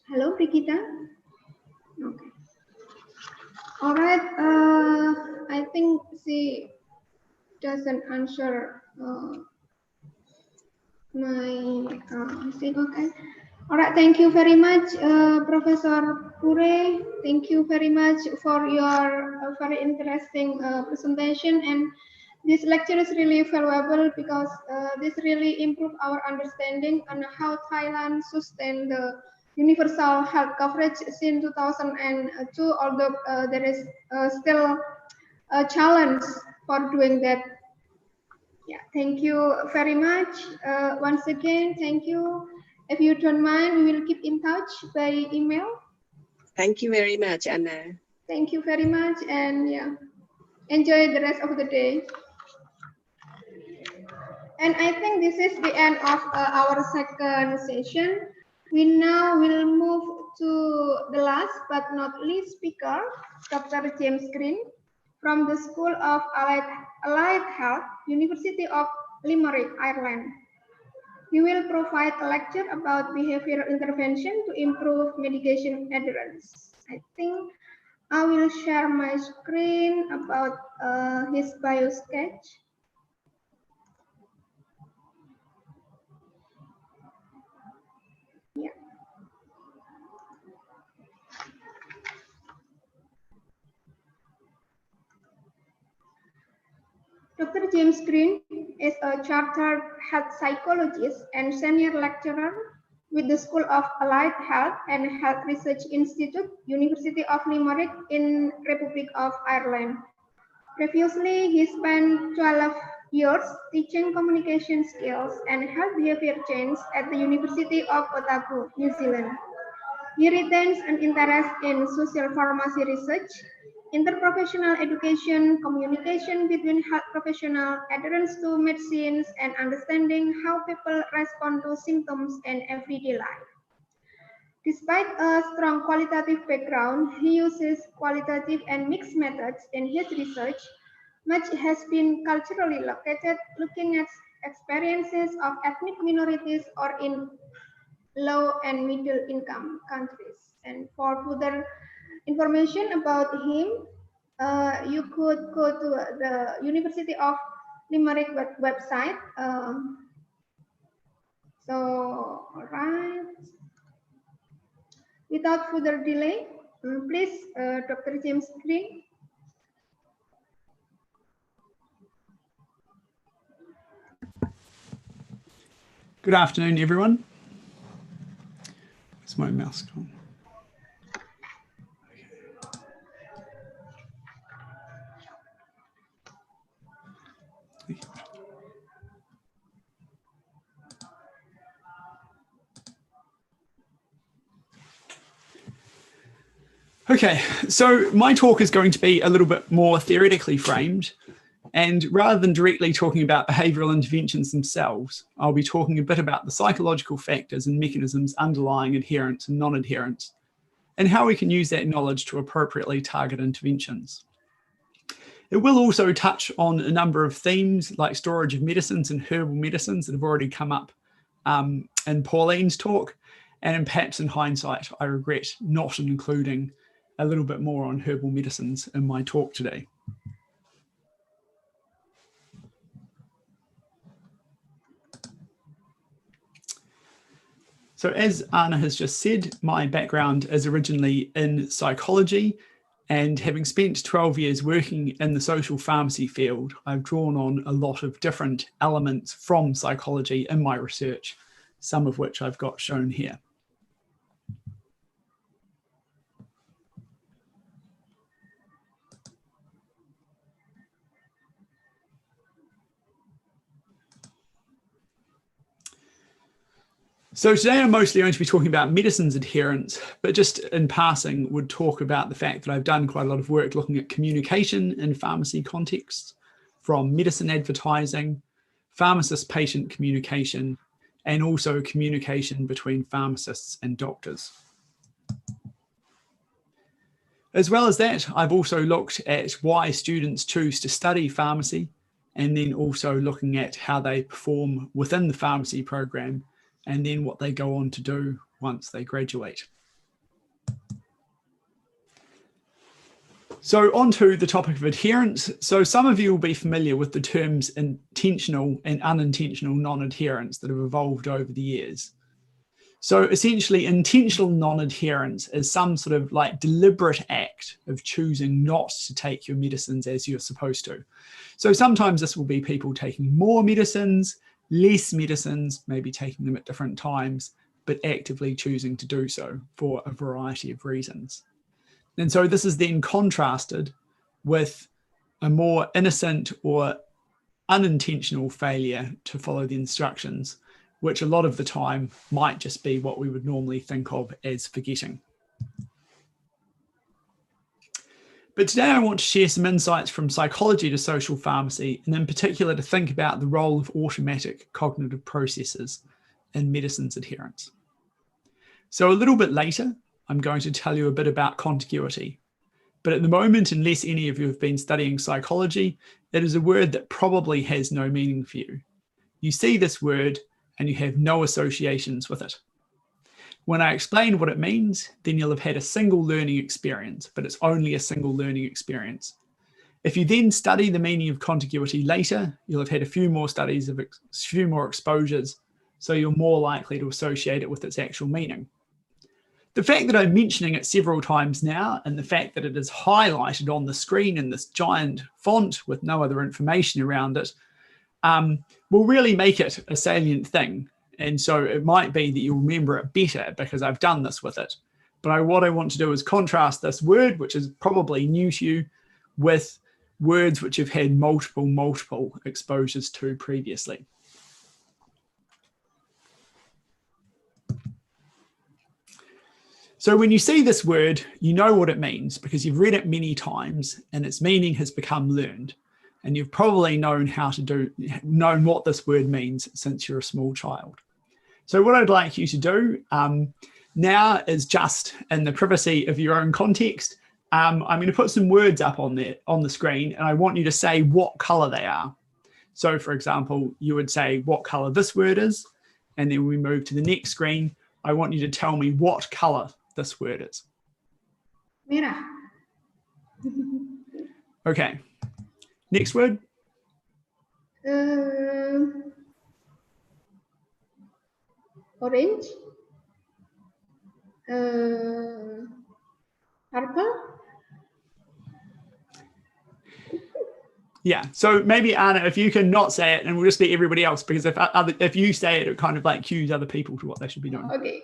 Speaker 4: Hello, Rikita. Okay. All right. I think she doesn't answer my mistake. Okay. All right. Thank you very much, Professor Pure. Thank you very much for your very interesting presentation. And this lecture is really valuable because this really improved our understanding on how Thailand sustained the universal health coverage since 2002, although there is still a challenge for doing that. Yeah, thank you very much. Once again, thank you. If you don't mind, we will keep in touch by email.
Speaker 6: Thank you very much, Anna.
Speaker 4: Thank you very much, and yeah, enjoy the rest of the day. And I think this is the end of our second session. We now will move to the last but not least speaker, Dr. James Green, from the School of Allied Health, University of Limerick, Ireland. He will provide a lecture about behavioral intervention to improve medication adherence. I think I will share my screen about his bio sketch. Dr. James Green is a chartered health psychologist and senior lecturer with the School of Allied Health and Health Research Institute, University of Limerick in Republic of Ireland. Previously, he spent 12 years teaching communication skills and health behavior change at the University of Otago, New Zealand. He retains an interest in social pharmacy research, interprofessional education, communication between health professionals, adherence to medicines, and understanding how people respond to symptoms in everyday life. Despite a strong qualitative background, he uses qualitative and mixed methods in his research. Much has been culturally located, looking at experiences of ethnic minorities or in low and middle income countries. And for further information about him, you could go to the University of Limerick website. All right. Without further delay, please, Dr. James Green.
Speaker 8: Good afternoon, everyone. Is my mouse gone? Okay. Okay, so my talk is going to be a little bit more theoretically framed, and rather than directly talking about behavioural interventions themselves, I'll be talking a bit about the psychological factors and mechanisms underlying adherence and non-adherence, and how we can use that knowledge to appropriately target interventions. It will also touch on a number of themes like storage of medicines and herbal medicines that have already come up in Pauline's talk, and perhaps in hindsight, I regret not including a little bit more on herbal medicines in my talk today. So as Anna has just said, my background is originally in psychology, and having spent 12 years working in the social pharmacy field, I've drawn on a lot of different elements from psychology in my research, some of which I've got shown here. So today I'm mostly going to be talking about medicines adherence, but just in passing would talk about the fact that I've done quite a lot of work looking at communication in pharmacy contexts, from medicine advertising, pharmacist-patient communication, and also communication between pharmacists and doctors. As well as that, I've also looked at why students choose to study pharmacy, and then also looking at how they perform within the pharmacy program, and then what they go on to do once they graduate. So onto the topic of adherence. So some of you will be familiar with the terms intentional and unintentional non-adherence that have evolved over the years. So essentially intentional non-adherence is some sort of like deliberate act of choosing not to take your medicines as you're supposed to. So sometimes this will be people taking more medicines, less medicines, maybe taking them at different times, but actively choosing to do so for a variety of reasons. And so this is then contrasted with a more innocent or unintentional failure to follow the instructions, which a lot of the time might just be what we would normally think of as forgetting. But today I want to share some insights from psychology to social pharmacy, and in particular to think about the role of automatic cognitive processes in medicines adherence. So a little bit later, I'm going to tell you a bit about contiguity. But at the moment, unless any of you have been studying psychology, it is a word that probably has no meaning for you. You see this word and you have no associations with it. When I explain what it means, then you'll have had a single learning experience, but it's only a single learning experience. If you then study the meaning of contiguity later, you'll have had a few more studies of a few more exposures, so you're more likely to associate it with its actual meaning. The fact that I'm mentioning it several times now, and the fact that it is highlighted on the screen in this giant font with no other information around it, will really make it a salient thing. And so it might be that you'll remember it better because I've done this with it. But what I want to do is contrast this word, which is probably new to you, with words which have had multiple exposures to previously. So when you see this word, you know what it means because you've read it many times and its meaning has become learned. And you've probably known what this word means since you're a small child. So what I'd like you to do now is, just in the privacy of your own context, I'm going to put some words up on the screen, and I want you to say what color they are. So for example, you would say what color this word is, and then we move to the next screen. I want you to tell me what color this word is.
Speaker 4: Merah.
Speaker 8: Okay. Next word.
Speaker 4: Orange. Purple.
Speaker 8: Yeah, so maybe Anna, if you can not say it, and we'll just be everybody else, because if you say it, it kind of like cues other people to what they should be doing.
Speaker 4: Okay.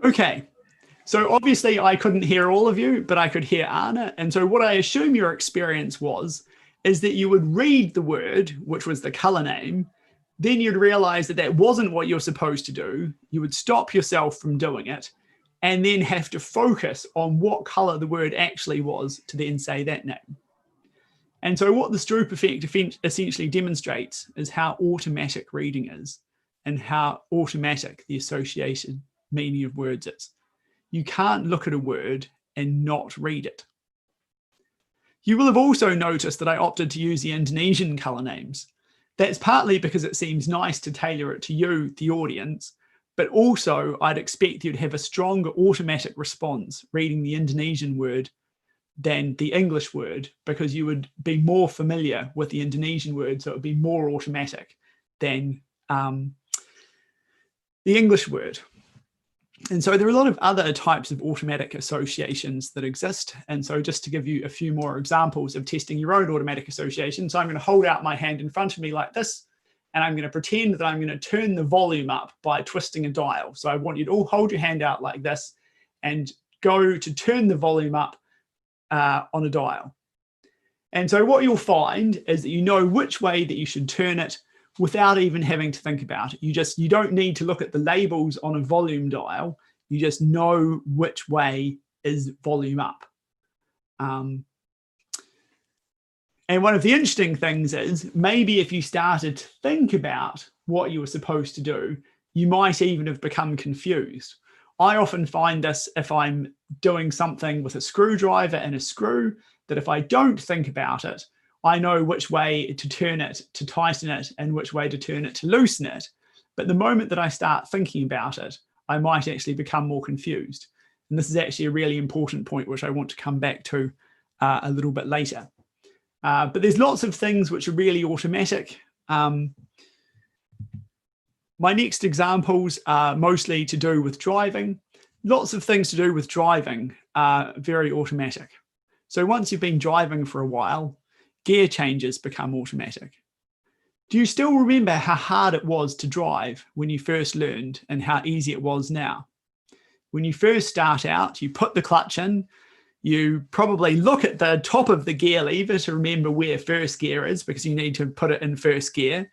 Speaker 8: Okay, so obviously I couldn't hear all of you, but I could hear Anna. And so what I assume your experience is that you would read the word, which was the color name, then you'd realize that that wasn't what you're supposed to do. You would stop yourself from doing it and then have to focus on what color the word actually was to then say that name. And so what the Stroop effect essentially demonstrates is how automatic reading is and how automatic the associated meaning of words is. You can't look at a word and not read it. You will have also noticed that I opted to use the Indonesian color names. That's partly because it seems nice to tailor it to you, the audience, but also I'd expect you'd have a stronger automatic response reading the Indonesian word than the English word, because you would be more familiar with the Indonesian word, so it would be more automatic than the English word. And so there are a lot of other types of automatic associations that exist. And so just to give you a few more examples of testing your own automatic association. So I'm going to hold out my hand in front of me like this, and I'm going to pretend that I'm going to turn the volume up by twisting a dial. So I want you to all hold your hand out like this and go to turn the volume up on a dial. And so what you'll find is that you know which way that you should turn it without even having to think about it. You don't need to look at the labels on a volume dial. You just know which way is volume up. And one of the interesting things is maybe if you started to think about what you were supposed to do, you might even have become confused. I often find this if I'm doing something with a screwdriver and a screw, that if I don't think about it, I know which way to turn it to tighten it and which way to turn it to loosen it. But the moment that I start thinking about it, I might actually become more confused. And this is actually a really important point, which I want to come back to a little bit later. But there's lots of things which are really automatic. My next examples are mostly to do with driving. Lots of things to do with driving are very automatic. So once you've been driving for a while, gear changes become automatic. Do you still remember how hard it was to drive when you first learned and how easy it was now? When you first start out, you put the clutch in, you probably look at the top of the gear lever to remember where first gear is because you need to put it in first gear.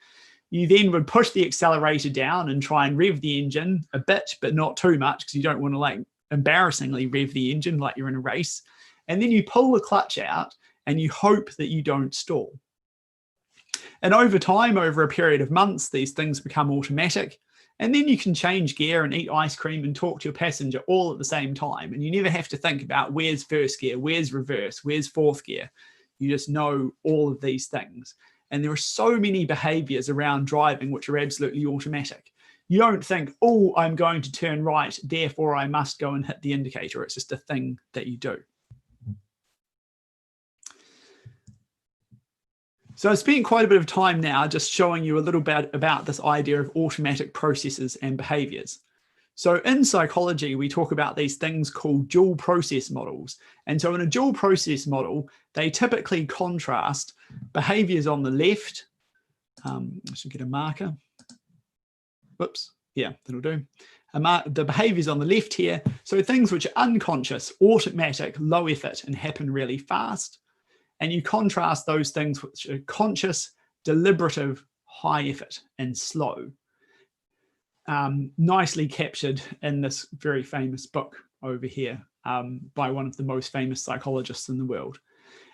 Speaker 8: You then would push the accelerator down and try and rev the engine a bit, but not too much because you don't want to like embarrassingly rev the engine like you're in a race. And then you pull the clutch out and you hope that you don't stall. And over time, over a period of months, these things become automatic. And then you can change gear and eat ice cream and talk to your passenger all at the same time. And you never have to think about where's first gear, where's reverse, where's fourth gear. You just know all of these things. And there are so many behaviors around driving which are absolutely automatic. You don't think, oh, I'm going to turn right, therefore I must go and hit the indicator. It's just a thing that you do. So I spent quite a bit of time now just showing you a little bit about this idea of automatic processes and behaviors. So in psychology, we talk about these things called dual process models. And so in a dual process model, they typically contrast behaviors on the left. I should get a marker. Whoops. Yeah, that'll do. The behaviors on the left here. So things which are unconscious, automatic, low effort, and happen really fast. And you contrast those things which are conscious, deliberative, high effort, and slow. Nicely captured in this very famous book over here by one of the most famous psychologists in the world.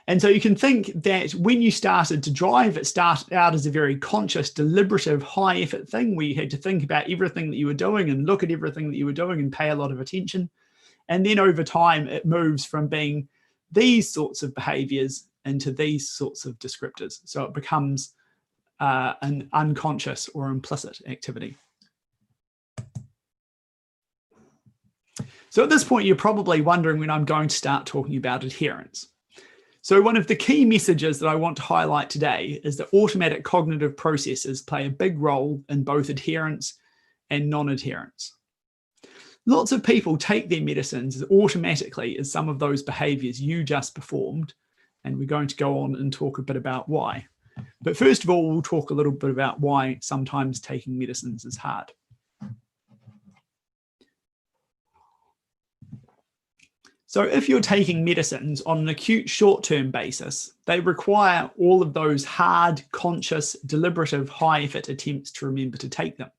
Speaker 8: And so you can think that when you started to drive, it started out as a very conscious, deliberative, high effort thing where you had to think about everything that you were doing and look at everything that you were doing and pay a lot of attention. And then over time, it moves from being these sorts of behaviors into these sorts of descriptors. So it becomes an unconscious or implicit activity. So at this point, you're probably wondering when I'm going to start talking about adherence. So one of the key messages that I want to highlight today is that automatic cognitive processes play a big role in both adherence and non-adherence. Lots of people take their medicines as automatically as some of those behaviors you just performed, and we're going to go on and talk a bit about why. But first of all, we'll talk a little bit about why sometimes taking medicines is hard. So if you're taking medicines on an acute short-term basis, they require all of those hard, conscious, deliberative, high-effort attempts to remember to take them.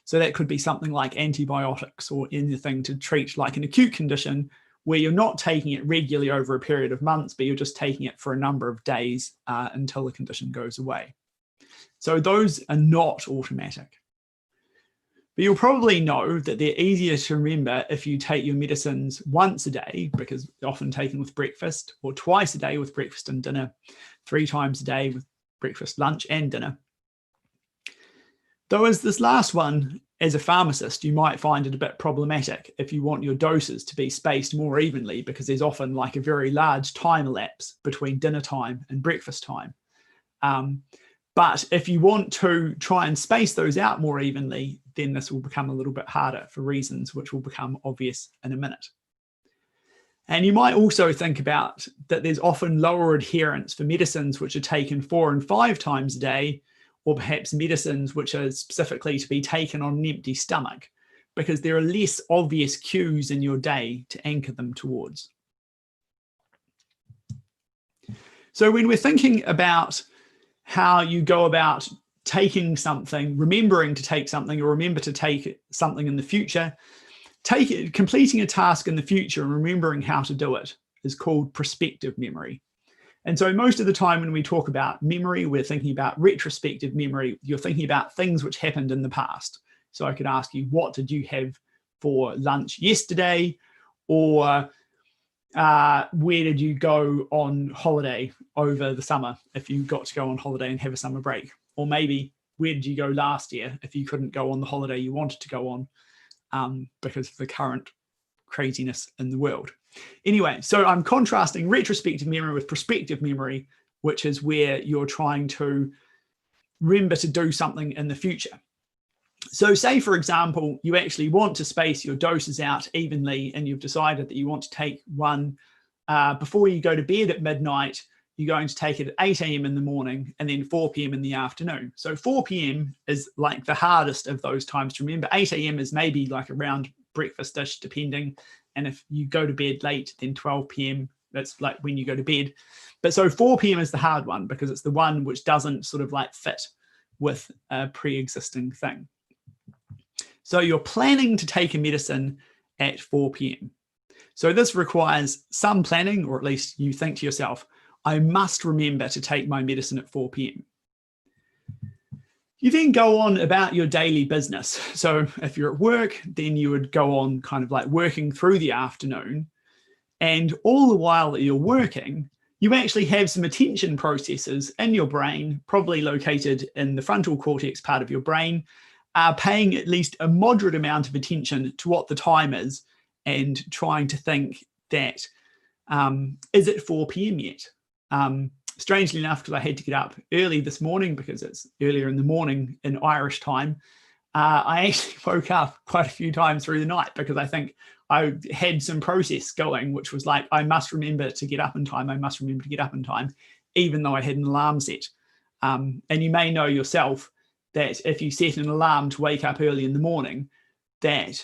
Speaker 8: So that could be something like antibiotics or anything to treat like an acute condition where you're not taking it regularly over a period of months, but you're just taking it for a number of days until the condition goes away. So those are not automatic. But you'll probably know that they're easier to remember if you take your medicines once a day, because they're often taken with breakfast, or twice a day with breakfast and dinner, 3 times a day with breakfast, lunch, and dinner. Though as this last one, as a pharmacist, you might find it a bit problematic if you want your doses to be spaced more evenly, because there's often like a very large time elapse between dinner time and breakfast time. But if you want to try and space those out more evenly, then this will become a little bit harder for reasons which will become obvious in a minute. And you might also think about that there's often lower adherence for medicines which are taken 4 and 5 times a day, or perhaps medicines which are specifically to be taken on an empty stomach, because there are less obvious cues in your day to anchor them towards. So when we're thinking about how you go about taking something, remembering to take something, or remember to take something in the future, completing a task in the future and remembering how to do it is called prospective memory. And so most of the time when we talk about memory, we're thinking about retrospective memory. You're thinking about things which happened in the past. So I could ask you, what did you have for lunch yesterday? Or where did you go on holiday over the summer if you got to go on holiday and have a summer break? Or maybe where did you go last year if you couldn't go on the holiday you wanted to go on because of the current craziness in the world. Anyway, so I'm contrasting retrospective memory with prospective memory, which is where you're trying to remember to do something in the future. So say, for example, you actually want to space your doses out evenly and you've decided that you want to take one before you go to bed at midnight. You're going to take it at 8 a.m. in the morning and then 4 p.m. in the afternoon. So 4 p.m. is like the hardest of those times to remember. 8 a.m. is maybe like around breakfast-ish, depending. And if you go to bed late, then 12 p.m., that's like when you go to bed. But so 4 p.m. is the hard one because it's the one which doesn't sort of like fit with a pre-existing thing. So you're planning to take a medicine at 4 p.m. So this requires some planning, or at least you think to yourself, I must remember to take my medicine at 4 p.m. You then go on about your daily business. So if you're at work, then you would go on kind of like working through the afternoon. And all the while that you're working, you actually have some attention processes in your brain, probably located in the frontal cortex part of your brain, paying at least a moderate amount of attention to what the time is and trying to think that, is it 4 p.m. yet? strangely enough, because I had to get up early this morning because it's earlier in the morning in Irish time, I actually woke up quite a few times through the night because I think I had some process going, which was like, I must remember to get up in time. I must remember to get up in time, even though I had an alarm set. And you may know yourself that if you set an alarm to wake up early in the morning, that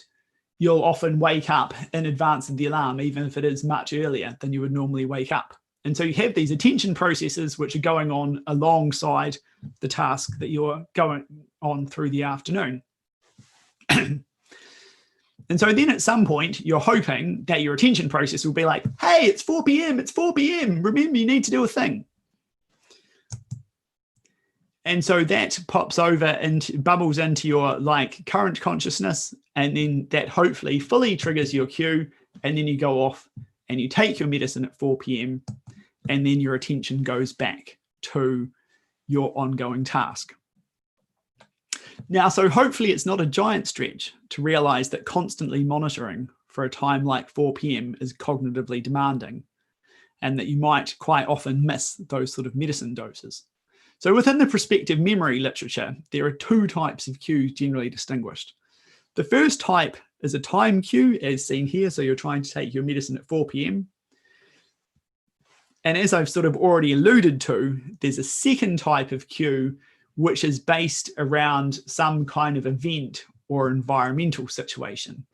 Speaker 8: you'll often wake up in advance of the alarm, even if it is much earlier than you would normally wake up. And so you have these attention processes which are going on alongside the task that you're going on through the afternoon. And so then at some point, you're hoping that your attention process will be like, hey, it's 4 p.m., it's 4 p.m. Remember, you need to do a thing. And so that pops over and bubbles into your like current consciousness, and then that hopefully fully triggers your cue, and then you go off and you take your medicine at 4 p.m. and then your attention goes back to your ongoing task. Now, so hopefully it's not a giant stretch to realize that constantly monitoring for a time like 4 p.m. is cognitively demanding, and that you might quite often miss those sort of medicine doses. So within the prospective memory literature, there are two types of cues generally distinguished. The first type is a time cue, as seen here. So you're trying to take your medicine at 4 p.m. And as I've sort of already alluded to, there's a second type of cue, which is based around some kind of event or environmental situation.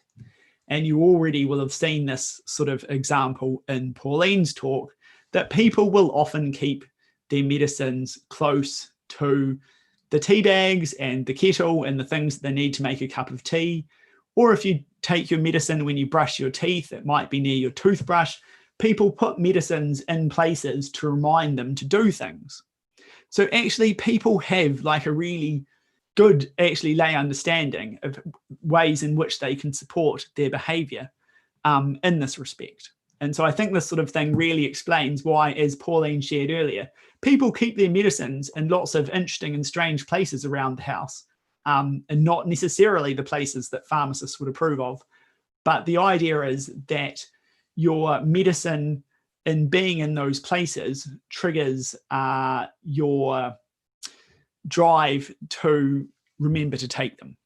Speaker 8: And you already will have seen this sort of example in Pauline's talk, that people will often keep their medicines close to the tea bags and the kettle and the things they need to make a cup of tea. Or if you take your medicine when you brush your teeth, it might be near your toothbrush. People put medicines in places to remind them to do things. So actually people have like a really good actually lay understanding of ways in which they can support their behavior in this respect. And so I think this sort of thing really explains why, as Pauline shared earlier, people keep their medicines in lots of interesting and strange places around the house, and not necessarily the places that pharmacists would approve of. But the idea is that your medicine, in being in those places, triggers your drive to remember to take them.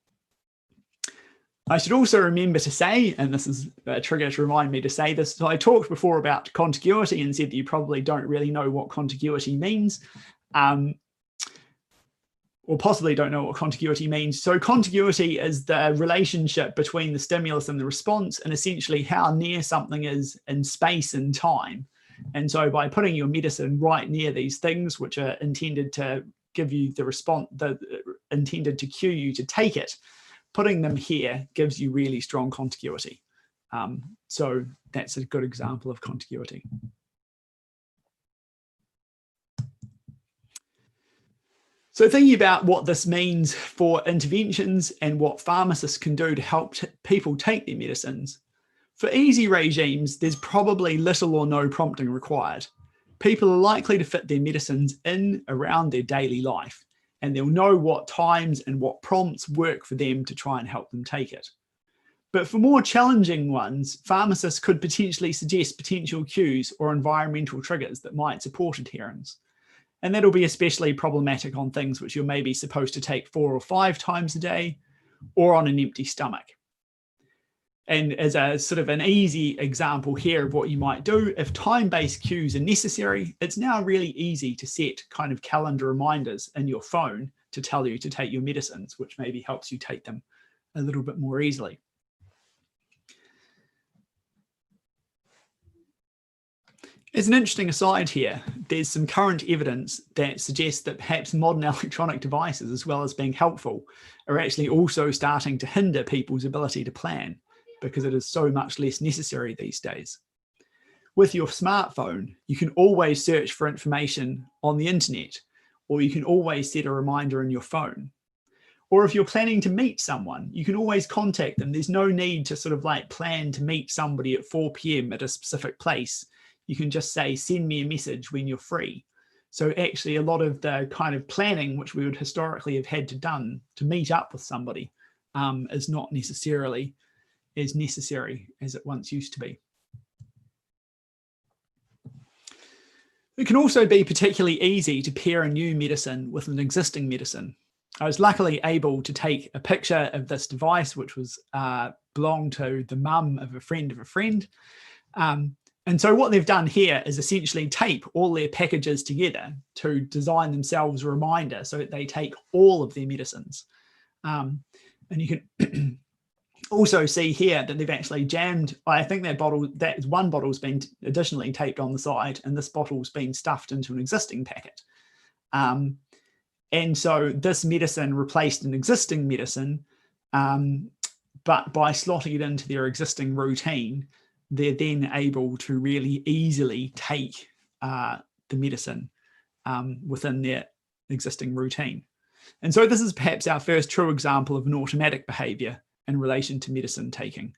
Speaker 8: I should also remember to say, and this is a trigger to remind me to say this, so I talked before about contiguity and said that you probably don't really know what contiguity means, or possibly don't know what contiguity means. So contiguity is the relationship between the stimulus and the response, and essentially how near something is in space and time. And so by putting your medicine right near these things, which are intended to give you the response, intended to cue you to take it, putting them here gives you really strong contiguity. So that's a good example of contiguity. So thinking about what this means for interventions and what pharmacists can do to help people take their medicines. For easy regimes, there's probably little or no prompting required. People are likely to fit their medicines in around their daily life, and they'll know what times and what prompts work for them to try and help them take it. But for more challenging ones, pharmacists could potentially suggest potential cues or environmental triggers that might support adherence. And that'll be especially problematic on things which you're maybe supposed to take 4 or 5 times a day, or on an empty stomach. And as a sort of an easy example here of what you might do, if time-based cues are necessary, it's now really easy to set kind of calendar reminders in your phone to tell you to take your medicines, which maybe helps you take them a little bit more easily. As an interesting aside here, there's some current evidence that suggests that perhaps modern electronic devices, as well as being helpful, are actually also starting to hinder people's ability to plan, because it is so much less necessary these days. With your smartphone, you can always search for information on the internet, or you can always set a reminder in your phone. Or if you're planning to meet someone, you can always contact them. There's no need to sort of like plan to meet somebody at 4 p.m. at a specific place. You can just say, send me a message when you're free. So actually a lot of the kind of planning which we would historically have had to done to meet up with somebody is not necessarily as necessary as it once used to be. It can also be particularly easy to pair a new medicine with an existing medicine. I was luckily able to take a picture of this device, which was belonged to the mum of a friend of a friend. And so what they've done here is essentially tape all their packages together to design themselves a reminder so that they take all of their medicines. And you can also see here that they've actually jammed, I think that one bottle's been additionally taped on the side, and this bottle's been stuffed into an existing packet. And so this medicine replaced an existing medicine, but by slotting it into their existing routine, they're then able to really easily take the medicine within their existing routine. And so this is perhaps our first true example of an automatic behavior in relation to medicine taking.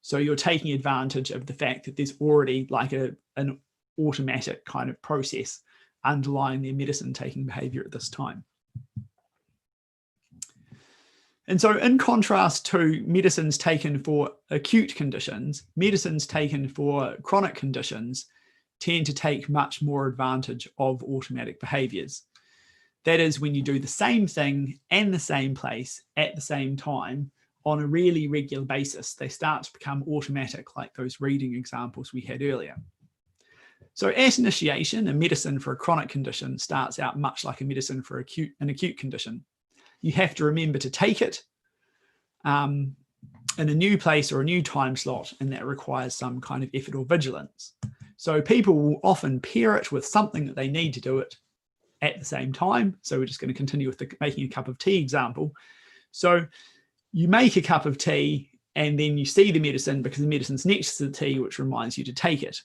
Speaker 8: So you're taking advantage of the fact that there's already like an automatic kind of process underlying their medicine taking behavior at this time. And so in contrast to medicines taken for acute conditions, medicines taken for chronic conditions tend to take much more advantage of automatic behaviors. That is, when you do the same thing and the same place at the same time on a really regular basis, they start to become automatic, like those reading examples we had earlier. So at initiation, a medicine for a chronic condition starts out much like a medicine for an acute condition. You have to remember to take it in a new place or a new time slot, and that requires some kind of effort or vigilance. So people will often pair it with something that they need to do it at the same time. So we're just going to continue with the making a cup of tea example. So you make a cup of tea and then you see the medicine because the medicine's next to the tea, which reminds you to take it.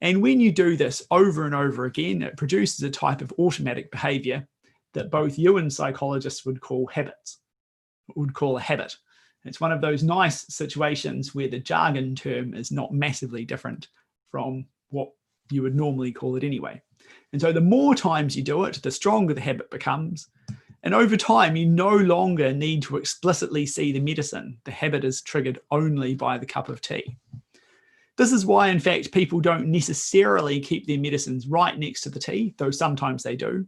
Speaker 8: And when you do this over and over again, it produces a type of automatic behavior that both you and psychologists would call habits, would call a habit. It's one of those nice situations where the jargon term is not massively different from what you would normally call it anyway. And so the more times you do it, the stronger the habit becomes. And over time, you no longer need to explicitly see the medicine. The habit is triggered only by the cup of tea. This is why, in fact, people don't necessarily keep their medicines right next to the tea, though sometimes they do.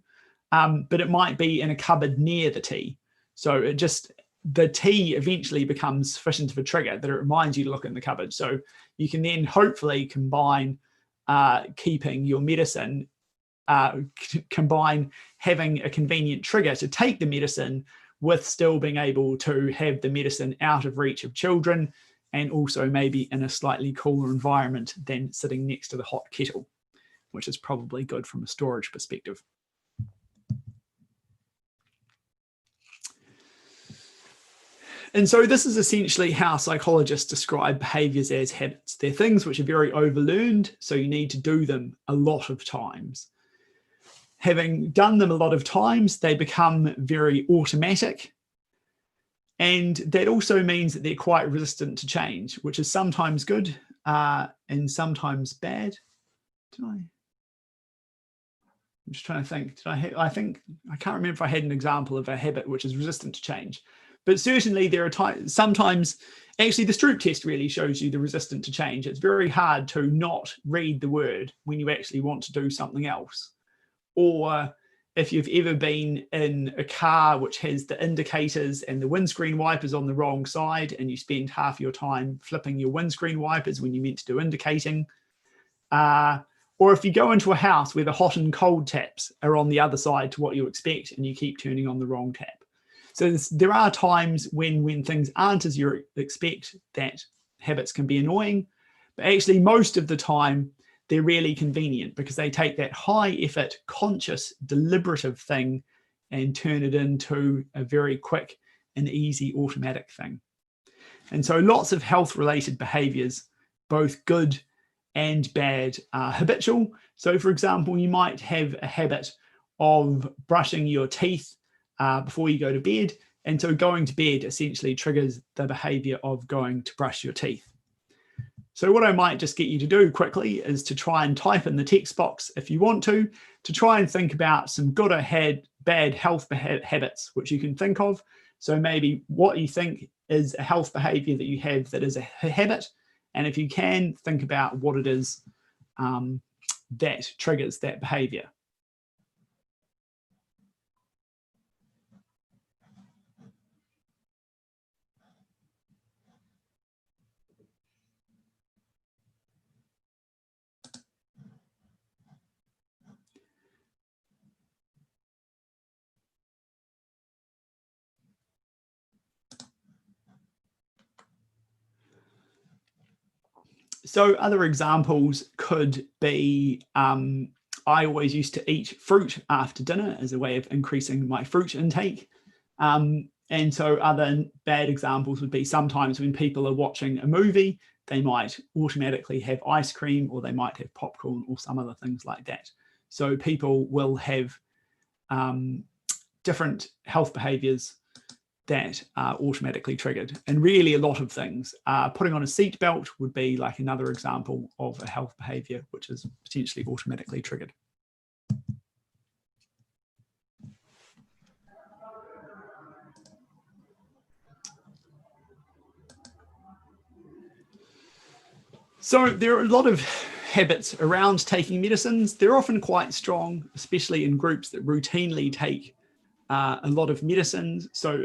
Speaker 8: But it might be in a cupboard near the tea. So the tea eventually becomes sufficient of a trigger that it reminds you to look in the cupboard. So you can then hopefully combine keeping your medicine, combine having a convenient trigger to take the medicine with still being able to have the medicine out of reach of children, and also maybe in a slightly cooler environment than sitting next to the hot kettle, which is probably good from a storage perspective. And so this is essentially how psychologists describe behaviors as habits. They're things which are very overlearned, so you need to do them a lot of times. Having done them a lot of times, they become very automatic. And that also means that they're quite resistant to change, which is sometimes good and sometimes bad. I'm just trying to think. I can't remember if I had an example of a habit which is resistant to change. But certainly there are sometimes, actually the Stroop test really shows you the resistant to change. It's very hard to not read the word when you actually want to do something else. Or if you've ever been in a car which has the indicators and the windscreen wipers on the wrong side, and you spend half your time flipping your windscreen wipers when you meant to do indicating. Or if you go into a house where the hot and cold taps are on the other side to what you expect and you keep turning on the wrong tap. So there are times when things aren't as you expect that habits can be annoying, but actually most of the time they're really convenient because they take that high effort, conscious, deliberative thing and turn it into a very quick and easy automatic thing. And so lots of health related behaviors, both good and bad, are habitual. So for example, you might have a habit of brushing your teeth before you go to bed. And so going to bed essentially triggers the behavior of going to brush your teeth. So what I might just get you to do quickly is to try and type in the text box if you want to try and think about some good or bad health habits which you can think of. So maybe what you think is a health behavior that you have that is a habit. And if you can, think about what it is that triggers that behavior. So other examples could be, I always used to eat fruit after dinner as a way of increasing my fruit intake. And so other bad examples would be sometimes when people are watching a movie, they might automatically have ice cream, or they might have popcorn or some other things like that. So people will have different health behaviors that are automatically triggered. And really a lot of things. Putting on a seatbelt would be like another example of a health behavior which is potentially automatically triggered. So there are a lot of habits around taking medicines. They're often quite strong, especially in groups that routinely take a lot of medicines. So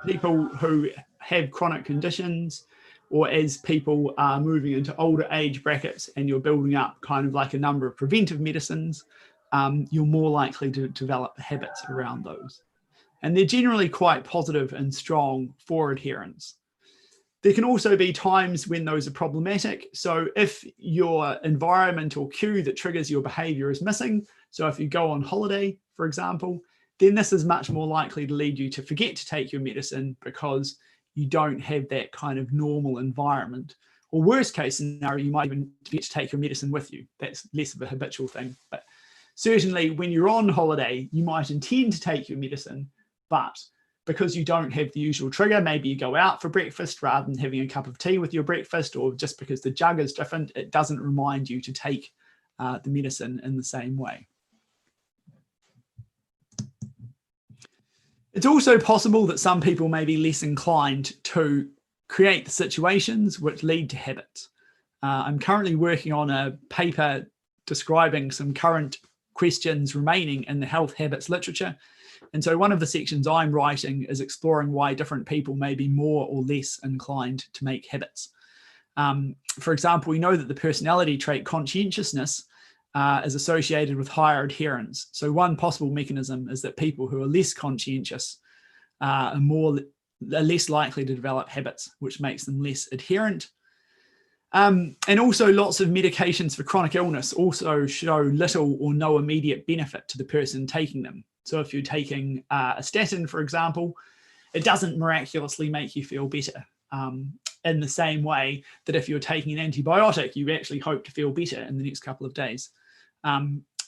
Speaker 8: people who have chronic conditions, or as people are moving into older age brackets and you're building up kind of like a number of preventive medicines, you're more likely to develop habits around those. And they're generally quite positive and strong for adherence. There can also be times when those are problematic. So if your environmental cue that triggers your behavior is missing, so if you go on holiday, for example, then this is much more likely to lead you to forget to take your medicine because you don't have that kind of normal environment. Or worst case scenario, you might even forget to take your medicine with you. That's less of a habitual thing. But certainly when you're on holiday, you might intend to take your medicine, but because you don't have the usual trigger, maybe you go out for breakfast rather than having a cup of tea with your breakfast, or just because the jug is different, it doesn't remind you to take the medicine in the same way. It's also possible that some people may be less inclined to create the situations which lead to habits. I'm currently working on a paper describing some current questions remaining in the health habits literature. And so one of the sections I'm writing is exploring why different people may be more or less inclined to make habits. For example, we know that the personality trait conscientiousness is associated with higher adherence. So one possible mechanism is that people who are less conscientious are less likely to develop habits, which makes them less adherent. And also lots of medications for chronic illness also show little or no immediate benefit to the person taking them. So if you're taking a statin, for example, it doesn't miraculously make you feel better. In the same way that if you're taking an antibiotic, you actually hope to feel better in the next couple of days.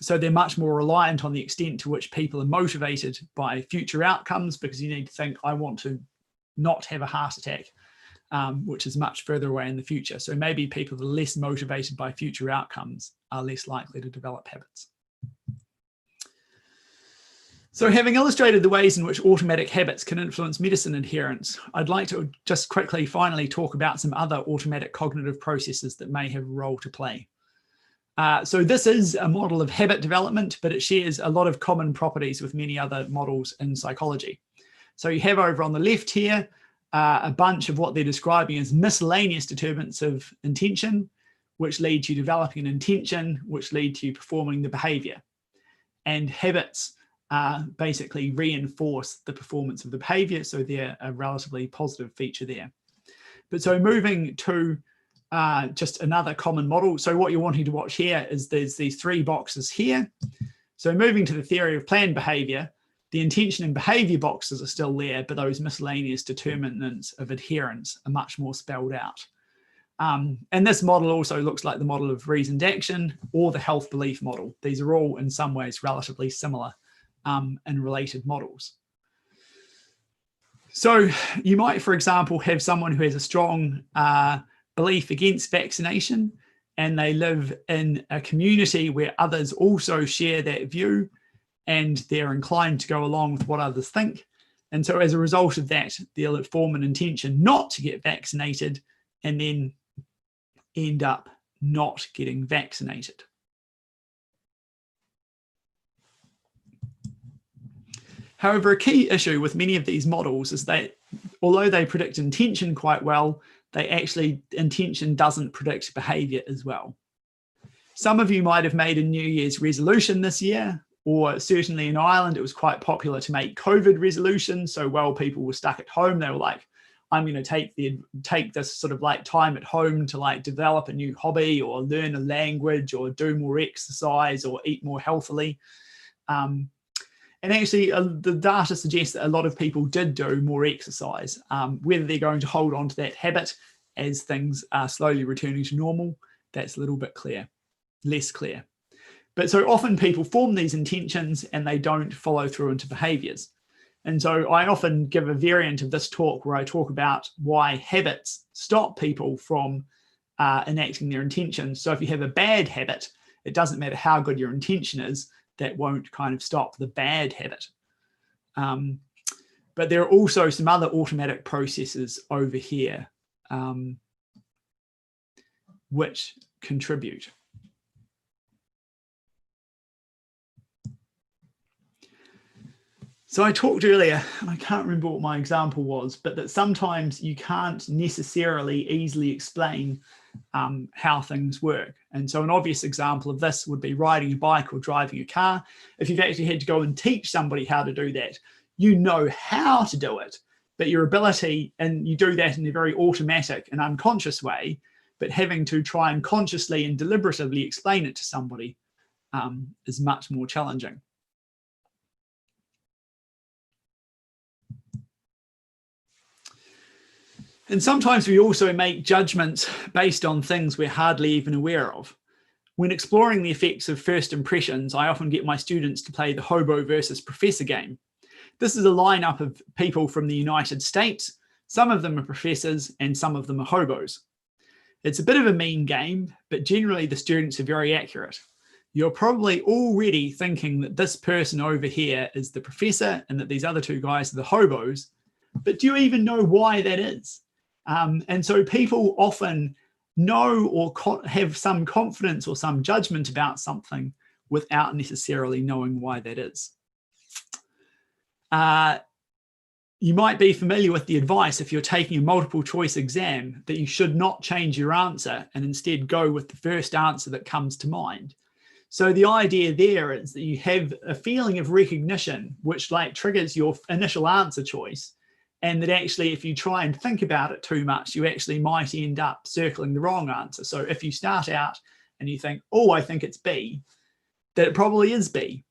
Speaker 8: So they're much more reliant on the extent to which people are motivated by future outcomes, because you need to think, I want to not have a heart attack, which is much further away in the future. So maybe people that are less motivated by future outcomes are less likely to develop habits. So having illustrated the ways in which automatic habits can influence medicine adherence, I'd like to just quickly finally talk about some other automatic cognitive processes that may have a role to play. So this is a model of habit development, but it shares a lot of common properties with many other models in psychology. So you have over on the left here, a bunch of what they're describing as miscellaneous determinants of intention, which lead to developing an intention, which lead to performing the behavior. And habits basically reinforce the performance of the behavior, so they're a relatively positive feature there. But so moving to just another common model. So what you're wanting to watch here is there's these three boxes here. So moving to the theory of planned behavior, the intention and behavior boxes are still there, but those miscellaneous determinants of adherence are much more spelled out. And this model also looks like the model of reasoned action or the health belief model. These are all in some ways relatively similar and related models. So you might, for example, have someone who has a strong belief against vaccination, and they live in a community where others also share that view, and they're inclined to go along with what others think. And so as a result of that, they'll form an intention not to get vaccinated and then end up not getting vaccinated. However, a key issue with many of these models is that although they predict intention quite well, intention doesn't predict behavior as well. Some of you might have made a New Year's resolution this year, or certainly in Ireland, it was quite popular to make COVID resolutions. So while people were stuck at home, they were like, I'm going to take this sort of like time at home to like develop a new hobby or learn a language or do more exercise or eat more healthily. And actually, the data suggests that a lot of people did do more exercise. Whether they're going to hold on to that habit as things are slowly returning to normal, that's a little bit less clear. But so often people form these intentions and they don't follow through into behaviors. And so I often give a variant of this talk where I talk about why habits stop people from enacting their intentions. So if you have a bad habit, it doesn't matter how good your intention is, that won't kind of stop the bad habit. But there are also some other automatic processes over here which contribute. So I talked earlier, and I can't remember what my example was, but that sometimes you can't necessarily easily explain how things work. And so an obvious example of this would be riding a bike or driving a car. If you've actually had to go and teach somebody how to do that, you know how to do it, but your ability, and you do that in a very automatic and unconscious way, but having to try and consciously and deliberatively explain it to somebody is much more challenging. And sometimes we also make judgments based on things we're hardly even aware of. When exploring the effects of first impressions, I often get my students to play the hobo versus professor game. This is a lineup of people from the United States. Some of them are professors and some of them are hobos. It's a bit of a mean game, but generally the students are very accurate. You're probably already thinking that this person over here is the professor and that these other two guys are the hobos, but do you even know why that is? And so people often know or have some confidence or some judgment about something without necessarily knowing why that is. You might be familiar with the advice if you're taking a multiple choice exam that you should not change your answer and instead go with the first answer that comes to mind. So the idea there is that you have a feeling of recognition which like triggers your initial answer choice. And that actually, if you try and think about it too much, you actually might end up circling the wrong answer. So if you start out and you think, oh, I think it's B, that it probably is B.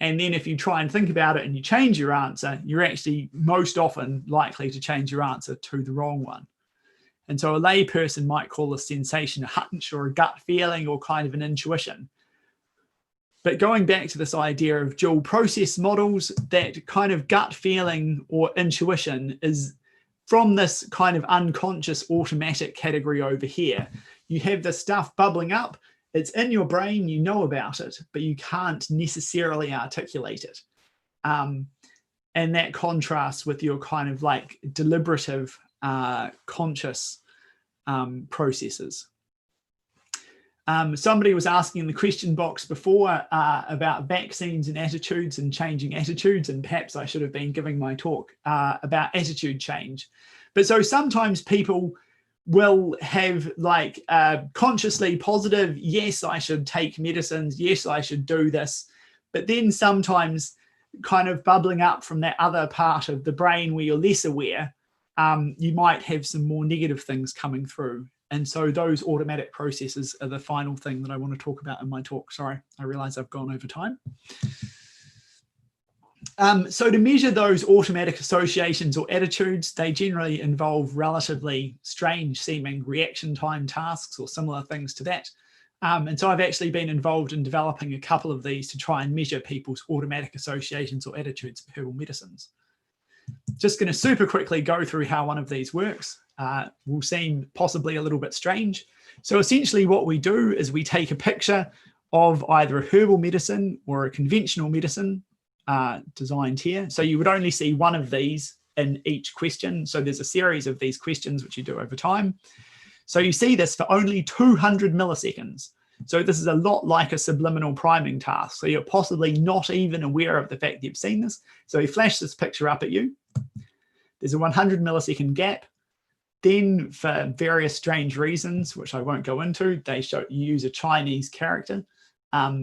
Speaker 8: And then if you try and think about it and you change your answer, you're actually most often likely to change your answer to the wrong one. And so a lay person might call this sensation a hunch or a gut feeling or kind of an intuition. But going back to this idea of dual process models, that kind of gut feeling or intuition is from this kind of unconscious automatic category over here. You have this stuff bubbling up, it's in your brain, you know about it, but you can't necessarily articulate it. And that contrasts with your kind of like deliberative, conscious processes. Somebody was asking in the question box before about vaccines and attitudes and changing attitudes, and perhaps I should have been giving my talk about attitude change. But so sometimes people will have like consciously positive, yes, I should take medicines, yes, I should do this. But then sometimes kind of bubbling up from that other part of the brain where you're less aware, you might have some more negative things coming through. And so those automatic processes are the final thing that I want to talk about in my talk. Sorry, I realize I've gone over time. So to measure those automatic associations or attitudes, they generally involve relatively strange seeming reaction time tasks or similar things to that. And so I've actually been involved in developing a couple of these to try and measure people's automatic associations or attitudes for herbal medicines. Just going to super quickly go through how one of these works. Will seem possibly a little bit strange. So essentially what we do is we take a picture of either a herbal medicine or a conventional medicine designed here. So you would only see one of these in each question. So there's a series of these questions which you do over time. So you see this for only 200 milliseconds. So this is a lot like a subliminal priming task. So you're possibly not even aware of the fact that you've seen this. So he flashed this picture up at you. There's a 100 millisecond gap. Then for various strange reasons, which I won't go into, they use a Chinese character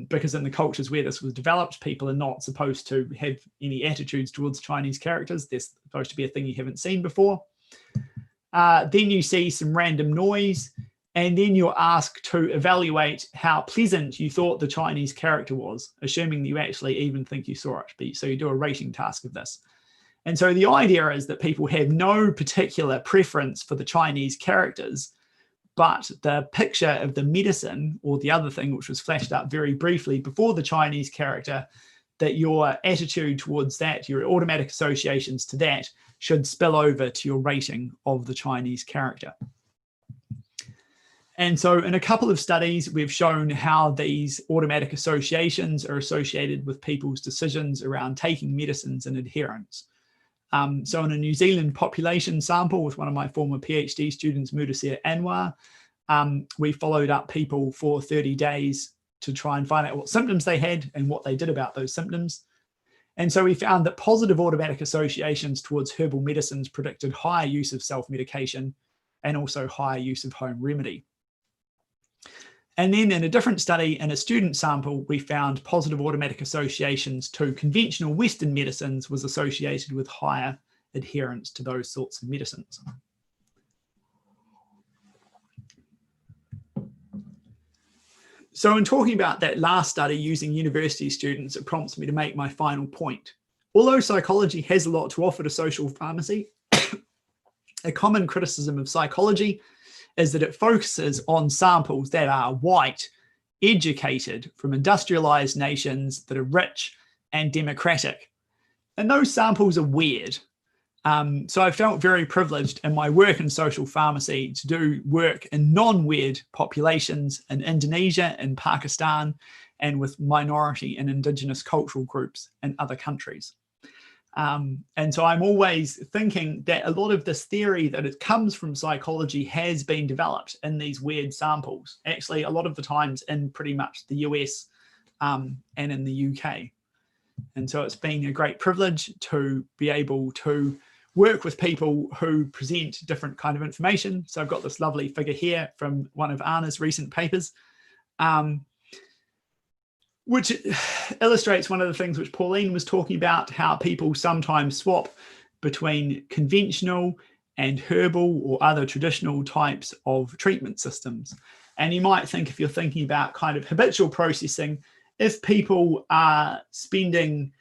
Speaker 8: because in the cultures where this was developed, people are not supposed to have any attitudes towards Chinese characters. They're supposed to be a thing you haven't seen before. Then you see some random noise, and then you're asked to evaluate how pleasant you thought the Chinese character was, assuming that you actually even think you saw it. So you do a rating task of this. And so the idea is that people have no particular preference for the Chinese characters, but the picture of the medicine or the other thing, which was flashed up very briefly before the Chinese character, that your attitude towards that, your automatic associations to that, should spill over to your rating of the Chinese character. And so in a couple of studies, we've shown how these automatic associations are associated with people's decisions around taking medicines and adherence. So in a New Zealand population sample with one of my former PhD students, Mudasir Anwar, we followed up people for 30 days to try and find out what symptoms they had and what they did about those symptoms. And so we found that positive automatic associations towards herbal medicines predicted higher use of self-medication and also higher use of home remedy. And then in a different study, in a student sample, we found positive automatic associations to conventional Western medicines was associated with higher adherence to those sorts of medicines. So in talking about that last study using university students, it prompts me to make my final point. Although psychology has a lot to offer to social pharmacy, a common criticism of psychology is that it focuses on samples that are white, educated, from industrialized nations that are rich and democratic. And those samples are weird. So I felt very privileged in my work in social pharmacy to do work in non-weird populations in Indonesia and Pakistan and with minority and indigenous cultural groups in other countries. And so I'm always thinking that a lot of this theory that it comes from psychology has been developed in these weird samples, actually a lot of the times in pretty much the US and in the UK. And so it's been a great privilege to be able to work with people who present different kind of information. So I've got this lovely figure here from one of Anna's recent papers, which illustrates one of the things which Pauline was talking about, how people sometimes swap between conventional and herbal or other traditional types of treatment systems. And you might think, if you're thinking about kind of habitual processing, if people are spending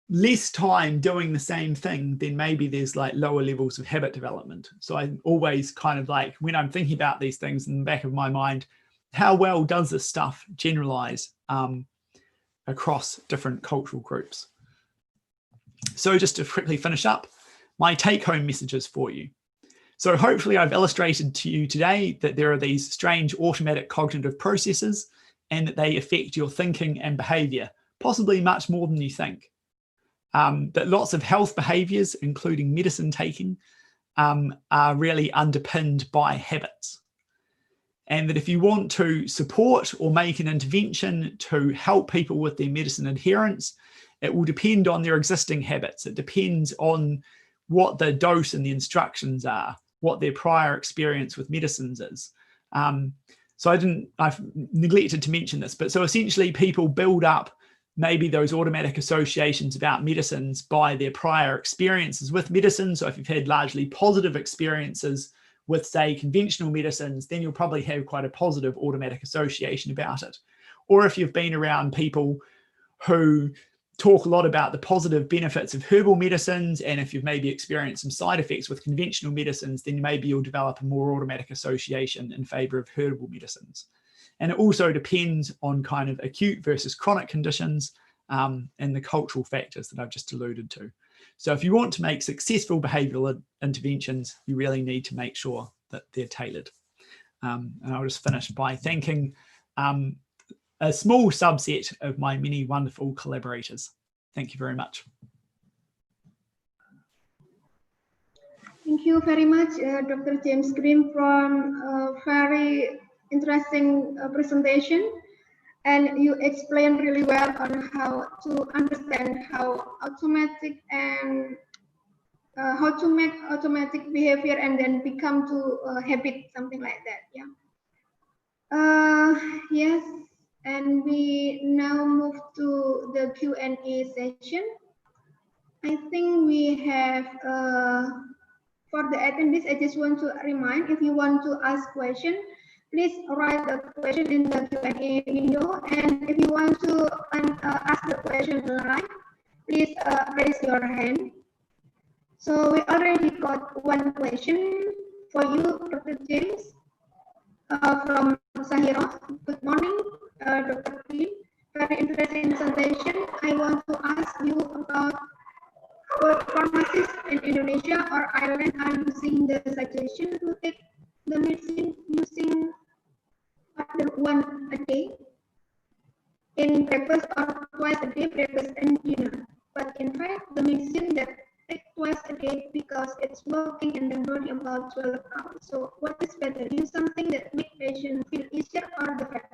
Speaker 8: less time doing the same thing, then maybe there's like lower levels of habit development. So I always kind of like, when I'm thinking about these things in the back of my mind, how well does this stuff generalize across different cultural groups? So just to quickly finish up, my take-home messages for you. So hopefully I've illustrated to you today that there are these strange automatic cognitive processes and that they affect your thinking and behavior, possibly much more than you think. That lots of health behaviors, including medicine taking, are really underpinned by habits. And that if you want to support or make an intervention to help people with their medicine adherence, it will depend on their existing habits. It depends on what the dose and the instructions are, what their prior experience with medicines is. So I've neglected to mention this, but so essentially people build up maybe those automatic associations about medicines by their prior experiences with medicine. So if you've had largely positive experiences with, say, conventional medicines, then you'll probably have quite a positive automatic association about it. Or if you've been around people who talk a lot about the positive benefits of herbal medicines, and if you've maybe experienced some side effects with conventional medicines, then maybe you'll develop a more automatic association in favor of herbal medicines. And it also depends on kind of acute versus chronic conditions and the cultural factors that I've just alluded to. So if you want to make successful behavioral interventions, you really need to make sure that they're tailored. And I'll just finish by thanking a small subset of my many wonderful collaborators. Thank you very much.
Speaker 4: Thank you very much, Dr. James Green, from a very interesting presentation, and you explain really well on how to understand how automatic and how to make automatic behavior and then become to habit, something like that. Yeah. Yes, and we now move to the Q&A session. I think we have, for the attendees, I just want to remind, if you want to ask question, please write the question in the Q&A window. And if you want to ask the question live, please raise your hand. So we already got one question for you, Dr. James, from Sahiro. Good morning, Dr. Kim. Very interesting presentation. I want to ask you about what pharmacists in Indonesia or Ireland are using the suggestion to take the medicine using one a day in breakfast or twice a day, breakfast and dinner. But in fact, the medicine that take twice a day because it's working in the body about 12 hours. So what is better? Use something that make patient feel easier or the fact?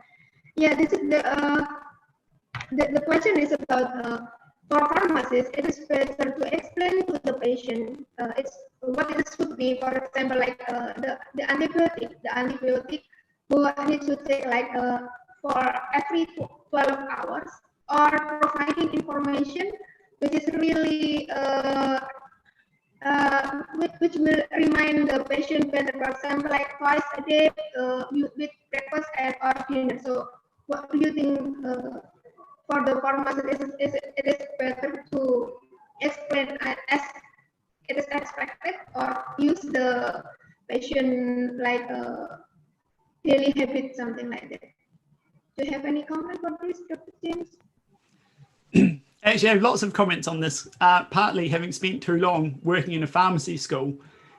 Speaker 4: Yeah, this is the question is about for pharmacists, it is better to explain to the patient it's what it should be. For example, like the antibiotic who needs to take like for every 12 hours, or providing information which is really which will remind the patient better. For example, like twice a day with breakfast and or dinner. So what do you think? For the pharmacist, it is better to explain as it is expected, or use the patient like a daily habit, something like that. Do you have any comment on this, Dr. James?
Speaker 8: Actually, I have lots of comments on this, partly having spent too long working in a pharmacy school.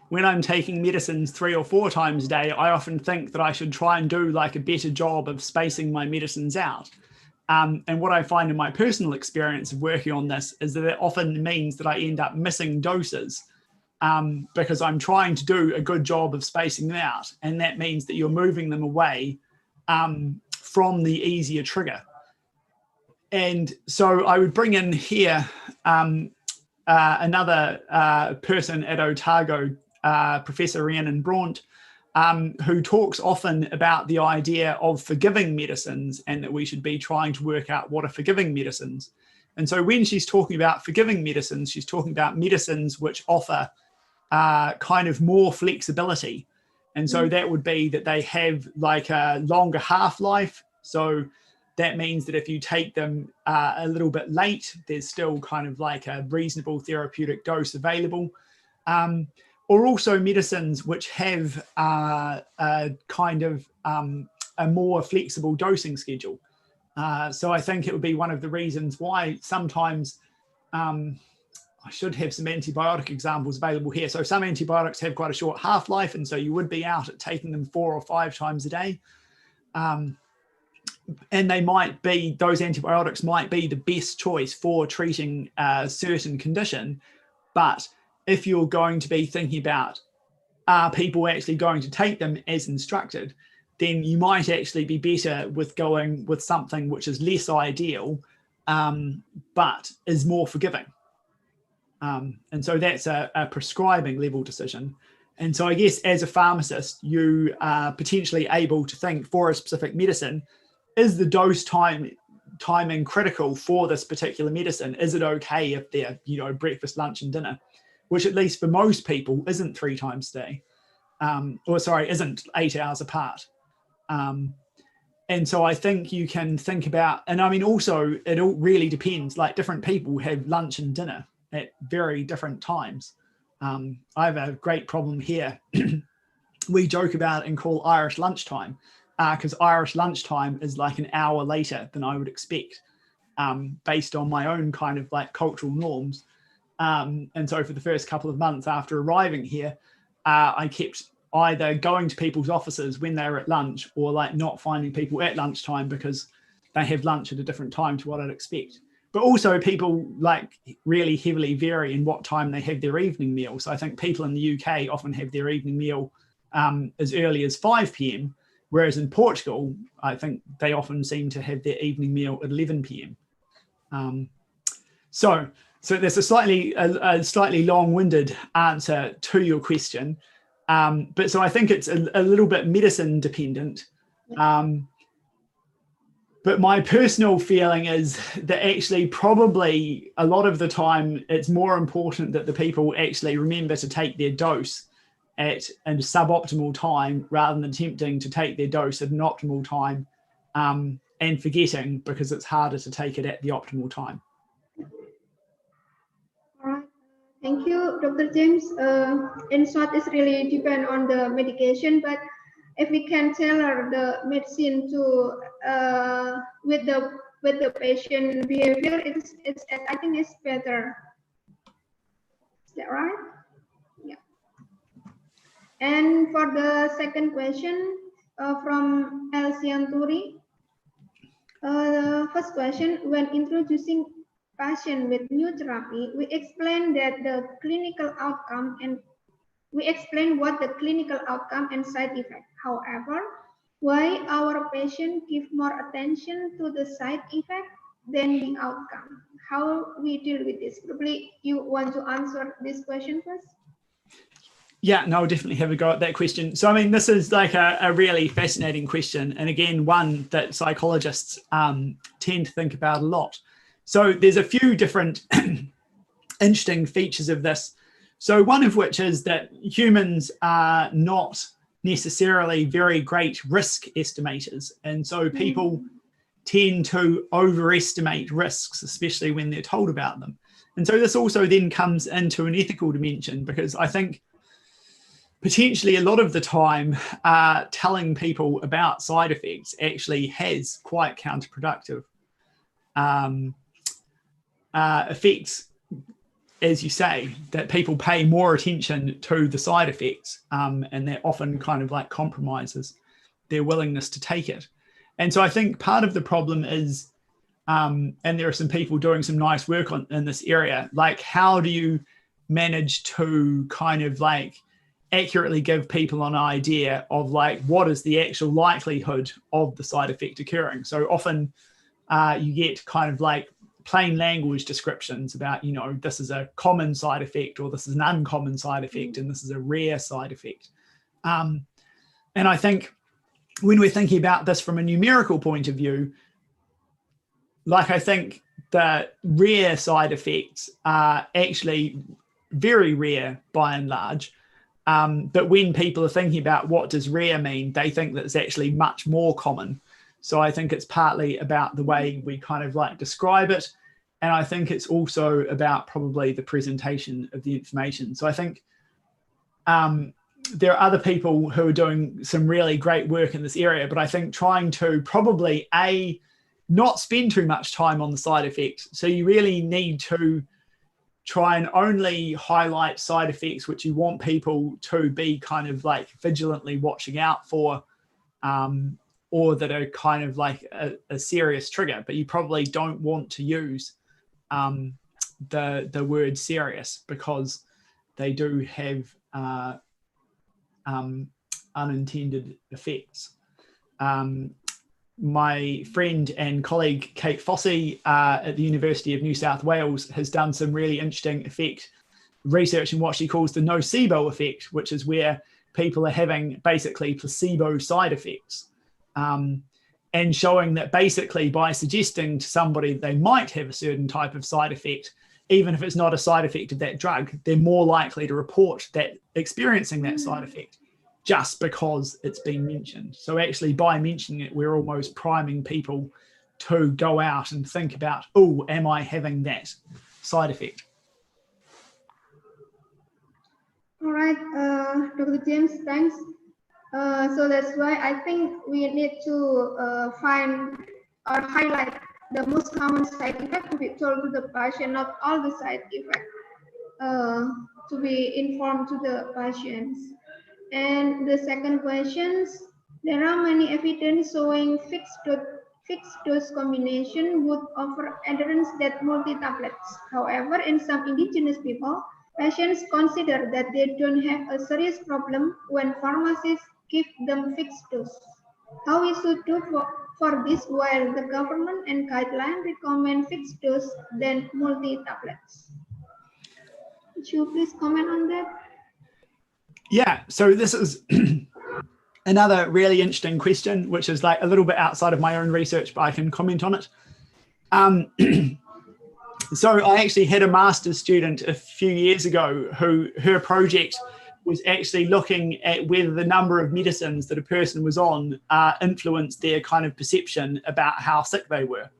Speaker 8: When I'm taking medicines 3 or 4 times a day, I often think that I should try and do like a better job of spacing my medicines out. And what I find in my personal experience of working on this is that it often means that I end up missing doses because I'm trying to do a good job of spacing them out. And that means that you're moving them away from the easier trigger. And so I would bring in here another person at Otago, Professor Rhiannon Braunt, who talks often about the idea of forgiving medicines and that we should be trying to work out what are forgiving medicines. And so when she's talking about forgiving medicines, she's talking about medicines which offer kind of more flexibility. And so that would be that they have like a longer half-life. So that means that if you take them a little bit late, there's still kind of like a reasonable therapeutic dose available. Or also medicines which have a kind of a more flexible dosing schedule. So I think it would be one of the reasons why sometimes I should have some antibiotic examples available here. So some antibiotics have quite a short half-life, and so you would be out at taking them 4 or 5 times a day. And they might be, those antibiotics might be the best choice for treating a certain condition. But if you're going to be thinking about, are people actually going to take them as instructed, then you might actually be better with going with something which is less ideal, but is more forgiving. And so that's a prescribing level decision. And so I guess as a pharmacist, you are potentially able to think for a specific medicine, is the dose timing critical for this particular medicine? Is it okay if they're, you know, breakfast, lunch and dinner, which at least for most people isn't 3 times a day, isn't 8 hours apart. And so I think you can think about, and I mean, also it all really depends, like different people have lunch and dinner at very different times. I have a great problem here. We joke about and call Irish lunchtime, because Irish lunchtime is like an hour later than I would expect, based on my own kind of like cultural norms. And so for the first couple of months after arriving here, I kept either going to people's offices when they were at lunch, or like not finding people at lunchtime because they have lunch at a different time to what I'd expect. But also people like really heavily vary in what time they have their evening meal. So I think people in the UK often have their evening meal as early as 5 p.m. Whereas in Portugal, I think they often seem to have their evening meal at 11 p.m. So there's a slightly long-winded answer to your question. But so I think it's a little bit medicine dependent. But my personal feeling is that actually probably a lot of the time it's more important that the people actually remember to take their dose at a suboptimal time rather than attempting to take their dose at an optimal time and forgetting because it's harder to take it at the optimal time.
Speaker 4: All right. Thank you, Dr. James. In short, it really depends on the medication, but if we can tailor the medicine to with the patient behavior, it's I think it's better. Is that right? Yeah. And for the second question from El Sianturi, the first question: when introducing patient with new therapy, we explain that the clinical outcome and we explain what the clinical outcome and side effect. However, why our patient give more attention to the side effect than the outcome? How we deal with this? Probably you want to answer this question first?
Speaker 8: Yeah, no, I'll definitely have a go at that question. So, I mean, this is like a really fascinating question. And again, one that psychologists tend to think about a lot. So there's a few different interesting features of this. So one of which is that humans are not necessarily very great risk estimators. And so people tend to overestimate risks, especially when they're told about them. And so this also then comes into an ethical dimension, because I think potentially a lot of the time telling people about side effects actually has quite counterproductive effects. As you say, that people pay more attention to the side effects and that often kind of like compromises their willingness to take it. And so I think part of the problem is, and there are some people doing some nice work in this area, like how do you manage to kind of like accurately give people an idea of like what is the actual likelihood of the side effect occurring. So often you get kind of like plain language descriptions about, you know, this is a common side effect, or this is an uncommon side effect, and this is a rare side effect. And I think when we're thinking about this from a numerical point of view, like I think the rare side effects are actually very rare by and large. But when people are thinking about what does rare mean, they think that it's actually much more common. So I think it's partly about the way we kind of like describe it. And I think it's also about probably the presentation of the information. So I think there are other people who are doing some really great work in this area, but I think trying to probably not spend too much time on the side effects. So you really need to try and only highlight side effects which you want people to be kind of like vigilantly watching out for, or that are kind of like a serious trigger, but you probably don't want to use the word serious, because they do have unintended effects. My friend and colleague Kate Fossey at the University of New South Wales has done some really interesting research in what she calls the nocebo effect, which is where people are having basically placebo side effects, and showing that basically by suggesting to somebody they might have a certain type of side effect, even if it's not a side effect of that drug, they're more likely to report that experiencing that side effect just because it's been mentioned. So actually by mentioning it, we're almost priming people to go out and think about, oh, am I having that side effect?
Speaker 4: All right, Dr. James, thanks. So that's why I think we need to find or highlight the most common side effect to be told to the patient, not all the side effects, to be informed to the patients. And the second question, there are many evidence showing fixed dose combination would offer adherence than multi-tablets. However, in some indigenous people, patients consider that they don't have a serious problem when pharmacists give them fixed dose. How we should do for this while the government and guideline recommend fixed dose than multi-tablets? Could you please comment on that?
Speaker 8: Yeah, so this is another really interesting question, which is like a little bit outside of my own research, but I can comment on it. So I actually had a master's student a few years ago who her project was actually looking at whether the number of medicines that a person was on influenced their kind of perception about how sick they were.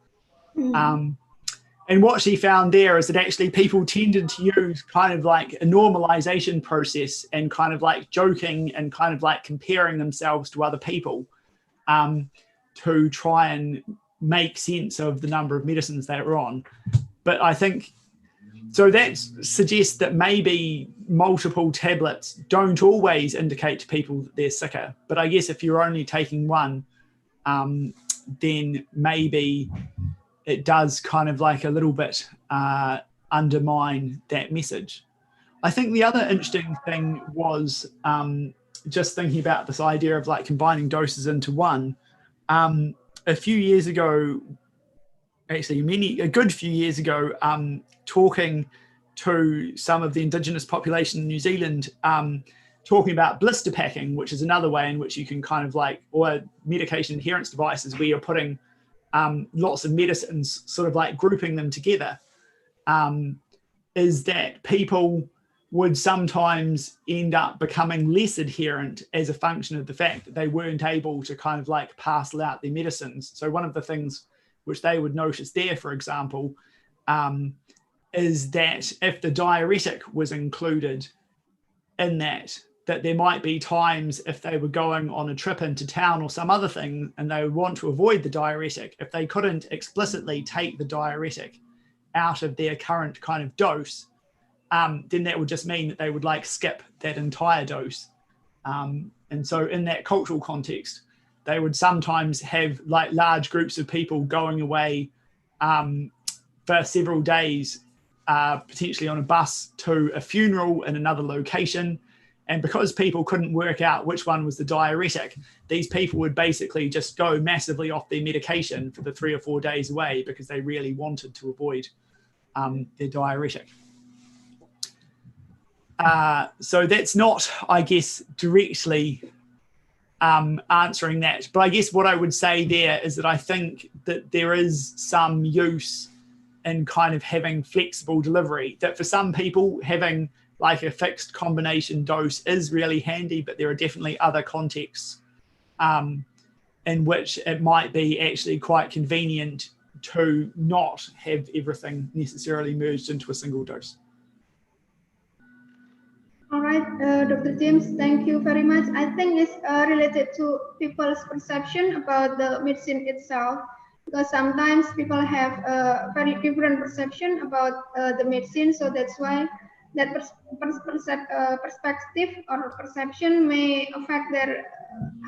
Speaker 8: And what she found there is that actually people tended to use kind of like a normalization process and kind of like joking and kind of like comparing themselves to other people to try and make sense of the number of medicines they were on. But I think, so that suggests that maybe multiple tablets don't always indicate to people that they're sicker. But I guess if you're only taking one, then maybe it does kind of like a little bit undermine that message. I think the other interesting thing was just thinking about this idea of like combining doses into one. A few years ago, actually a good few years ago, talking to some of the indigenous population in New Zealand, talking about blister packing, which is another way in which you can kind of like, or medication adherence devices where you're putting lots of medicines, sort of like grouping them together, is that people would sometimes end up becoming less adherent as a function of the fact that they weren't able to kind of like parcel out their medicines. So one of the things which they would notice there, for example, is that if the diuretic was included in that there might be times if they were going on a trip into town or some other thing and they would want to avoid the diuretic, if they couldn't explicitly take the diuretic out of their current kind of dose, then that would just mean that they would like skip that entire dose. And so in that cultural context, they would sometimes have like large groups of people going away for several days, potentially on a bus to a funeral in another location. And because people couldn't work out which one was the diuretic, these people would basically just go massively off their medication for the 3 or 4 days away because they really wanted to avoid their diuretic. So that's not, I guess, directly answering that. But I guess what I would say there is that I think that there is some use in kind of having flexible delivery, that for some people having like a fixed combination dose is really handy, but there are definitely other contexts in which it might be actually quite convenient to not have everything necessarily merged into a single dose.
Speaker 4: All right, Dr. James, thank you very much. I think it's related to people's perception about the medicine itself, because sometimes people have a very different perception about the medicine, so that's why that perspective or perception may affect their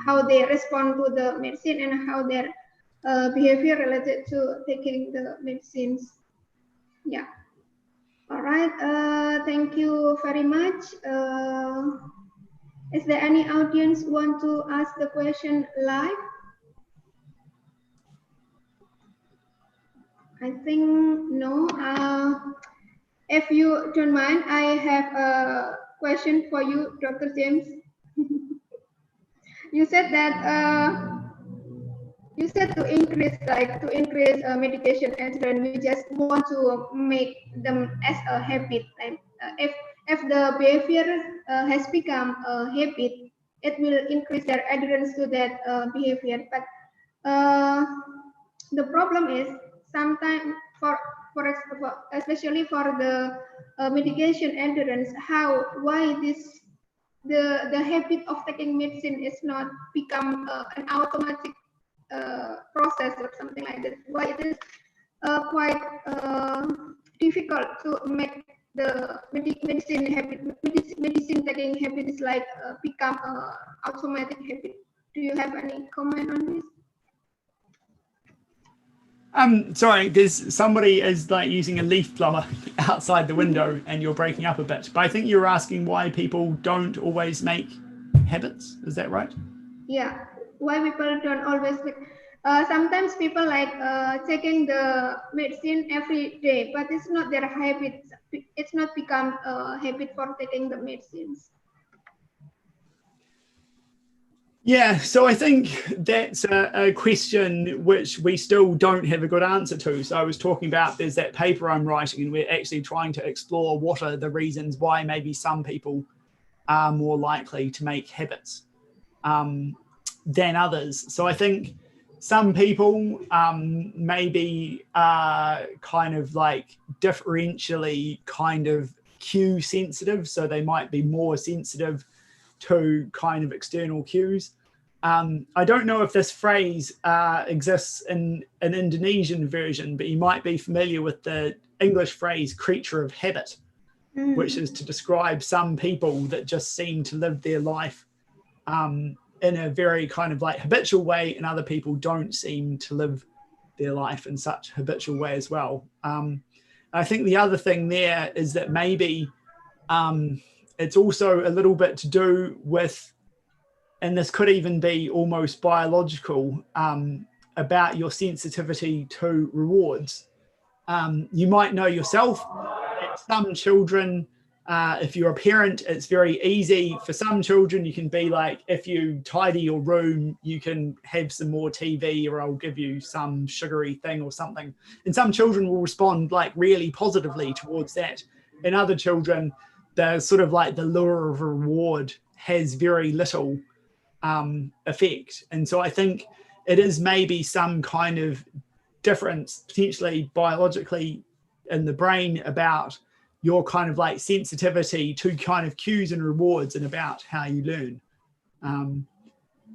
Speaker 4: how they respond to the medicine and how their behavior related to taking the medicines. Yeah. All right. Thank you very much. Is there any audience want to ask the question live? I think no. If you don't mind, I have a question for you, Dr. James. You said that to increase medication adherence, we just want to make them as a habit. Like if the behavior has become a habit, it will increase their adherence to that behavior. But the problem is sometimes especially for the medication adherence, why the habit of taking medicine is not become an automatic process or something like that. Why it is quite difficult to make the medicine taking habits like become automatic habit. Do you have any comment on this?
Speaker 8: Sorry, there's somebody is like using a leaf blower outside the window and you're breaking up a bit. But I think you're asking why people don't always make habits. Is that right?
Speaker 4: Yeah. why people don't always like, sometimes people like taking the medicine every day, but it's not their habit. It's not become a habit for taking the medicines.
Speaker 8: Yeah, so I think that's a question which we still don't have a good answer to. So I was talking about there's that paper I'm writing, and we're actually trying to explore what are the reasons why maybe some people are more likely to make habits than others. So I think some people maybe are kind of like differentially kind of cue sensitive. So they might be more sensitive to kind of external cues. I don't know if this phrase exists in an Indonesian version, but you might be familiar with the English phrase creature of habit, which is to describe some people that just seem to live their life in a very kind of like habitual way, and other people don't seem to live their life in such a habitual way as well. I think the other thing there is that maybe it's also a little bit to do with, and this could even be almost biological, about your sensitivity to rewards. You might know yourself that some children, if you're a parent, it's very easy. For some children, you can be like, if you tidy your room, you can have some more TV, or I'll give you some sugary thing or something. And some children will respond like really positively towards that. And other children, the sort of like the lure of reward has very little effect. And so I think it is maybe some kind of difference potentially biologically in the brain about your kind of like sensitivity to kind of cues and rewards and about how you learn.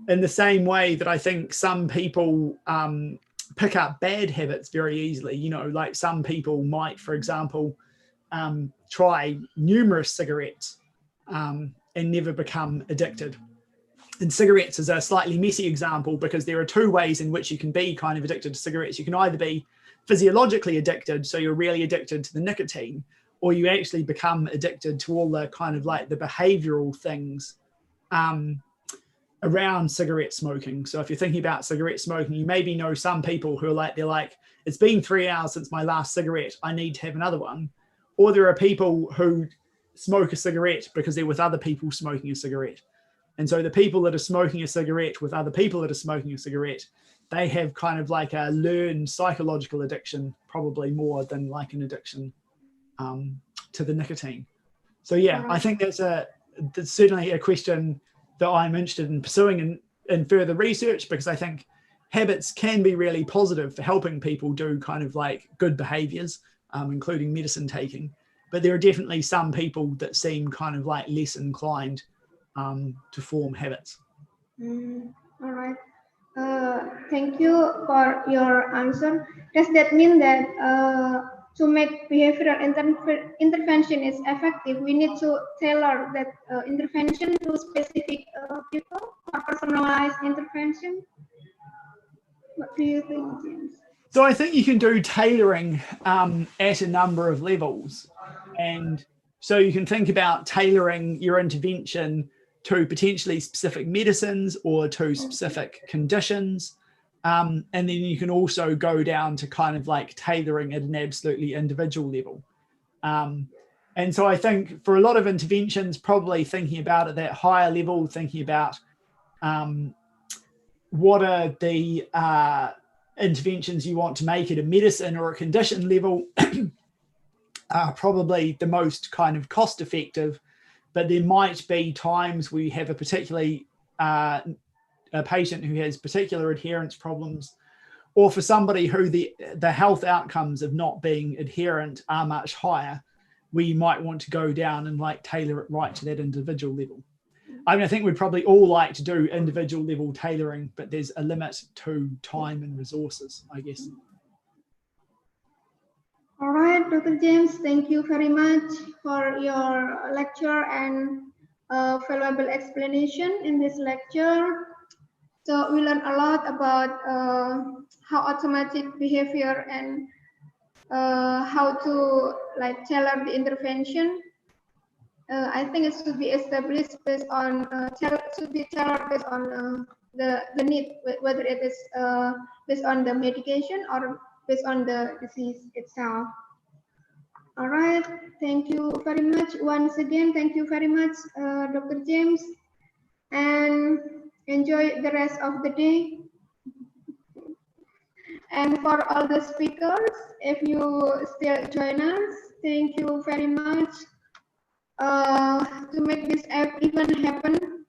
Speaker 8: In the same way that I think some people pick up bad habits very easily, you know, like some people might, for example, try numerous cigarettes and never become addicted. And cigarettes is a slightly messy example because there are two ways in which you can be kind of addicted to cigarettes. You can either be physiologically addicted, so you're really addicted to the nicotine, or you actually become addicted to all the kind of like the behavioral things around cigarette smoking. So if you're thinking about cigarette smoking, you maybe know some people who are like, they're like, it's been 3 hours since my last cigarette, I need to have another one. Or there are people who smoke a cigarette because they're with other people smoking a cigarette. And so the people that are smoking a cigarette with other people that are smoking a cigarette, they have kind of like a learned psychological addiction, probably more than like an addiction to the nicotine. So yeah, I think that's certainly a question that I'm interested in pursuing in further research, because I think habits can be really positive for helping people do kind of like good behaviors, including medicine taking. But there are definitely some people that seem kind of like less inclined to form habits.
Speaker 4: All right. Thank you for your answer. Does that mean that to make behavioral intervention is effective, we need to tailor that intervention to specific people, or personalized intervention? What do you think, James?
Speaker 8: So I think you can do tailoring at a number of levels. And so you can think about tailoring your intervention to potentially specific medicines or to specific conditions. And then you can also go down to kind of like tailoring at an absolutely individual level. And so I think for a lot of interventions, probably thinking about at that higher level, thinking about what are the interventions you want to make at a medicine or a condition level are probably the most kind of cost effective. But there might be times where you have a particularly a patient who has particular adherence problems, or for somebody who the health outcomes of not being adherent are much higher, we might want to go down and like tailor it right to that individual level. I mean, I think we'd probably all like to do individual level tailoring, but there's a limit to time and resources, I guess.
Speaker 4: All right, Dr. James, thank you very much for your lecture and valuable explanation in this lecture. So we learned a lot about how automatic behavior and how to like tailor the intervention. I think it should be established based on should be tailored based on the need, whether it is based on the medication or based on the disease itself. All right, thank you very much. Once again, thank you very much, Dr. James, and enjoy the rest of the day. And for all the speakers, if you still join us, thank you very much to make this event happen.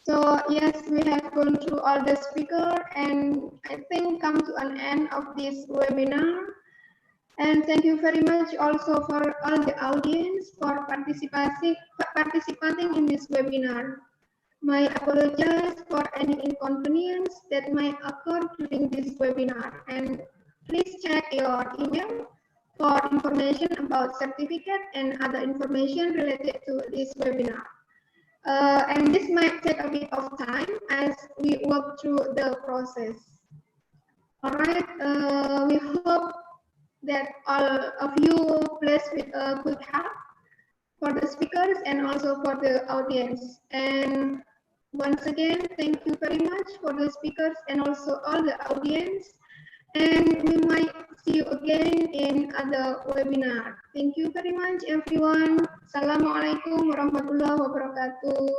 Speaker 4: So yes, we have gone through all the speakers and I think come to an end of this webinar. And thank you very much also for all the audience for participating in this webinar. My apologies for any inconvenience that might occur during this webinar. And please check your email for information about certificate and other information related to this webinar. And this might take a bit of time as we work through the process. All right, we hope that all of you blessed with a good heart for the speakers and also for the audience. And once again, thank you very much for the speakers and also all the audience. And we might see you again in other webinar. Thank you very much, everyone. Assalamualaikum warahmatullahi wabarakatuh.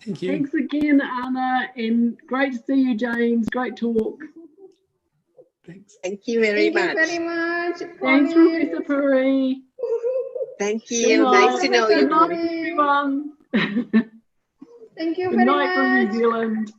Speaker 8: Thank you.
Speaker 2: Thanks again, Anna, and great to see you, James. Great talk.
Speaker 8: Thanks.
Speaker 6: Thank you very much.
Speaker 4: Thank you very much.
Speaker 2: Thanks, Professor Puri.
Speaker 6: Thank you. Nice to know you.
Speaker 2: Good night, everyone.
Speaker 4: Thank you
Speaker 2: Good
Speaker 4: very
Speaker 2: night from New
Speaker 4: much.
Speaker 2: Zealand.